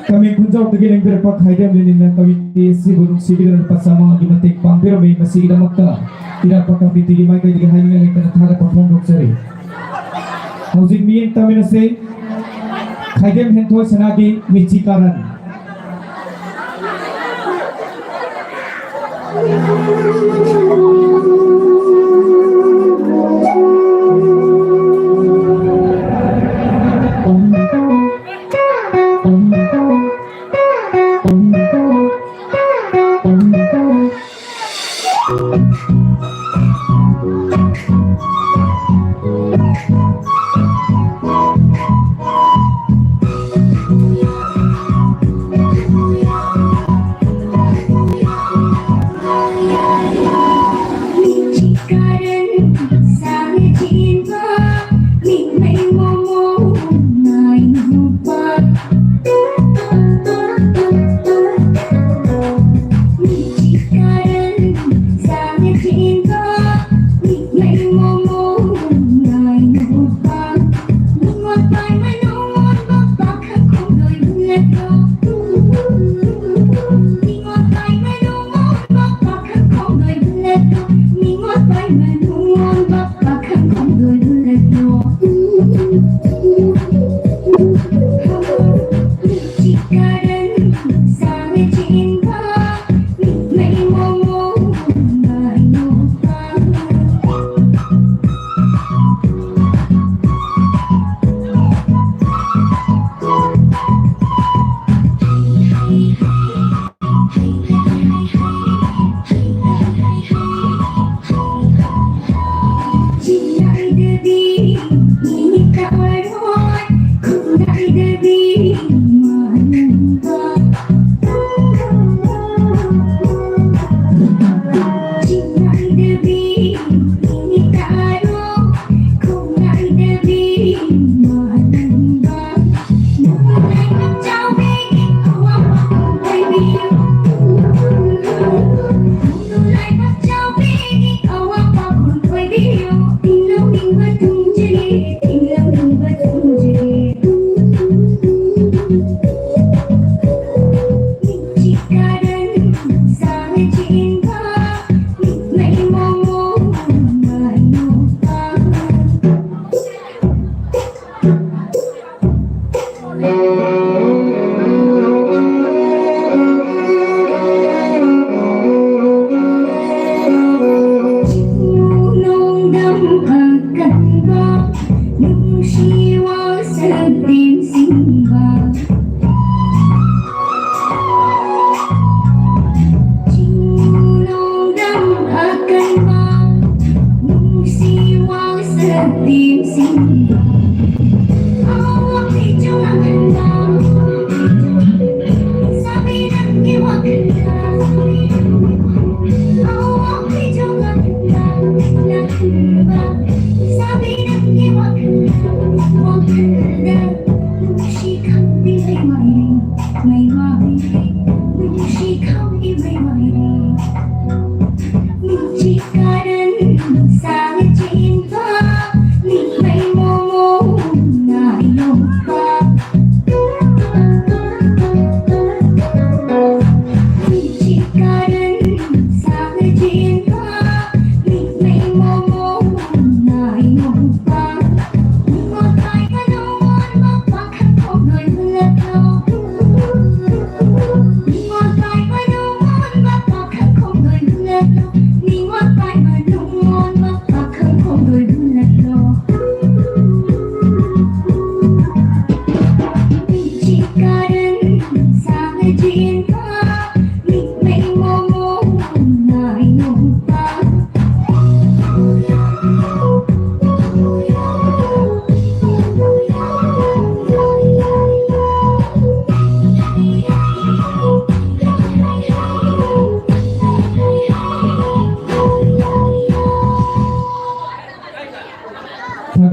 kami kunjau tegin yang berpak haidam lilin kami di sibuk dan pasama di matik pampir may masih kita makta tidak pakai binti gimai kaya juga hanya yang kena thara perform doksari Houzik mien tamina se haidam hentoy sanagi michi karan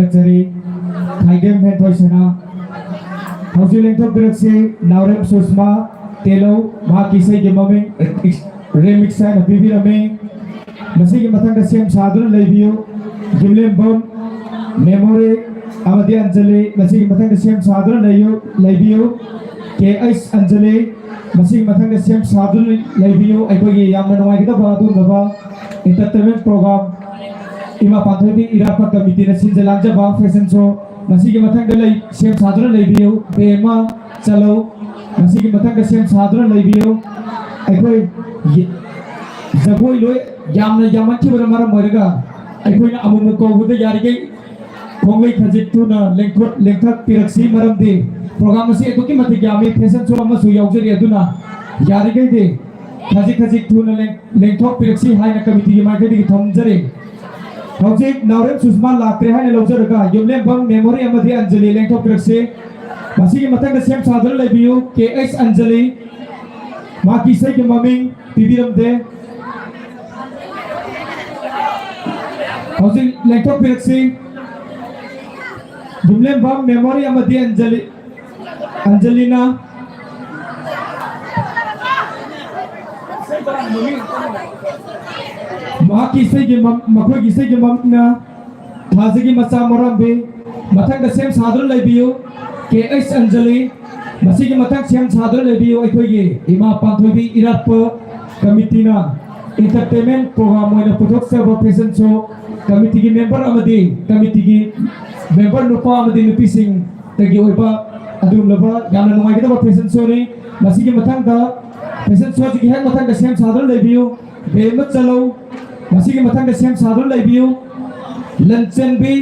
Tagajari Thaigem Panthoisana Hausiling to Birakse Naurem Susma Telo Mahakisai Gemaming Remix and Bibi Rame Masiki Matanga Sem Sadran Labio Gimlem Bom Memory Amadi Anjali Masiki Matanga Sem Sadran Labio K.S. Anjali Masiki Matanga Sem Sadran Labio Aikogi Yamanawai Kita Badu Nava Entertainment Program Ima Panthoibi Eratpa Committee na sinjalanja ba fashion show masigi mathangda lai sem sadra leibiyo bema chalo masigi mathangda sem sadra leibiyo aikoi jagoi loi yamna yamanchi bara mara moiraga aikoi na amumu ko buda yarige kongai khajit tu na lengthak piraksi maramde program asi etuki mati yami fashion show ama su yaujari aduna yarige de khajit tu na lengthak piraksi haina committee gi market gi thamjare Hojik Naurem Susman Lakre hai Lojaraga Yumlem Bang Memory Amadi Anjali Lengkop Krekse Masih matang da sem sadar lebiu KX Anjali Maki sai ke maming Bibiram de Hojik Lengkop Krekse Yumlem Bang Memory Amadi Angelina Maki sai ke makoi ki sai ke mamna Thazagi macha marambe matang da sem sadar lebiu KX Anjali masih matang sem sadar lebiu akhoi Ima Panthoibi Eratpa Committee na entertainment program moina puthok saba fashion show committee ki member amadi committee ki member nupa amadi nupi sing tagi oiba adum laba gamna nungai kita fashion show ni masih matang da fashion show ki hai matang da sem sadar lebiu bemat chalo masih matang da sem sadar lebiu luncheon bi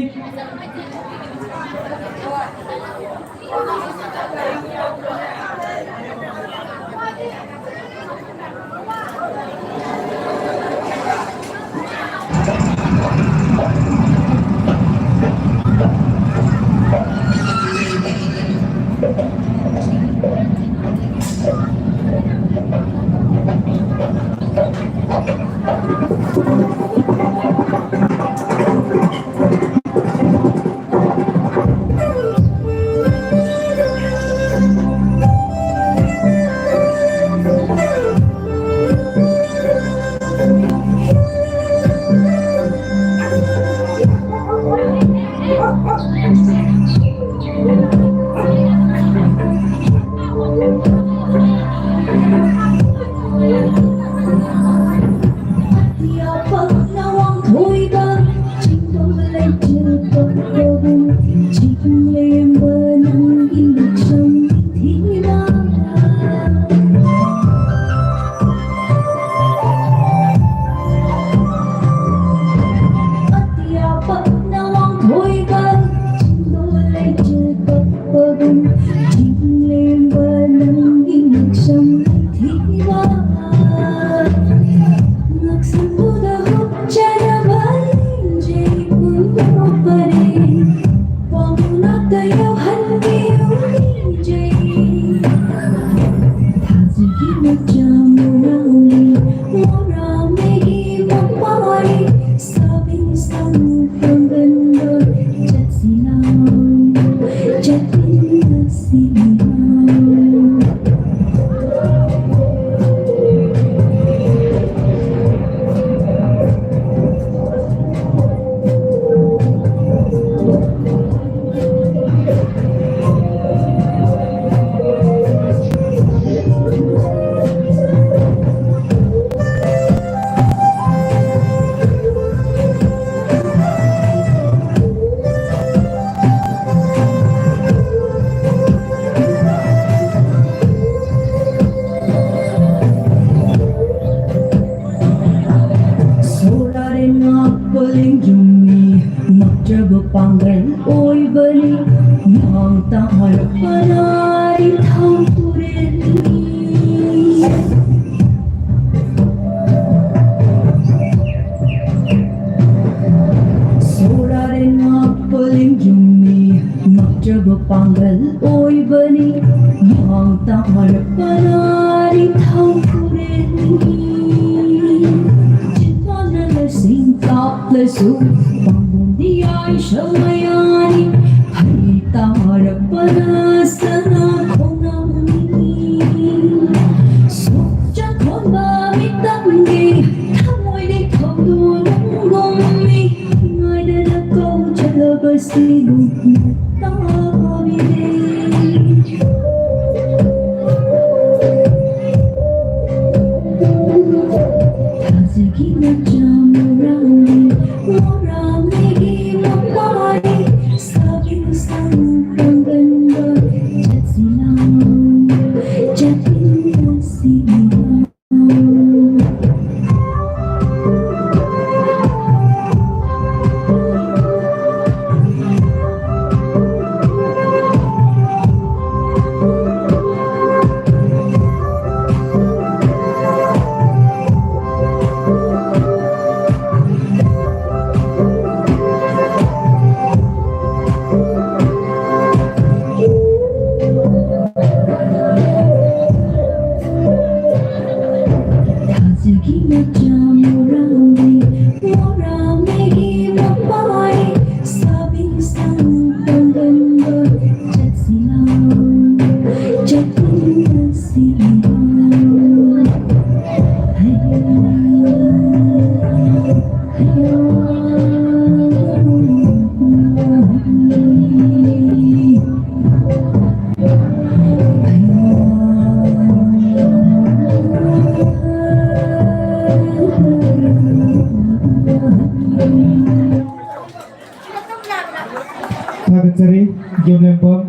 Thagachari Gimlembam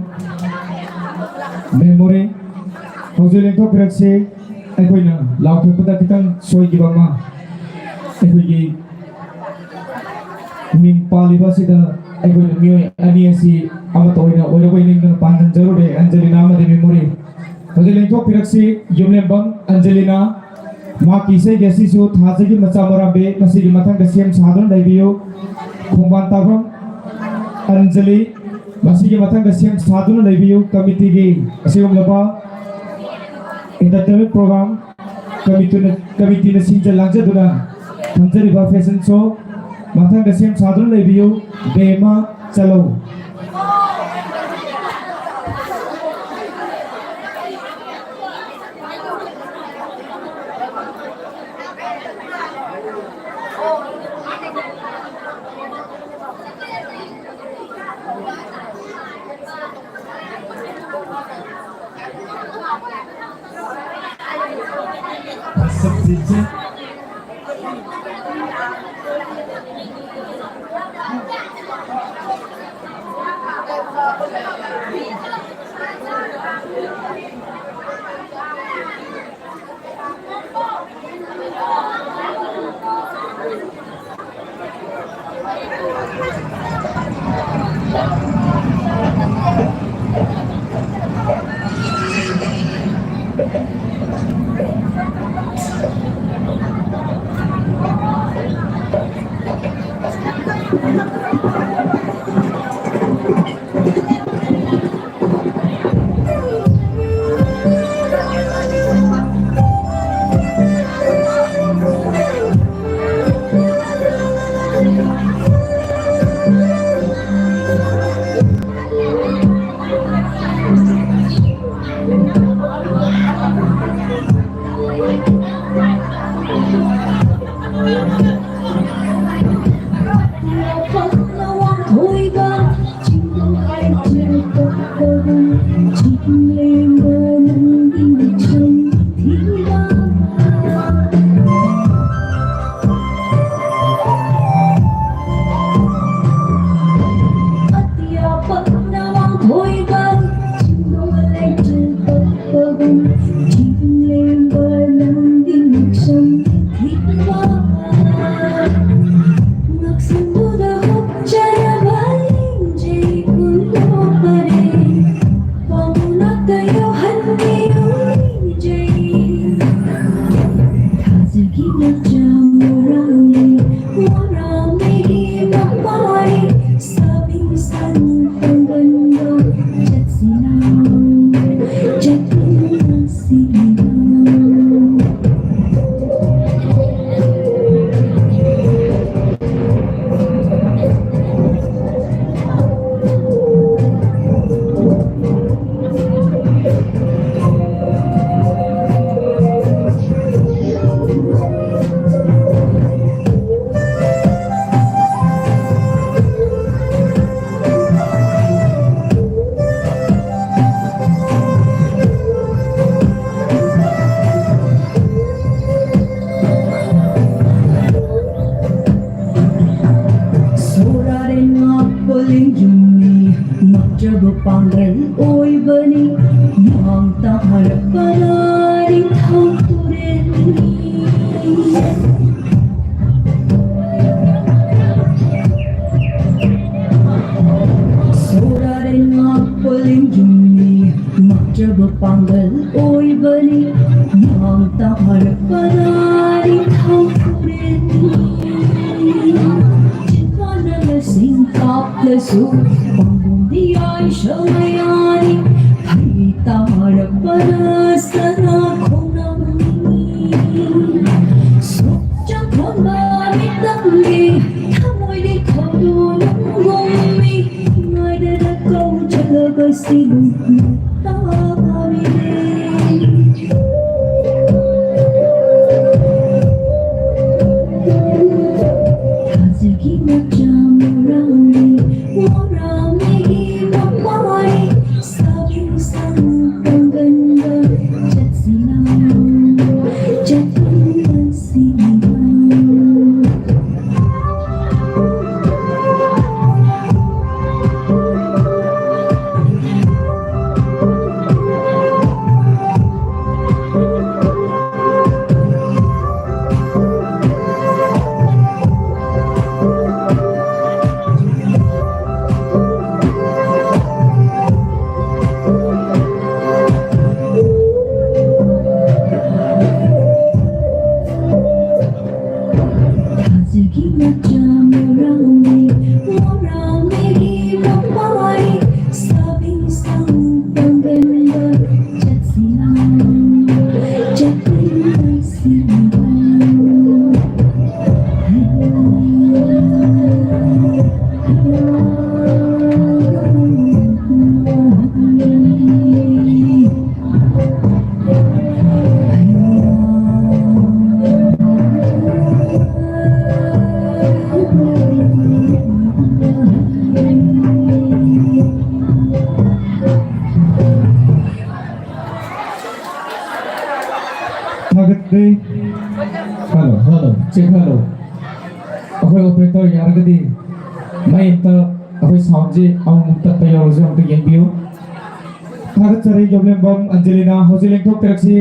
Memory Hojuleng to Piraksi Aikoina Lautu Pada Kitang Soi Gibama Aikoigi Ming Paliba Sida Aikoina Mio Aniasi Amatoina Oining Pandan Jarode Angelina Madi Memory Hojuleng to Piraksi Gimlembam Angelina Ma Kisai Gasi Su Thazagi Machamarabe Masigi Matang Gasiem Sadon Daibio Kumbantabam Anjali Masigi Matang Gasiem Sadon Daibio Committee Game Asium Laba Entertainment Program Committee na Sinja Langja Duna Tanjari Ba Fashion Show Matang Gasiem Sadon Daibio Dema Chalo ꯑꯗꯣ ꯌꯥꯔꯒꯗꯤ ꯃꯩ ꯑꯝꯇ ꯑꯩꯈꯣꯏ ꯁꯥꯎꯟꯁꯦ ꯑꯃꯨꯛ ꯇꯠꯄ ꯌꯥꯎꯔꯁꯨ ꯑꯝꯇ ꯌꯦꯡꯕꯤꯌꯨ ꯊꯥꯒꯠꯆꯔꯤ ꯌꯣꯝꯂꯦꯝꯕꯝ ꯑꯟꯖꯂꯤꯅ ꯍꯧꯖꯤꯛ ꯂꯦꯡꯊꯣꯛꯄꯤꯔꯛꯁꯤ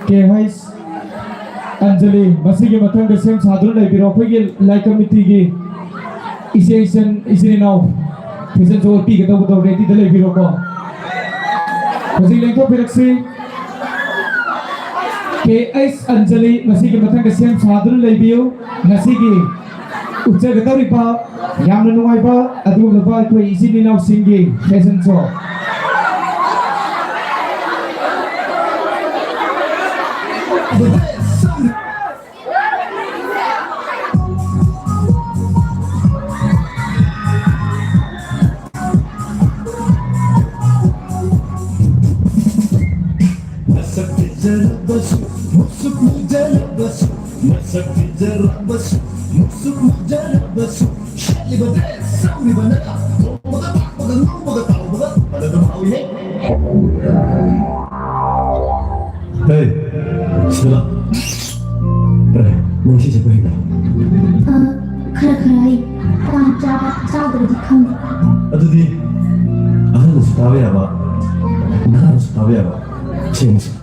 ꯀꯦ ꯍꯩꯁ ꯑꯟꯖꯂꯤ ꯃꯁꯤꯒꯤ ꯃꯊꯪꯗ ꯁꯦꯝ ꯁꯥꯗꯨꯅ ꯂꯩꯕꯤꯔꯣ ꯑꯩꯈꯣꯏꯒꯤ ꯂꯥꯏ ꯀꯃꯤꯇꯤꯒꯤ ꯏꯆꯤꯟ ꯏꯅꯥꯎ ꯐꯤꯖꯟ ꯁꯣ ꯄꯤꯒꯗꯧꯕꯗꯣ ꯔꯦꯗꯤꯗ ꯂꯩꯕꯤꯔꯣꯀꯣ ꯍꯧꯖꯤꯛ ꯂꯦꯡꯊꯣꯛꯄꯤꯔꯛꯁꯤ ꯀꯦ ꯑꯩꯁ ꯑꯟꯖꯂꯤ ꯃꯁꯤꯒꯤ ꯃꯊꯪꯗ ꯁꯦꯝ ꯁꯥꯗꯨꯅ ꯂꯩꯕꯤꯌꯨ ꯉꯁꯤꯒꯤ ꯎꯠꯆꯒꯗꯧꯔꯤꯕ ꯌꯥꯝꯅ ꯅꯨꯡꯉꯥꯏꯕ ꯑꯗꯨꯒꯨꯝꯂꯕ ꯑꯩꯈꯣꯏ ꯏꯆꯤꯟ ꯏꯅꯥꯎꯁꯤꯡꯒꯤ fashion show Hey, sila. Nang si siapa ini? Kara-kara चादर दिखाऊंगी Adudi, harus tahu ya pak. Harus tahu ya pak. Change.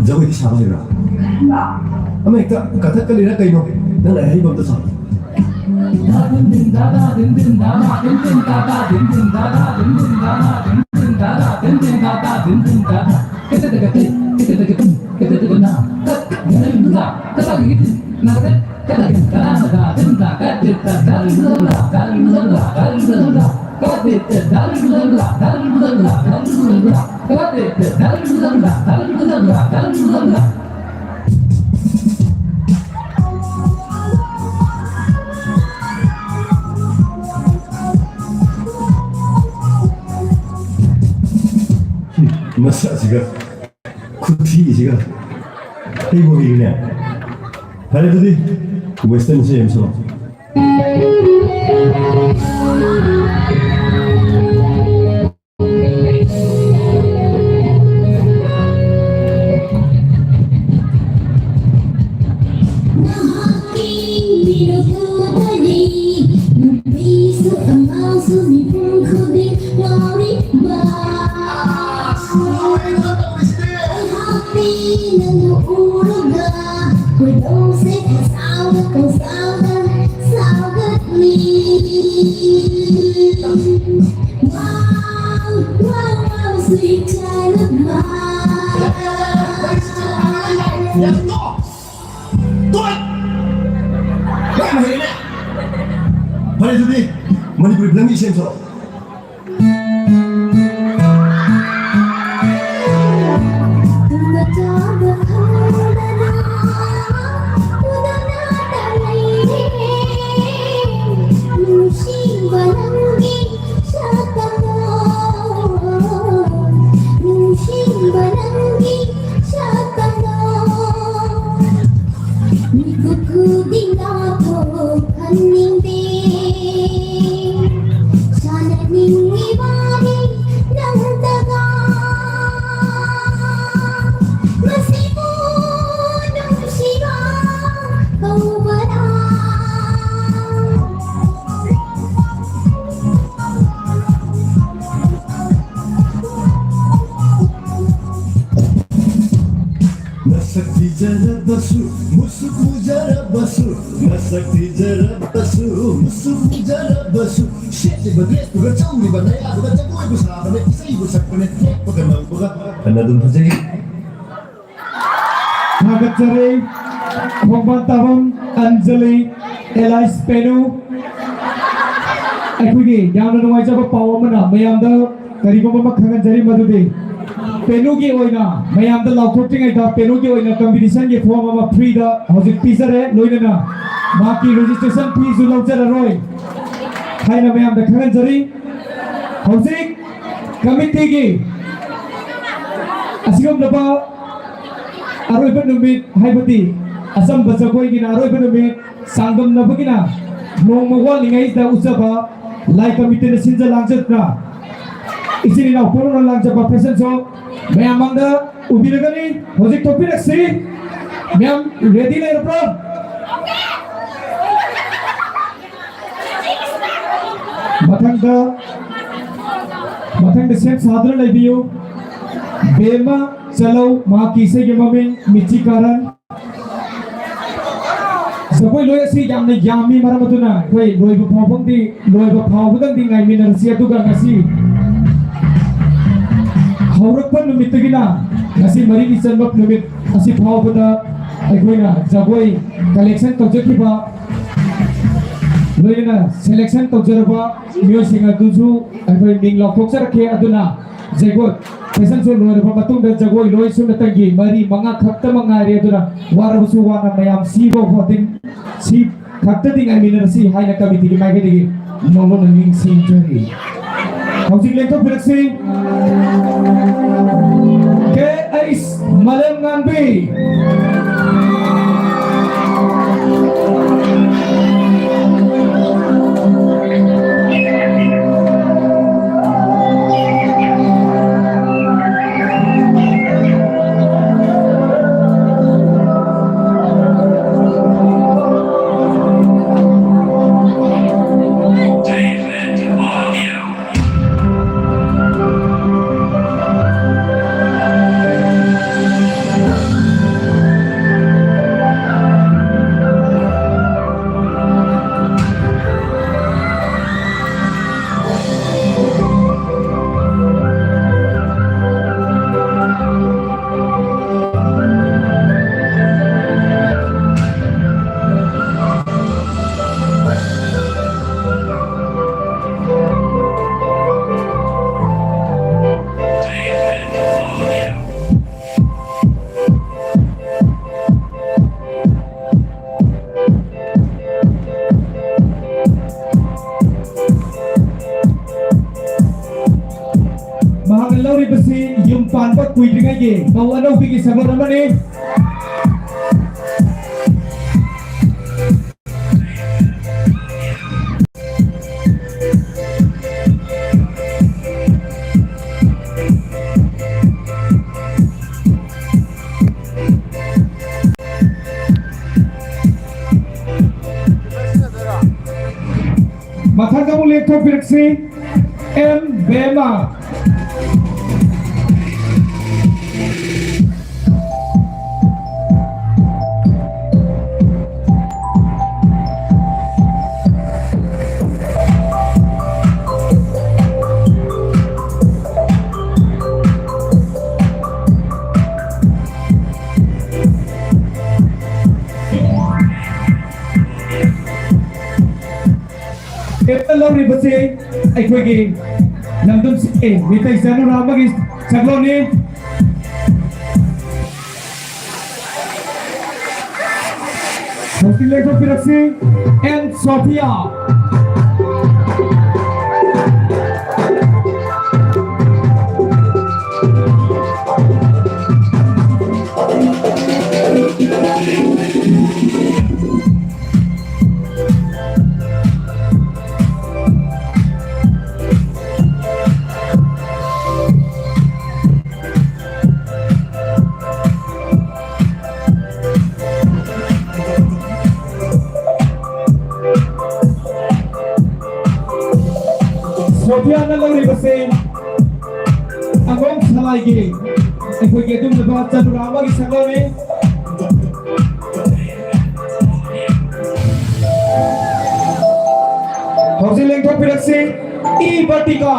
Jagoi di siapa sih? Ama ikut kata kali nak kaino, nang ayah ibu tu sah. Masa juga, kuti juga, ibu ini. Hari itu di Western sih emso. Hari itu di mana boleh bilang isi emso. Nasakti jara basu, musuku jara basu. Nasakti jara basu, musuku jara basu. Shit, liba dress, liba chow, liba naya, liba jagoi, liba sabane, isay, liba sakane, pagka nang pagka. Anadun pa sige. Nagacare, Pagbantabam, Anjali, Elias Penu. ꯑꯩꯈꯣꯏꯒꯤ ꯌꯥꯝꯅ ꯅꯨꯡꯉꯥꯏꯖꯕ ꯄꯥꯎ ꯑꯃꯅ ꯃꯌꯥꯝꯗ ꯀꯔꯤꯒꯨꯝꯕ ꯑꯃ ꯈꯪꯍꯟꯖꯔꯤ ꯃꯗꯨꯗꯤ ꯄꯦꯅꯨꯒꯤ ꯑꯣꯏꯅ ꯃꯌꯥꯝꯗ ꯂꯥꯎꯊꯣꯛꯇ꯭ꯔꯤꯉꯩꯗ ꯄꯦꯅꯨꯒꯤ ꯑꯣꯏꯅ ꯀꯝꯄꯤꯇꯤꯁꯟꯒꯤ ꯐꯣꯔꯝ ꯑꯃ ꯐ꯭ꯔꯤꯗ ꯍꯧꯖꯤꯛ ꯄꯤꯖꯔꯦ ꯂꯣꯏꯅꯅ ꯃꯍꯥꯛꯀꯤ ꯔꯦꯖꯤꯁꯇ꯭ꯔꯦꯁꯟ ꯐꯤꯁꯨ ꯂꯧꯖꯔꯔꯣꯏ ꯍꯥꯏꯅ ꯃꯌꯥꯝꯗ ꯈꯪꯍꯟꯖꯔꯤ ꯍꯧꯖꯤꯛ ꯀꯃꯤꯇꯤꯒꯤ ꯑꯁꯤꯒꯨꯝꯂꯕ ꯑꯔꯣꯏꯕ ꯅꯨꯃꯤꯠ ꯍꯥꯏꯕꯗꯤ ꯑꯆꯝꯕ ꯖꯒꯣꯏꯒꯤꯅ ꯑꯔꯣꯏꯕ ꯅꯨꯃꯤꯠ ꯆꯥꯡꯗꯝꯅꯕꯒꯤꯅ ꯅꯣꯡꯃ ꯋꯥꯠꯂꯤꯉꯩꯗ ꯎꯠꯆꯕ ꯂꯥꯏ ꯀꯃꯤꯇꯤꯅ ꯁꯤꯟꯖ ꯂꯥꯡꯖꯗꯨꯅ इसी लिए पूर्ण लांच फैशन शो मैं मांगदा उबिरगनी हजिक तोपिरक्सी मैं रेडी लेरप्रो मथंग सेम साधन लेबियो बेमा चलो मां किसे के ममिंग मिची कारण Jagoi loy asi yamna yami maramatuna koi loy ba phawbang di loy ba phawbang di ngai minar si atu ga ngasi haurakpa numit gina ngasi mari ni chanba numit asi phawbada aikoina Jagoi collection tawjakhiba loina selection tawjaraba music aduju aikoi ming lokthoksarakhe aduna Jagoi fashion show loiraba matungda Jagoi loi sunatagi mari manga khakta mangari aduna warabusu wana mayam sibo hoting si khakta ding I mean si haina committee ki mai gi nono ning sim jari hojik lento piraksi ke ais malam ngambi kuidringai mau anau bigi sabon amane mathang kamu lekho piraksi M Bema Lori basi aikogi namdum si mitai sanu ramagi sagloni Hostile ko piraksi and Sophia Sophia na lang rin kasi agong salay gini ꯑꯩꯈꯣꯏꯒꯤ ꯑꯗꯨꯝꯂꯕ ꯆꯅꯨꯔꯥ ꯑꯃꯒꯤ ꯁꯛꯂꯣꯟꯅꯤ ꯍꯧꯖꯤꯛ ꯂꯦꯡꯊꯣꯛꯄꯤꯔꯛꯁꯤ ꯏ ꯕꯇꯤꯀꯥ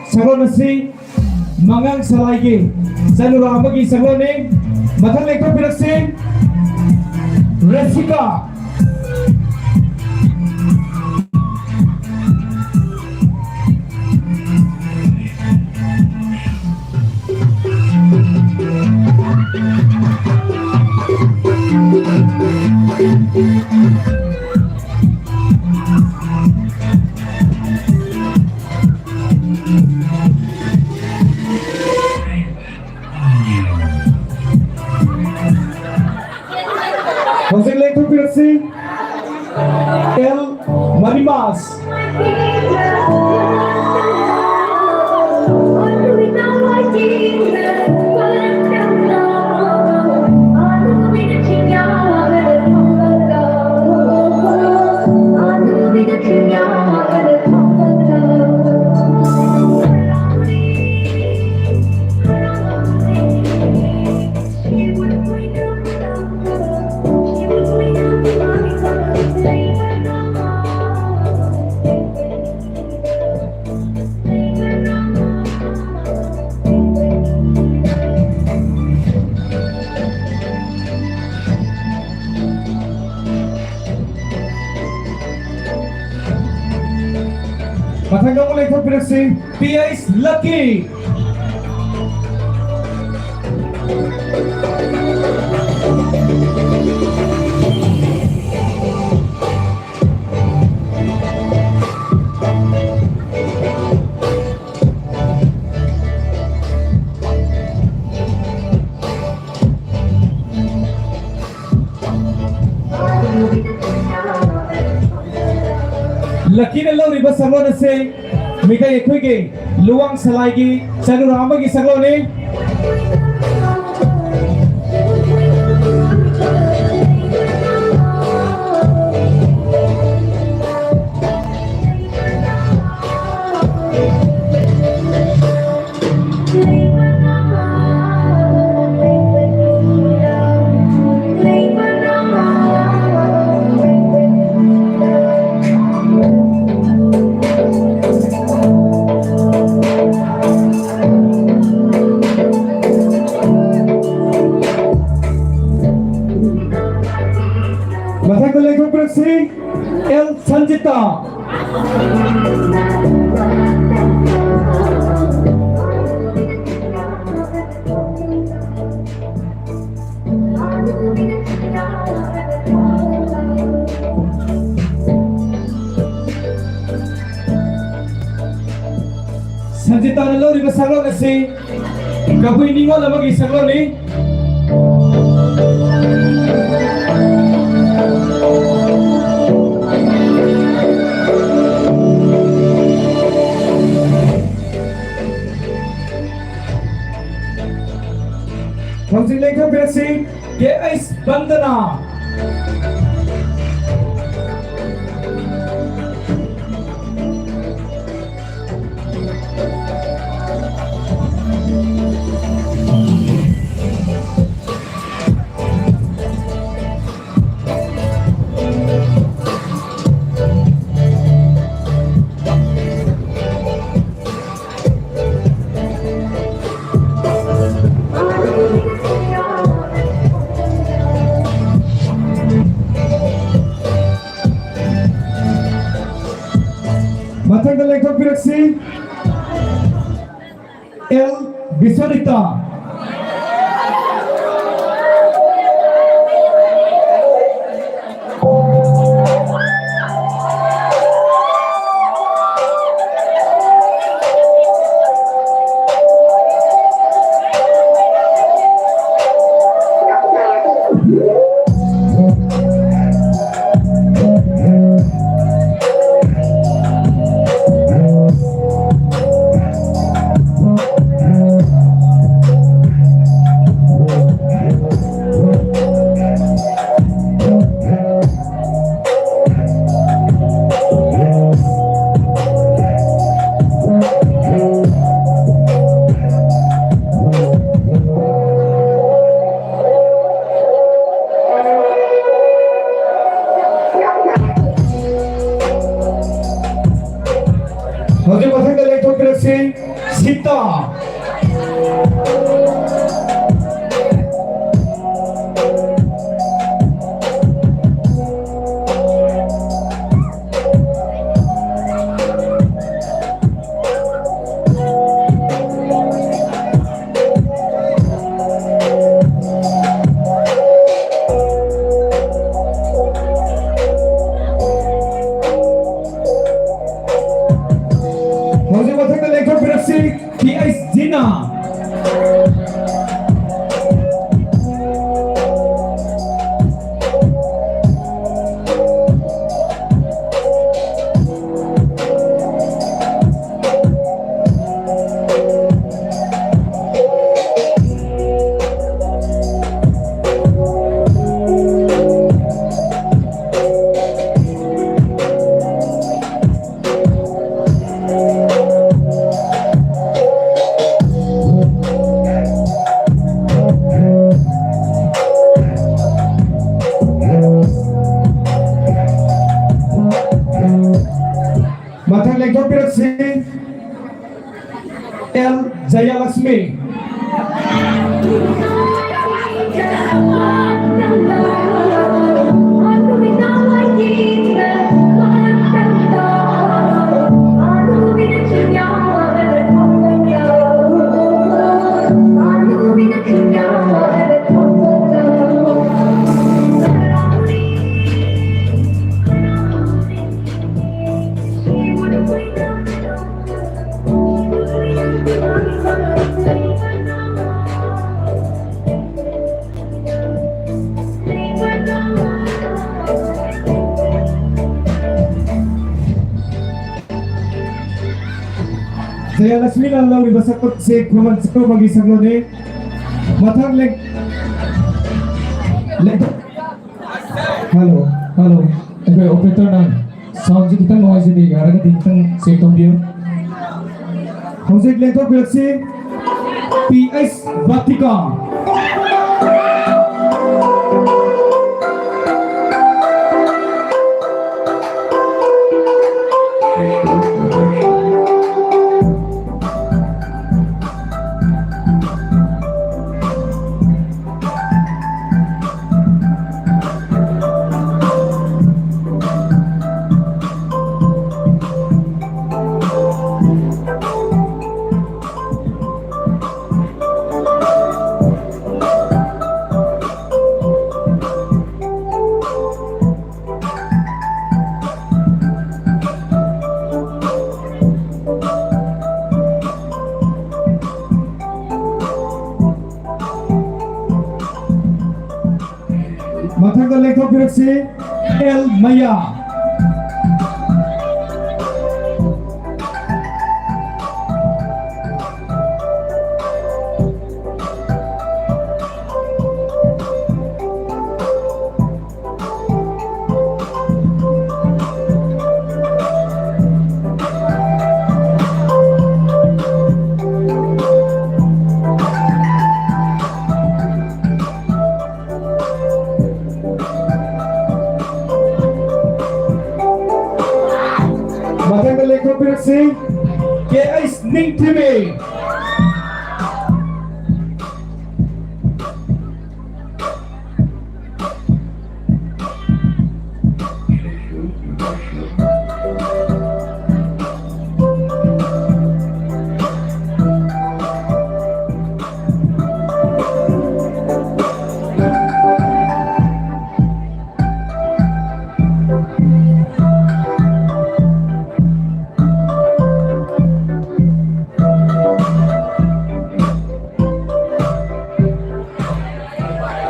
Sagon nasi mangang salaigi Sanura amagi sagone mathang lekho piraksi Resika Hoseng lekho piraksi El Marimas Mathang kamu lekho piraksi P.I.S. Lucky Lucky na law riba sagon ase mikai ekhoi ge luwang salai gi Sanura amagi sagloni Mathang ko lekho piraksi El Sanjita Sanjita na law riba saglon ase Kabui ningol amagi sagloni Hoseng lekho piraksi K.S. Bandana Mathang ka lekho piraksi El Bisodita Hojung mathangda leithokpirasi Sita. Hojung mathangda leithokpirasi P.S. Jina. Mathang leithokpirasi L. Jayalakshmi. Jayalakshmi lalau di basakot se kuman seko bagi saglone. Mathang leg. Halo, halo. Ebe operator nang sound kita noise di gara kita set on dia. Hojung leithokpirasi P.S. Batika. Mathangda leithokpirasi L. Maya. Mathangda leithokpirasi K.S. Ningthimi.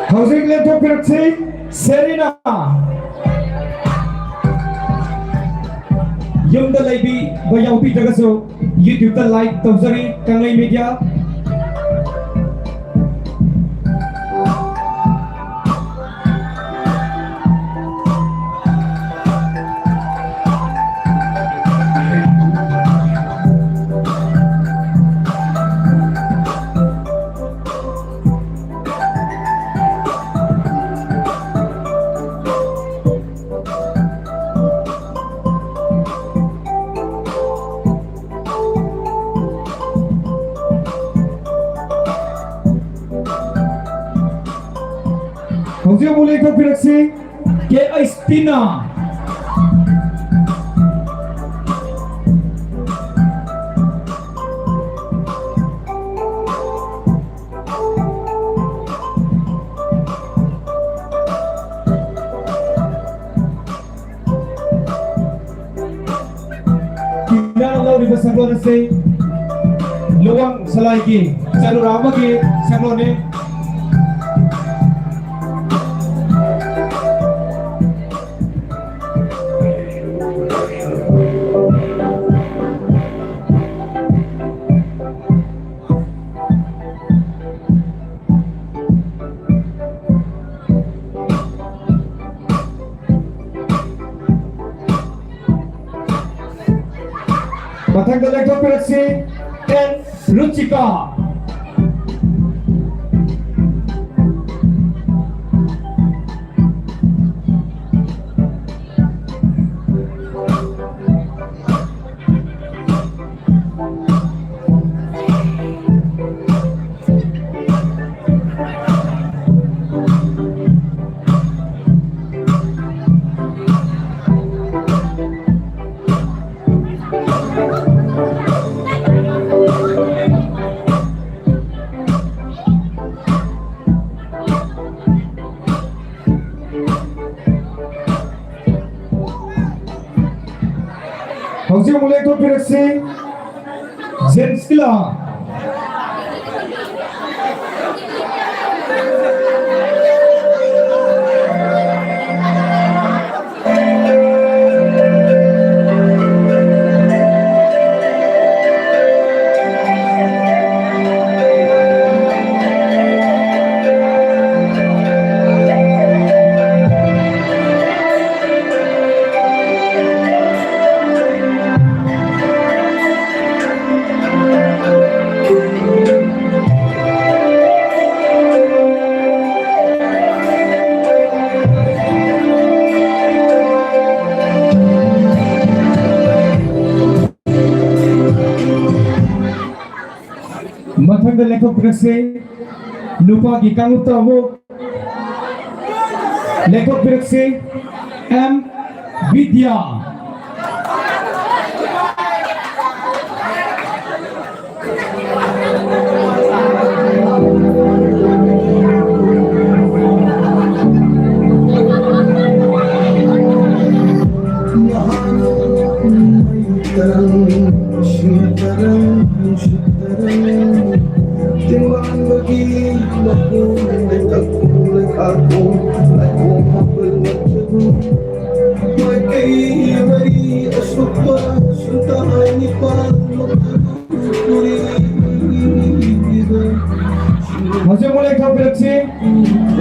Hojung leithokpirasi Serena. Yumda laibi bayaupi tagaso YouTube ta like tawjari kangai media. hꯧzik muli thokpiraksi K.I. Tina. Di bersabda nasi luang selagi jalur apa ki sebelum ni Matang dalek operasi dan Rucika. houzik mulai operasi Zensila. Matang dalek operasi lupa gikan utamu lekok operasi M Vidya. Houzik mulai operasi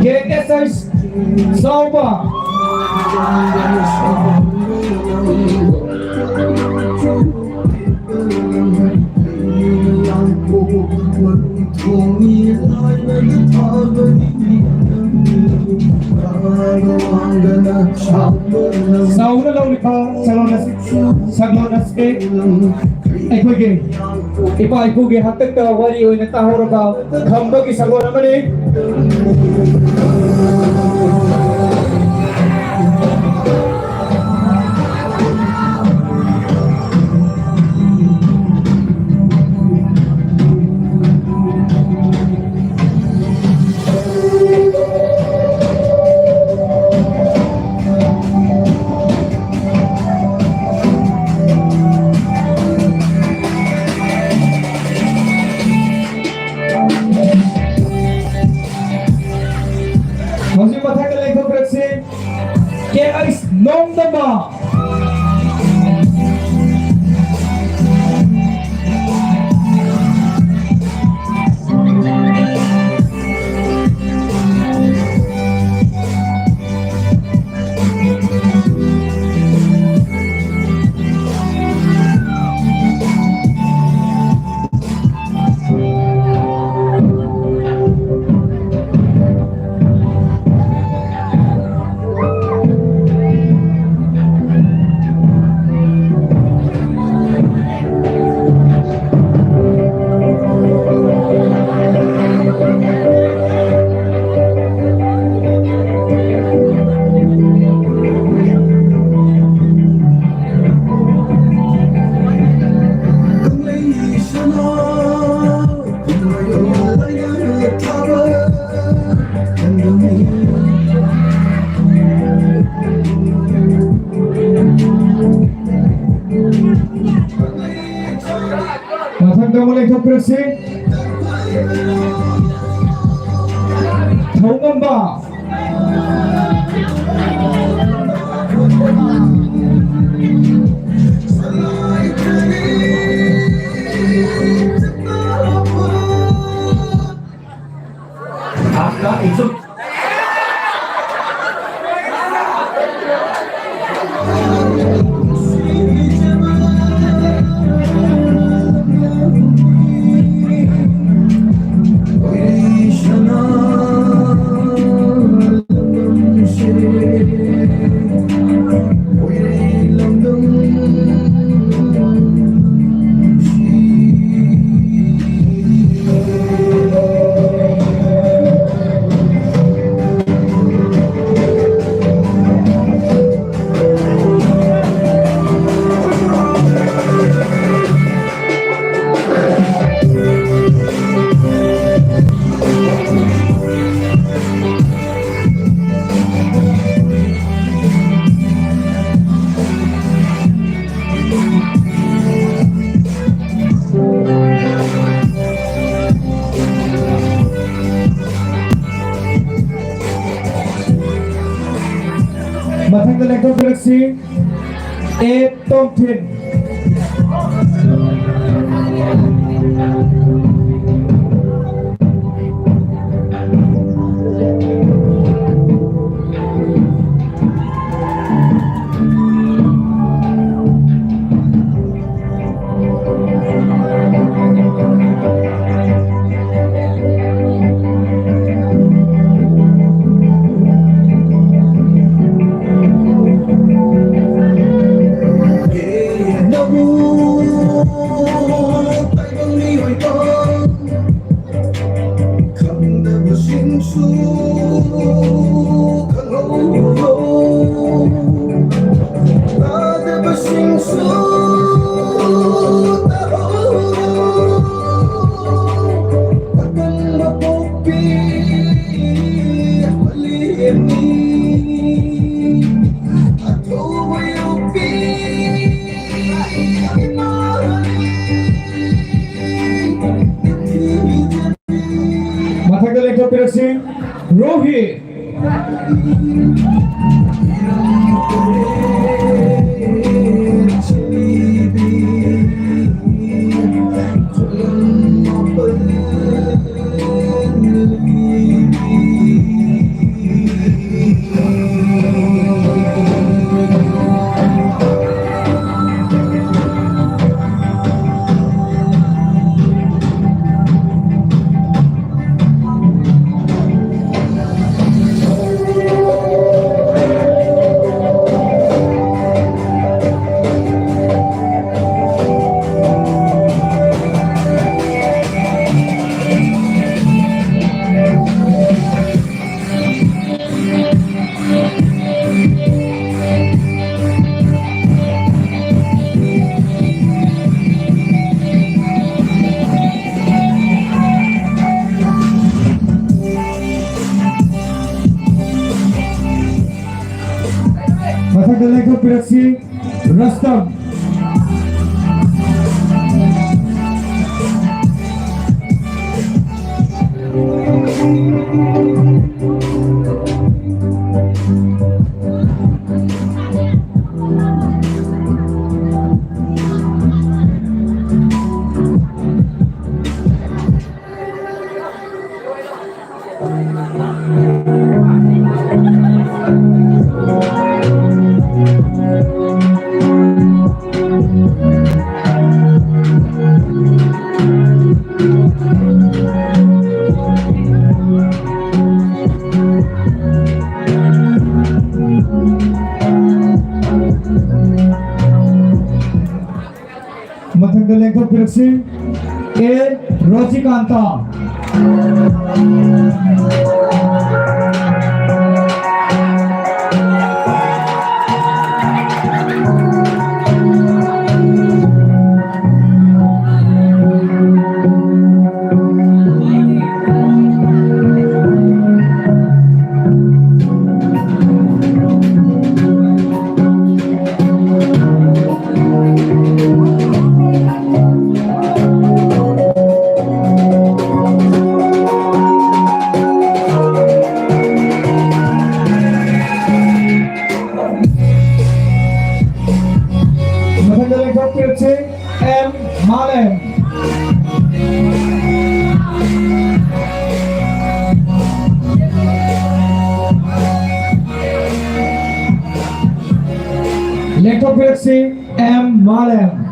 KSS suba. Sauna lau lipa saglonas ke aikoge ipa aikoge hatak ka wari oina tahor ba khamba ki saglona mane houzik matang dalek operasi K.I. Nongada. leithokpirasi Thongamba After exam. Mathang leithokpirasi A Tongthin Mathang leithokpirasi Rohit Mathang leithokpirasi Rustam Mathang leithokpirasi A Rajikanta Lengkok Pirce M. Malem. Lengkok Pirce M. Malem.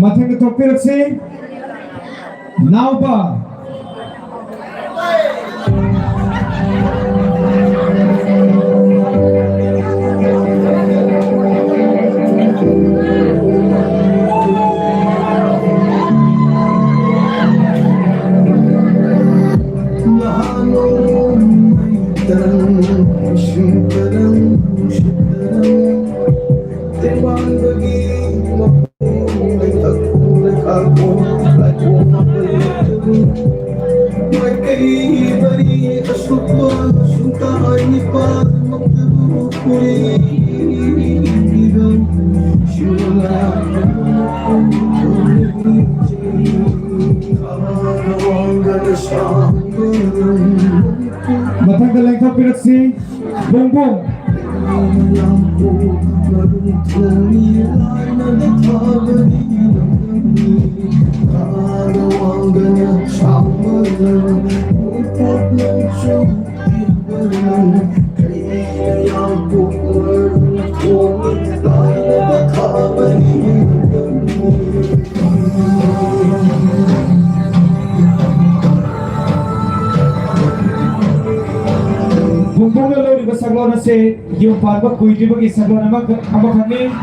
Matang Ketok Pirce Nauba. Matang Lengkok Pirce Bung Bung. Bumbung lalu di besaglona se yung parba kuiti bagi saglona mak kami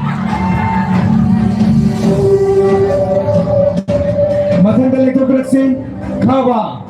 matang Lengkok Pirce Kawa.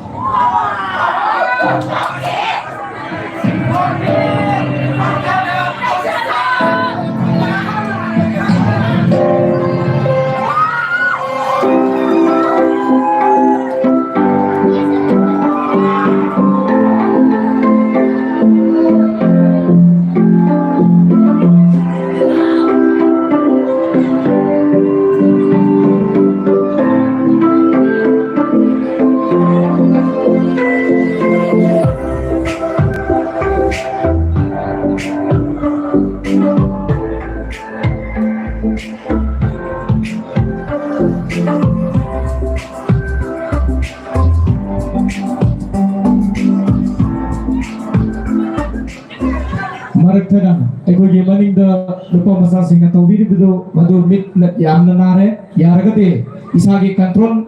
Marakthana aikogi maningda lupa masa singa tawiri bido madu mit yamna nare yaragate isagi control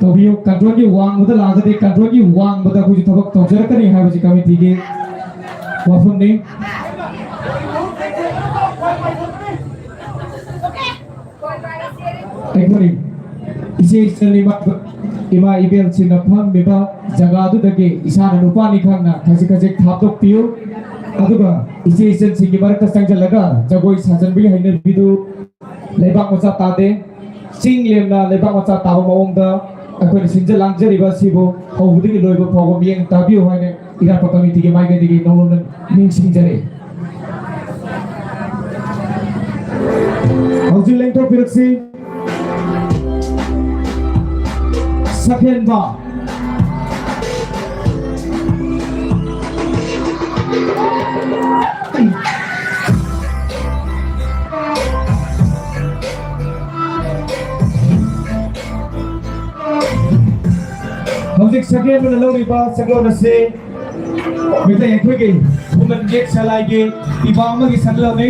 tawbiyo control gi wang muda lagate control gi wang muda kuji tabak tawjarakani habaji kami tige wafum ne aikori ise ima ibel sinna pham meba jaga du dage isana nupani khangna khasi khasi thapdok piu aduga ise singi marakta sangjalaga jagoi sajanbi haina bidu leibak macha tade sing lemna leibak macha tawa maungda akoi sinja langjariba sibo hobudigi loiba phogo mieng tabiu haina Eratpa committee ge maiga digi nolon ning singjare Haujil Lengkok Pirce Sakhenba. Hojik sakhen na lori ba saglo na se mita yakwe ke human get salai ke ibama ki saglo ne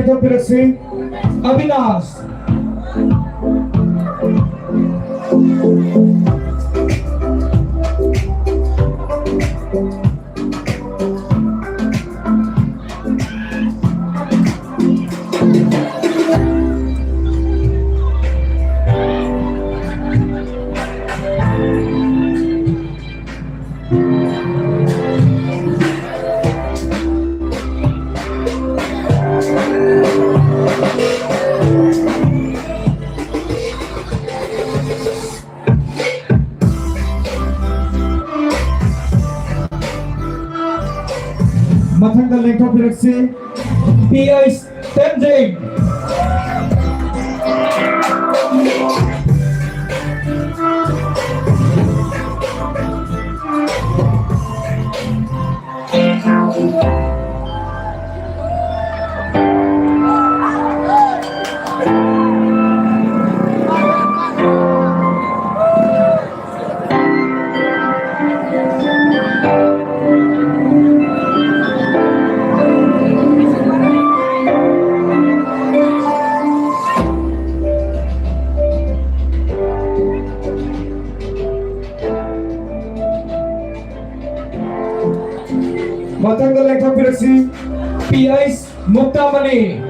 leithokpiraksi Avinash. Mathangda leithokpiraksi PH Tenzing. Mathangda leithokpiraksi PH Muktamani.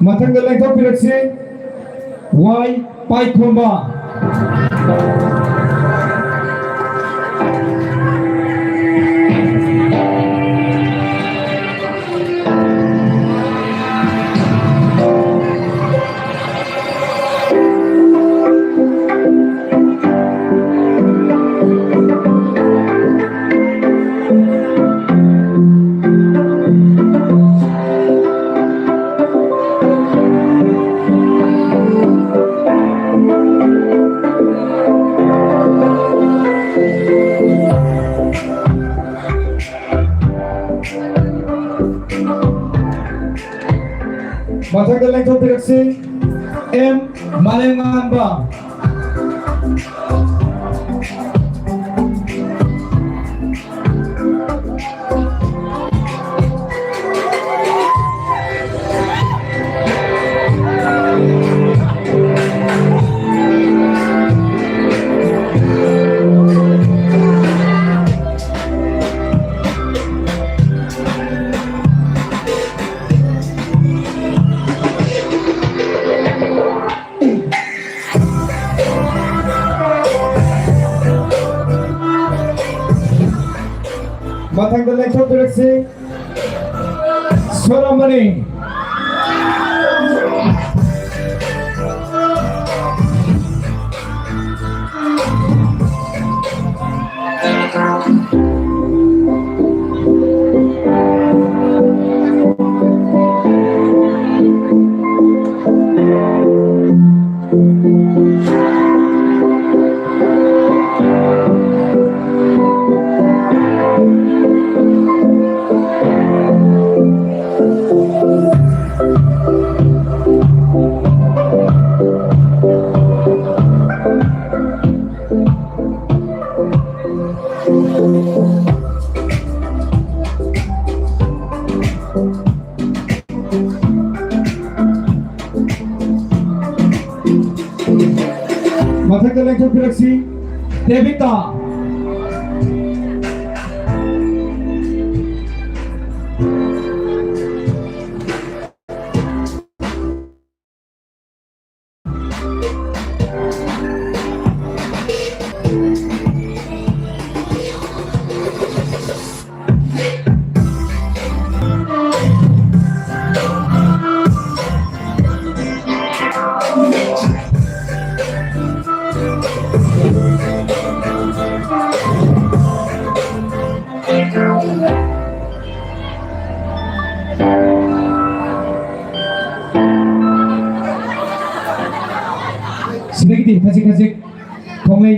Mathangda leithokpiraksi Y Paikhomba. Mathangda leithokpiraksi M Malengamba. Mathangda leithokpiraksi Swaramani. Mathangda leithokpiraksi Devita. सिदगी खजिक खजिक थोंगै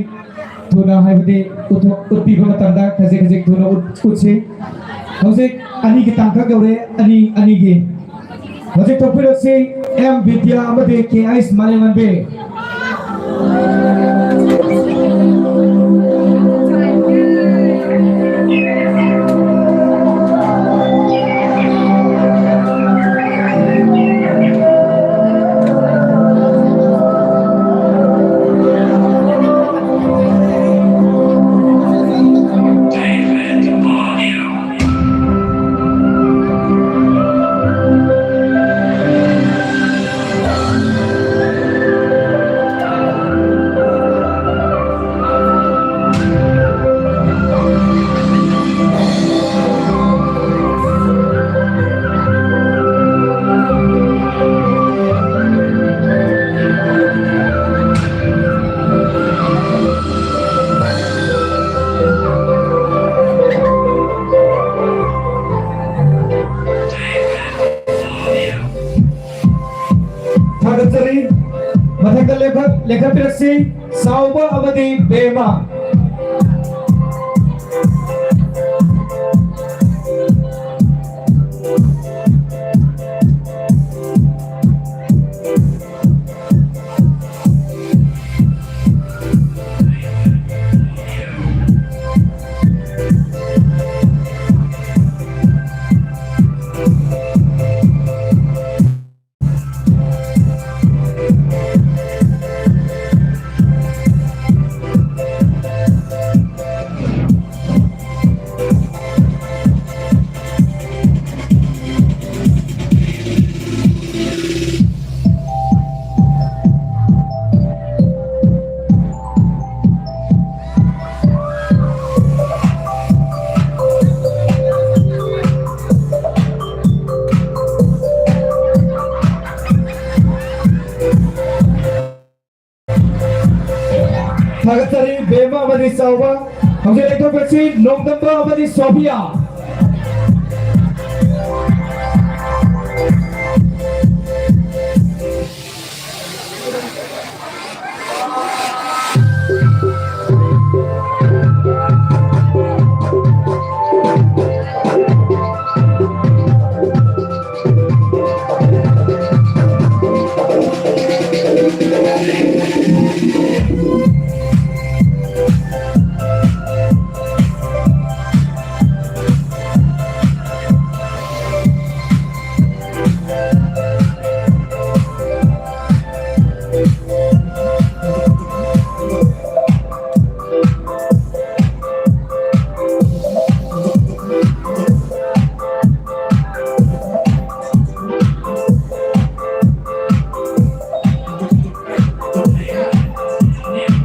थुना हाइबदि उत्पि तंदा खजिक खजिक थुना उत्से हौजिक अनि की तांखा गौरे अनि की हौजिक टॉपिरसे M विद्या अमदे के ice मालेमनबे लेखक पिरक्सी साउबा अमदी बेमा Thagatsari Bema Amadi Sauba Hausa Lekto Persi Nongdamba Amadi Sophia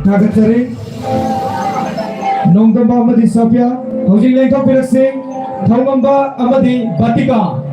Thagatsari Nongdamba Amadi Sophia Hausa Lekto Persi Thongamba Amadi Batika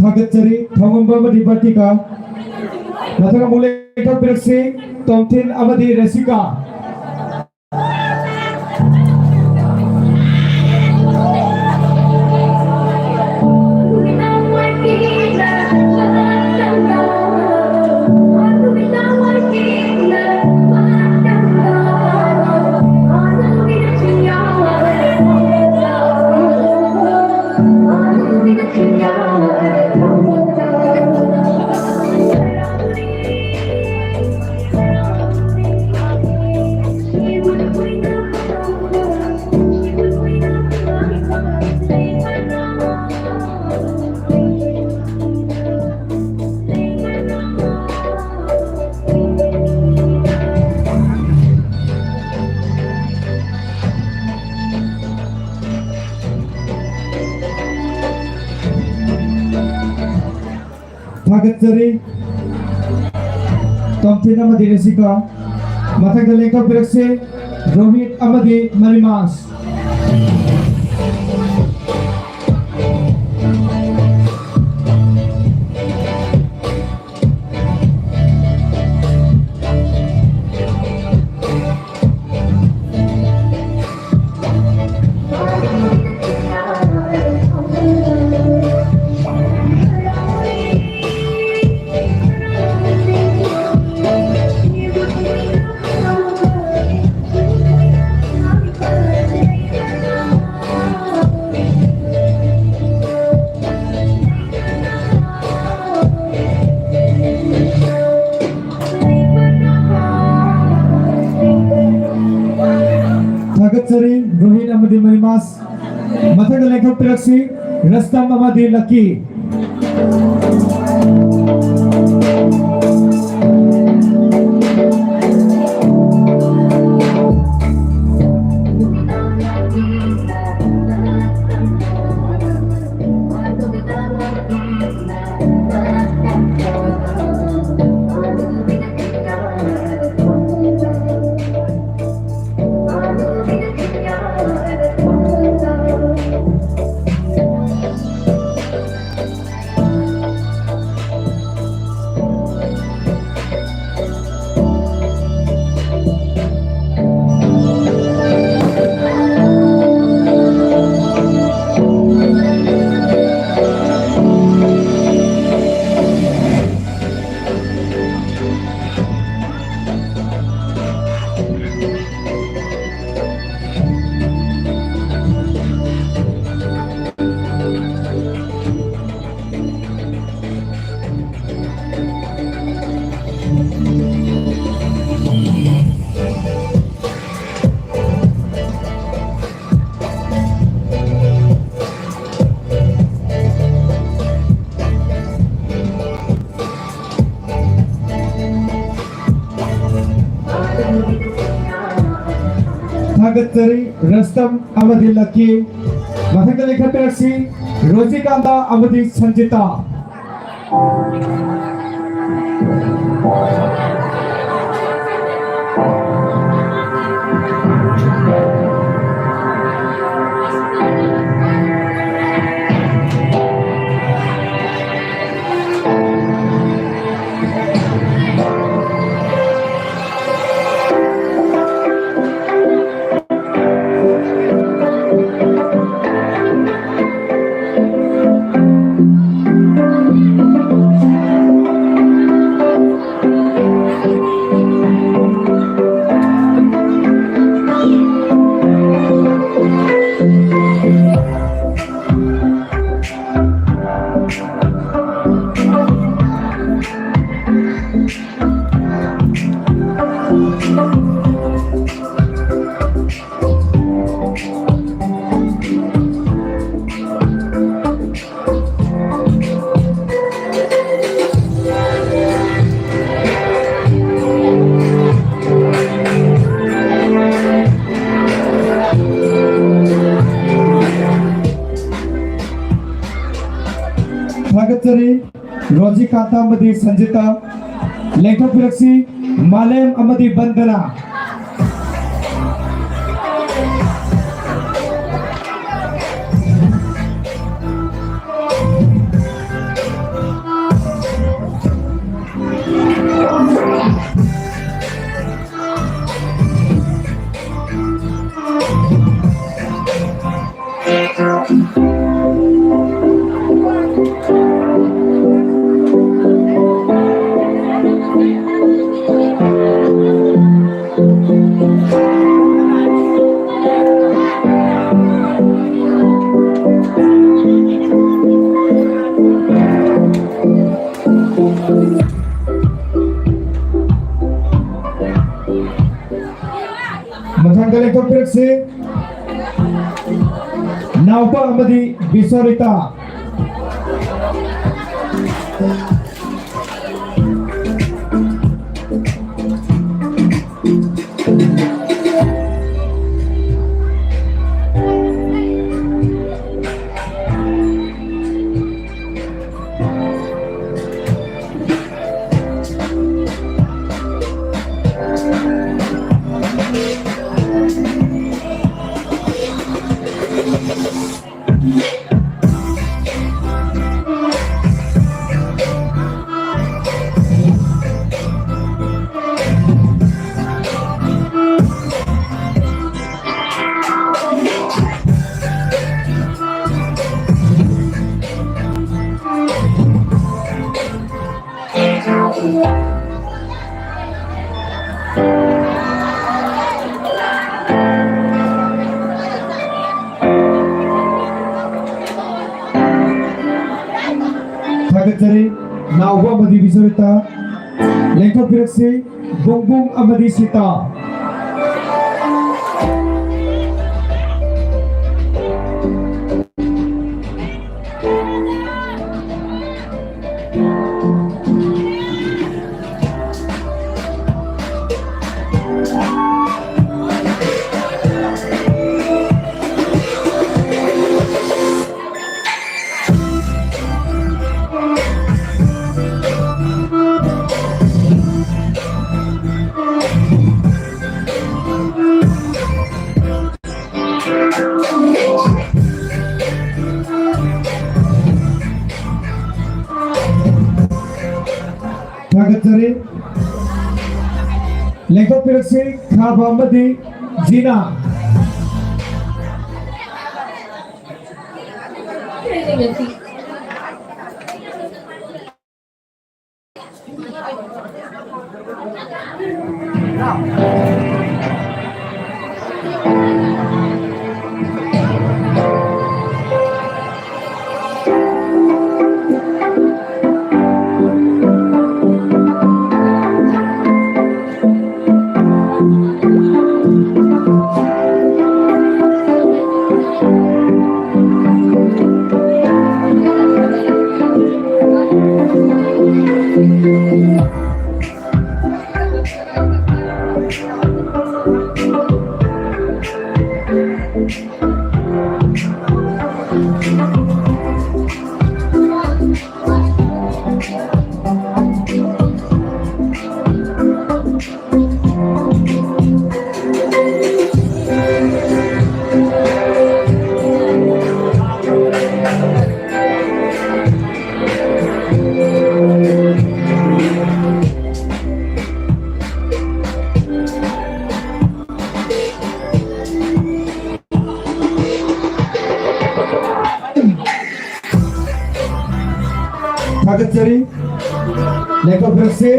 Thagatsari Thongamba Amadi Batika Nathaga Lekto Persi Tomthin Amadi Resika Aku minta Thagatsari Tomthina Amadi Rasika Mathangda Lengthokpirakse Rohit Amadi Marimas Thagatsari Rohit Amadi Marimas Mathangda Lengthokpirakse Rastam Amadi Lucky Thagatsari Rastam Amadi Lucky Mathangda Lengthokpirakse Rojikanta Amadi Sanjita Thagatsari Rojikanta Amadi Sanjita Lengthokpirakse Malem Amadi Bandana Mathangda Lengthokpirakse Naupa Amadi Bisorita nauba amadi bisorita lengkok piraksi bungbung amadi sita Kagatari lengkok piraksi khaba amadi Jina Kagatari lengkok piraksi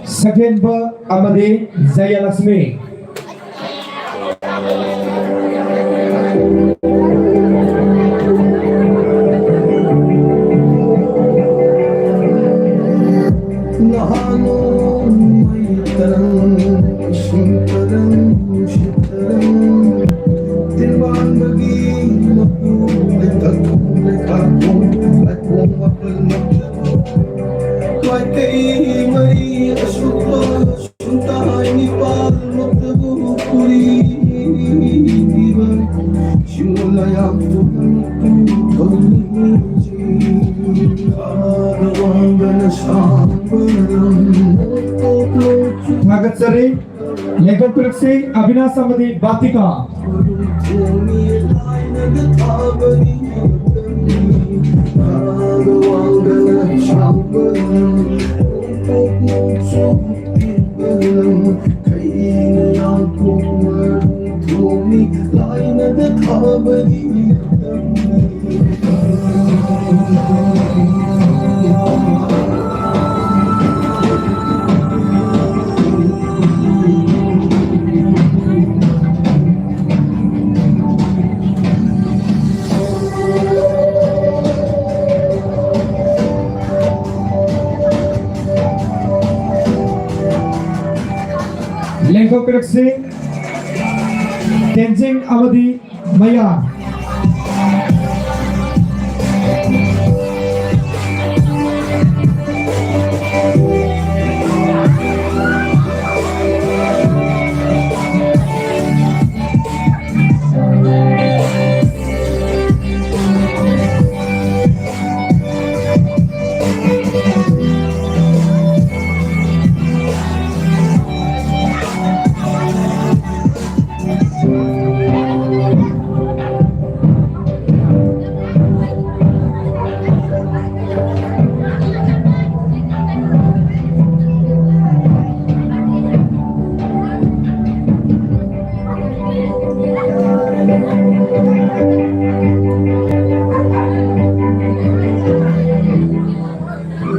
second ba amadi Jaya Lakshmi Kagatari lengkok piraksi Abhinas amadi Batika lengkok piraksi Tenzing amadi Maya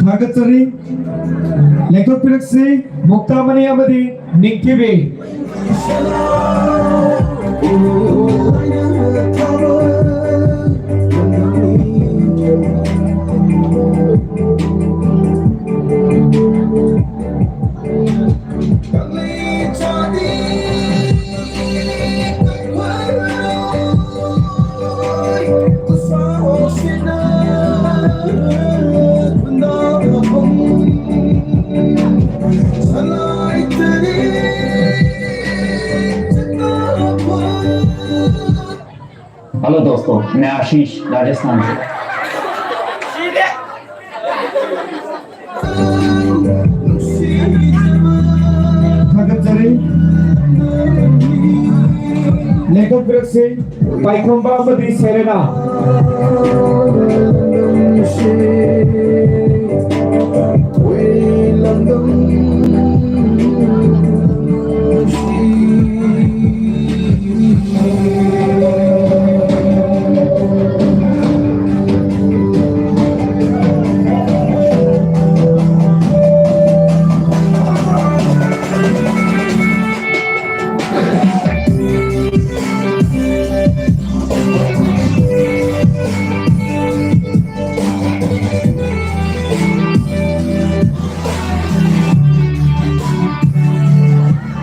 Kagatari lengkok piraksi Muktamani amadi Ninkibi hello दोस्तों, मैं आशीष राजस्थान से। Thakatjari Lekok Biraksi Paikomba Amadi Serena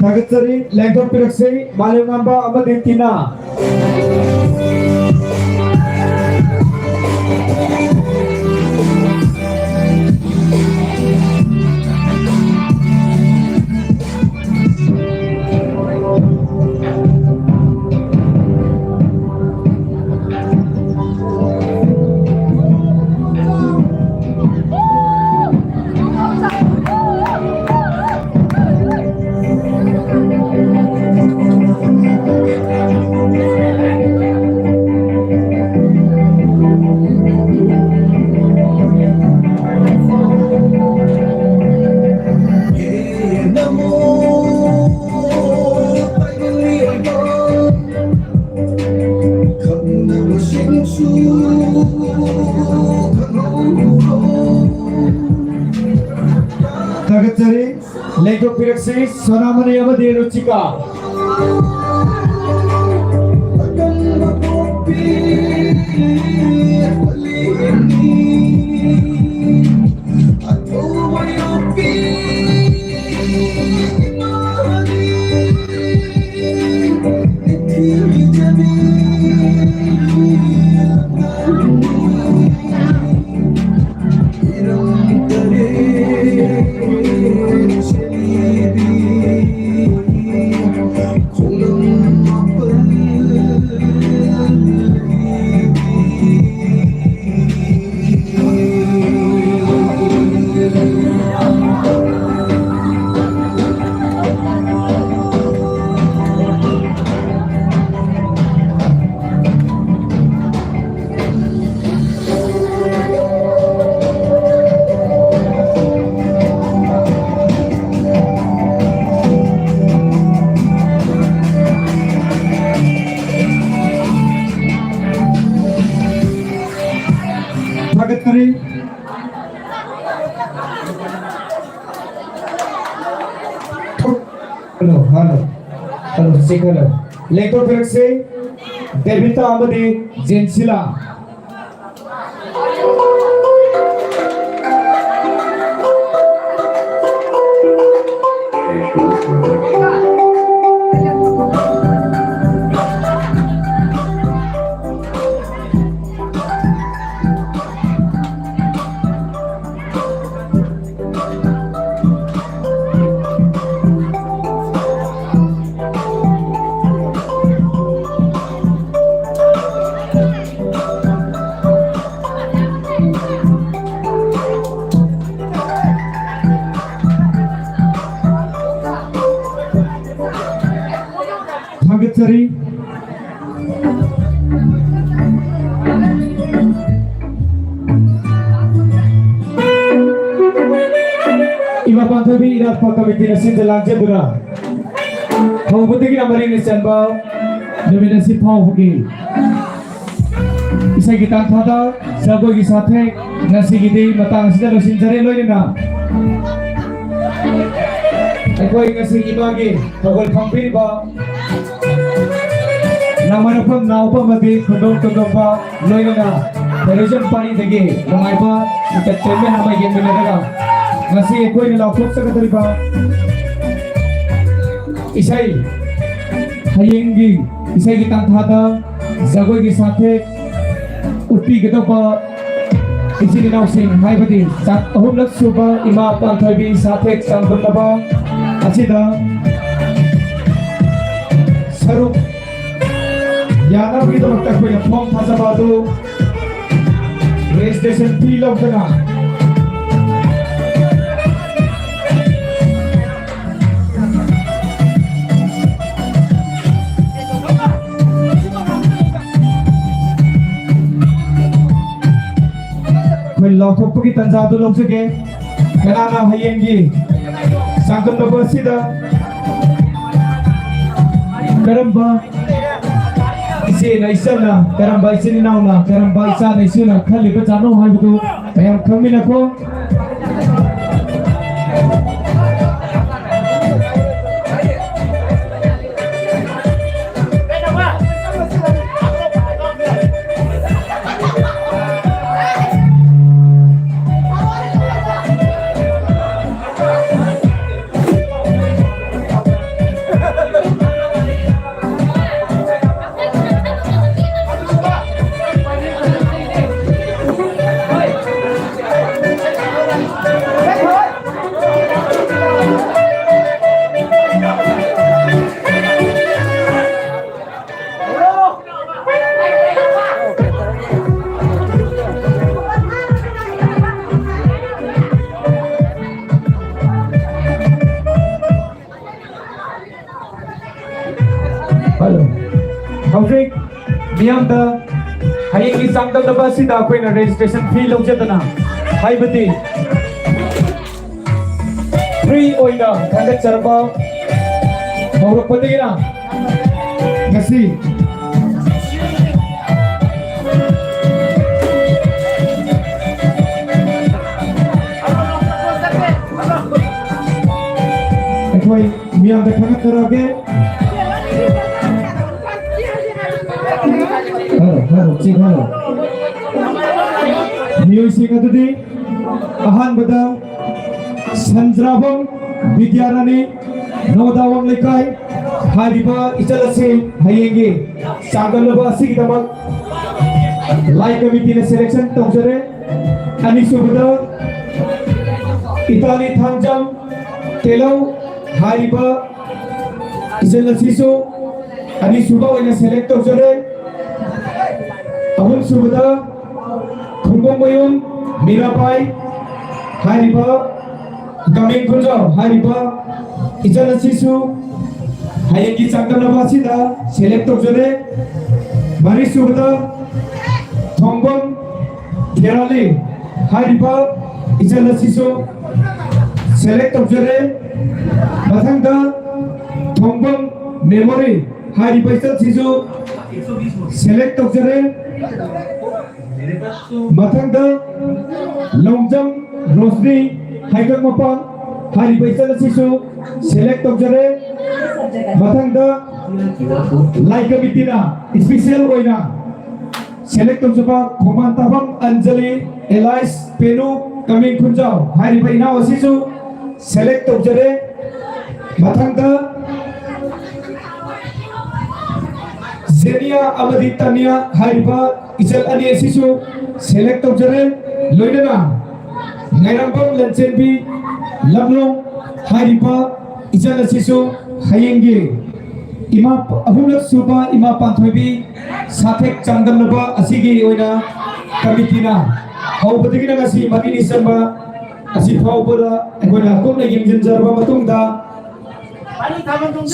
Thakatjari Lekok Biraksi Malungamba Amadi Tina Thakatjari Lekok Biraksi Sonamani Amadi Ruchika Thakatjari Hello, Sikala Lekok Biraksi Devita Amadi Jensila Thakatjari Ima Panthoibi Eratpa Committee Nasin Jalanje Bura Hawbutigi Amari Nisanba Nominasi Phawgi Isai Gitan Thada Jagoi Gi Sathe Nasi Gidi Matang Sida Losin Jare Loina Ekoi Nasi Ibagi Togol Phampiriba Namanapam Naupamadi Kundong Kundongpa Loina Television Pani Degi Langaipa Entertainment Hamai Game Minadaga Nasi Ekoi Nilautok Sakatariba Isai Hayengi Isai Gitan Thada Jagoi Gi Sathe Upi Gedapa Isini Nausing Haibadi Sat Ahumlak Suba Ima Panthoibi Sathe Sangbunaba Achida Saruk ꯌꯥꯅꯕꯒꯤꯗꯃꯛꯇ ꯑꯩꯈꯣꯏꯅ form ꯊꯥꯖꯕ ꯑꯗꯨ registration ꯐꯤ ꯂꯧꯗꯅ ꯑꯩꯈꯣꯏ ꯂꯥꯎꯊꯣꯛꯄꯒꯤ ꯇꯥꯟꯖꯥꯗꯨ ꯂꯧꯖꯒꯦ ꯀꯅꯥꯅ ꯍꯌꯦꯡꯒꯤ ꯆꯥꯡꯗꯝꯅꯕ ꯑꯁꯤꯗ ꯀꯔꯝꯕ ꯏꯆꯦꯅ ꯏꯆꯟꯅ ꯀꯔꯝꯕ ꯏꯆꯤꯟ ꯏꯅꯥꯎꯅ ꯀꯔꯝꯕ ꯏꯆꯥꯅ ꯏꯁꯨꯅ ꯈꯜꯂꯤꯕ ꯖꯥꯠꯅꯣ ꯍꯥꯏꯕꯗꯨ ꯃꯌꯥꯝ ꯈꯪꯃꯤꯟꯅꯈꯣ ꯍꯧꯖꯤꯛ ꯃꯤꯌꯥꯝꯗ ꯍꯌꯦꯡꯒꯤ ꯆꯥꯡꯗꯝꯅꯕ ꯑꯁꯤꯗ ꯑꯩꯈꯣꯏꯅ ꯔꯦꯖꯤꯁꯇ꯭ꯔꯦꯁꯟ ꯐꯤ ꯂꯧꯖꯗꯅ ꯍꯥꯏꯕꯗꯤ ꯐ꯭ꯔꯤ ꯑꯣꯏꯅ ꯈꯟꯒꯠꯆꯔꯕ ꯍꯧꯔꯛꯄꯗꯒꯤꯅ ꯉꯁꯤ ꯑꯩꯈꯣই ꯃꯤꯌꯥꯝꯗ ꯈꯪꯍꯟꯖꯔꯛꯑꯒꯦ ꯃꯤꯑꯣꯏꯁꯤꯡ ꯑꯗꯨꯗꯤ ꯑꯍꯥꯟꯕꯗ ꯁꯟꯖ꯭ꯔꯥꯕꯝ ꯕꯤꯗ꯭ꯌꯥꯔꯥꯅꯤ ꯅꯣꯡꯗꯥꯋꯥꯡ ꯂꯩꯀꯥꯏ ꯍꯥꯏꯔꯤꯕ ꯏꯆꯜ ꯑꯁꯤ ꯍꯌꯦꯡꯒꯤ ꯆꯥꯡꯗꯝꯅꯕ ꯑꯁꯤꯒꯤꯗꯃꯛ ꯂꯥꯏ ꯀꯃꯤꯇꯤꯅ ꯁꯦꯂꯦꯛꯁꯟ ꯇꯧꯖꯔꯦ ꯑꯅꯤꯁꯨꯕꯗ ꯏꯇꯥꯂꯤ ꯊꯥꯡꯖꯝ ꯇꯦꯂꯧ ꯍꯥꯏꯔꯤꯕ ꯏꯆꯜ ꯑꯁꯤꯁꯨ ꯑꯅꯤꯁꯨꯕ ꯑꯣꯏꯅ ꯁꯦꯂꯦꯛ ꯇꯧꯖꯔꯦ ꯑꯍꯨꯝꯁꯨꯕꯗ ꯈꯨꯡꯒꯣꯡꯃꯌꯨꯝ ꯃꯤꯔꯥꯕꯥꯏ ꯍꯥꯏꯔꯤꯕ kameng ꯈꯨꯟꯖꯥꯎ ꯍꯥꯏꯔꯤꯕ ꯏꯆꯜ ꯑꯁꯤꯁꯨ ꯍꯌꯦꯡꯒꯤ ꯆꯥꯡꯗꯝꯅꯕ ꯑꯁꯤꯗ ꯁꯦꯂꯦꯛ ꯇꯧꯖꯔꯦ ꯃꯔꯤꯁꯨꯕꯗ ꯊꯣꯡꯕꯝ ꯊꯦꯔꯥꯂꯤ ꯍꯥꯏꯔꯤꯕ ꯏꯆꯜ ꯑꯁꯤꯁꯨ ꯁꯦꯂꯦꯛ ꯇꯧꯖꯔꯦ ꯃꯊꯪꯗ ꯊꯣꯡꯕꯝ ꯃꯦꯃꯣꯔꯤ ꯍꯥꯏꯔꯤꯕ ꯏꯆꯜ ꯑꯁꯤꯁꯨ ꯁꯦꯂꯦꯛ ꯇꯧꯖꯔꯦ ꯃꯊꯪꯗ ꯂꯣꯡꯖꯝ ꯔꯣꯁꯅꯤ ꯍꯥꯏꯒꯪꯃꯄꯥ ꯍꯥꯏꯔꯤꯕ ꯏꯆꯜ ꯑꯁꯤꯁꯨ ꯁꯦꯂꯦꯛ ꯇꯧꯖꯔꯦ ꯃꯊꯪꯗ ꯂꯥꯏ ꯀꯃꯤꯇꯤꯅ ꯏꯁꯄꯤꯁꯤꯌꯦꯜ ꯑꯣꯏꯅ ꯁꯦꯂꯦꯛ ꯇꯧꯖꯕ ꯈꯣꯡꯃꯥꯟ ꯇꯥꯐꯝ ꯑꯟꯖꯂꯤ ꯑꯦꯂꯥꯏꯁ ꯄꯦꯅꯨ kameng ꯈꯨꯟꯖꯥꯎ ꯍꯥꯏꯔꯤꯕ ꯏꯅꯥꯎ ꯑꯁꯤꯁꯨ ꯁꯦꯂꯦꯛ ꯇꯧꯖꯔꯦ ꯃꯊꯪꯗ ꯖꯦꯅꯤꯌా ꯑꯃꯗꯤ ꯇꯥꯅꯤꯌꯥ ꯍꯥꯏꯔꯤꯕ इचल अनी असिसु सेलेक्ट तौजरे लोइनना ngairampham lancenbi lamlong हारिबा इचल असिसु हयेंगी इमा अहुमलक सुबा इमा पांथोइबी साथेक चांगदमनबा असिगी ओइना कमिटिना हौबदगिना ngasi मरिनि संबा असि फावबरा एगोना कोमना यंजनजरबा मतुंगदा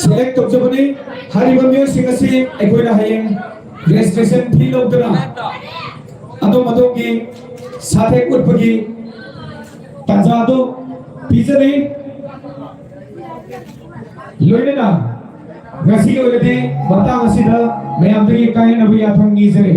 सेलेक्ट तौजबनी हारिबा म्यूजिक असि एगोना हयें registration fee lodana adom adogi sathe utpagi tanjado pizani loinana ngasi olede batang asida mayam dagi kain abu yathang ni jare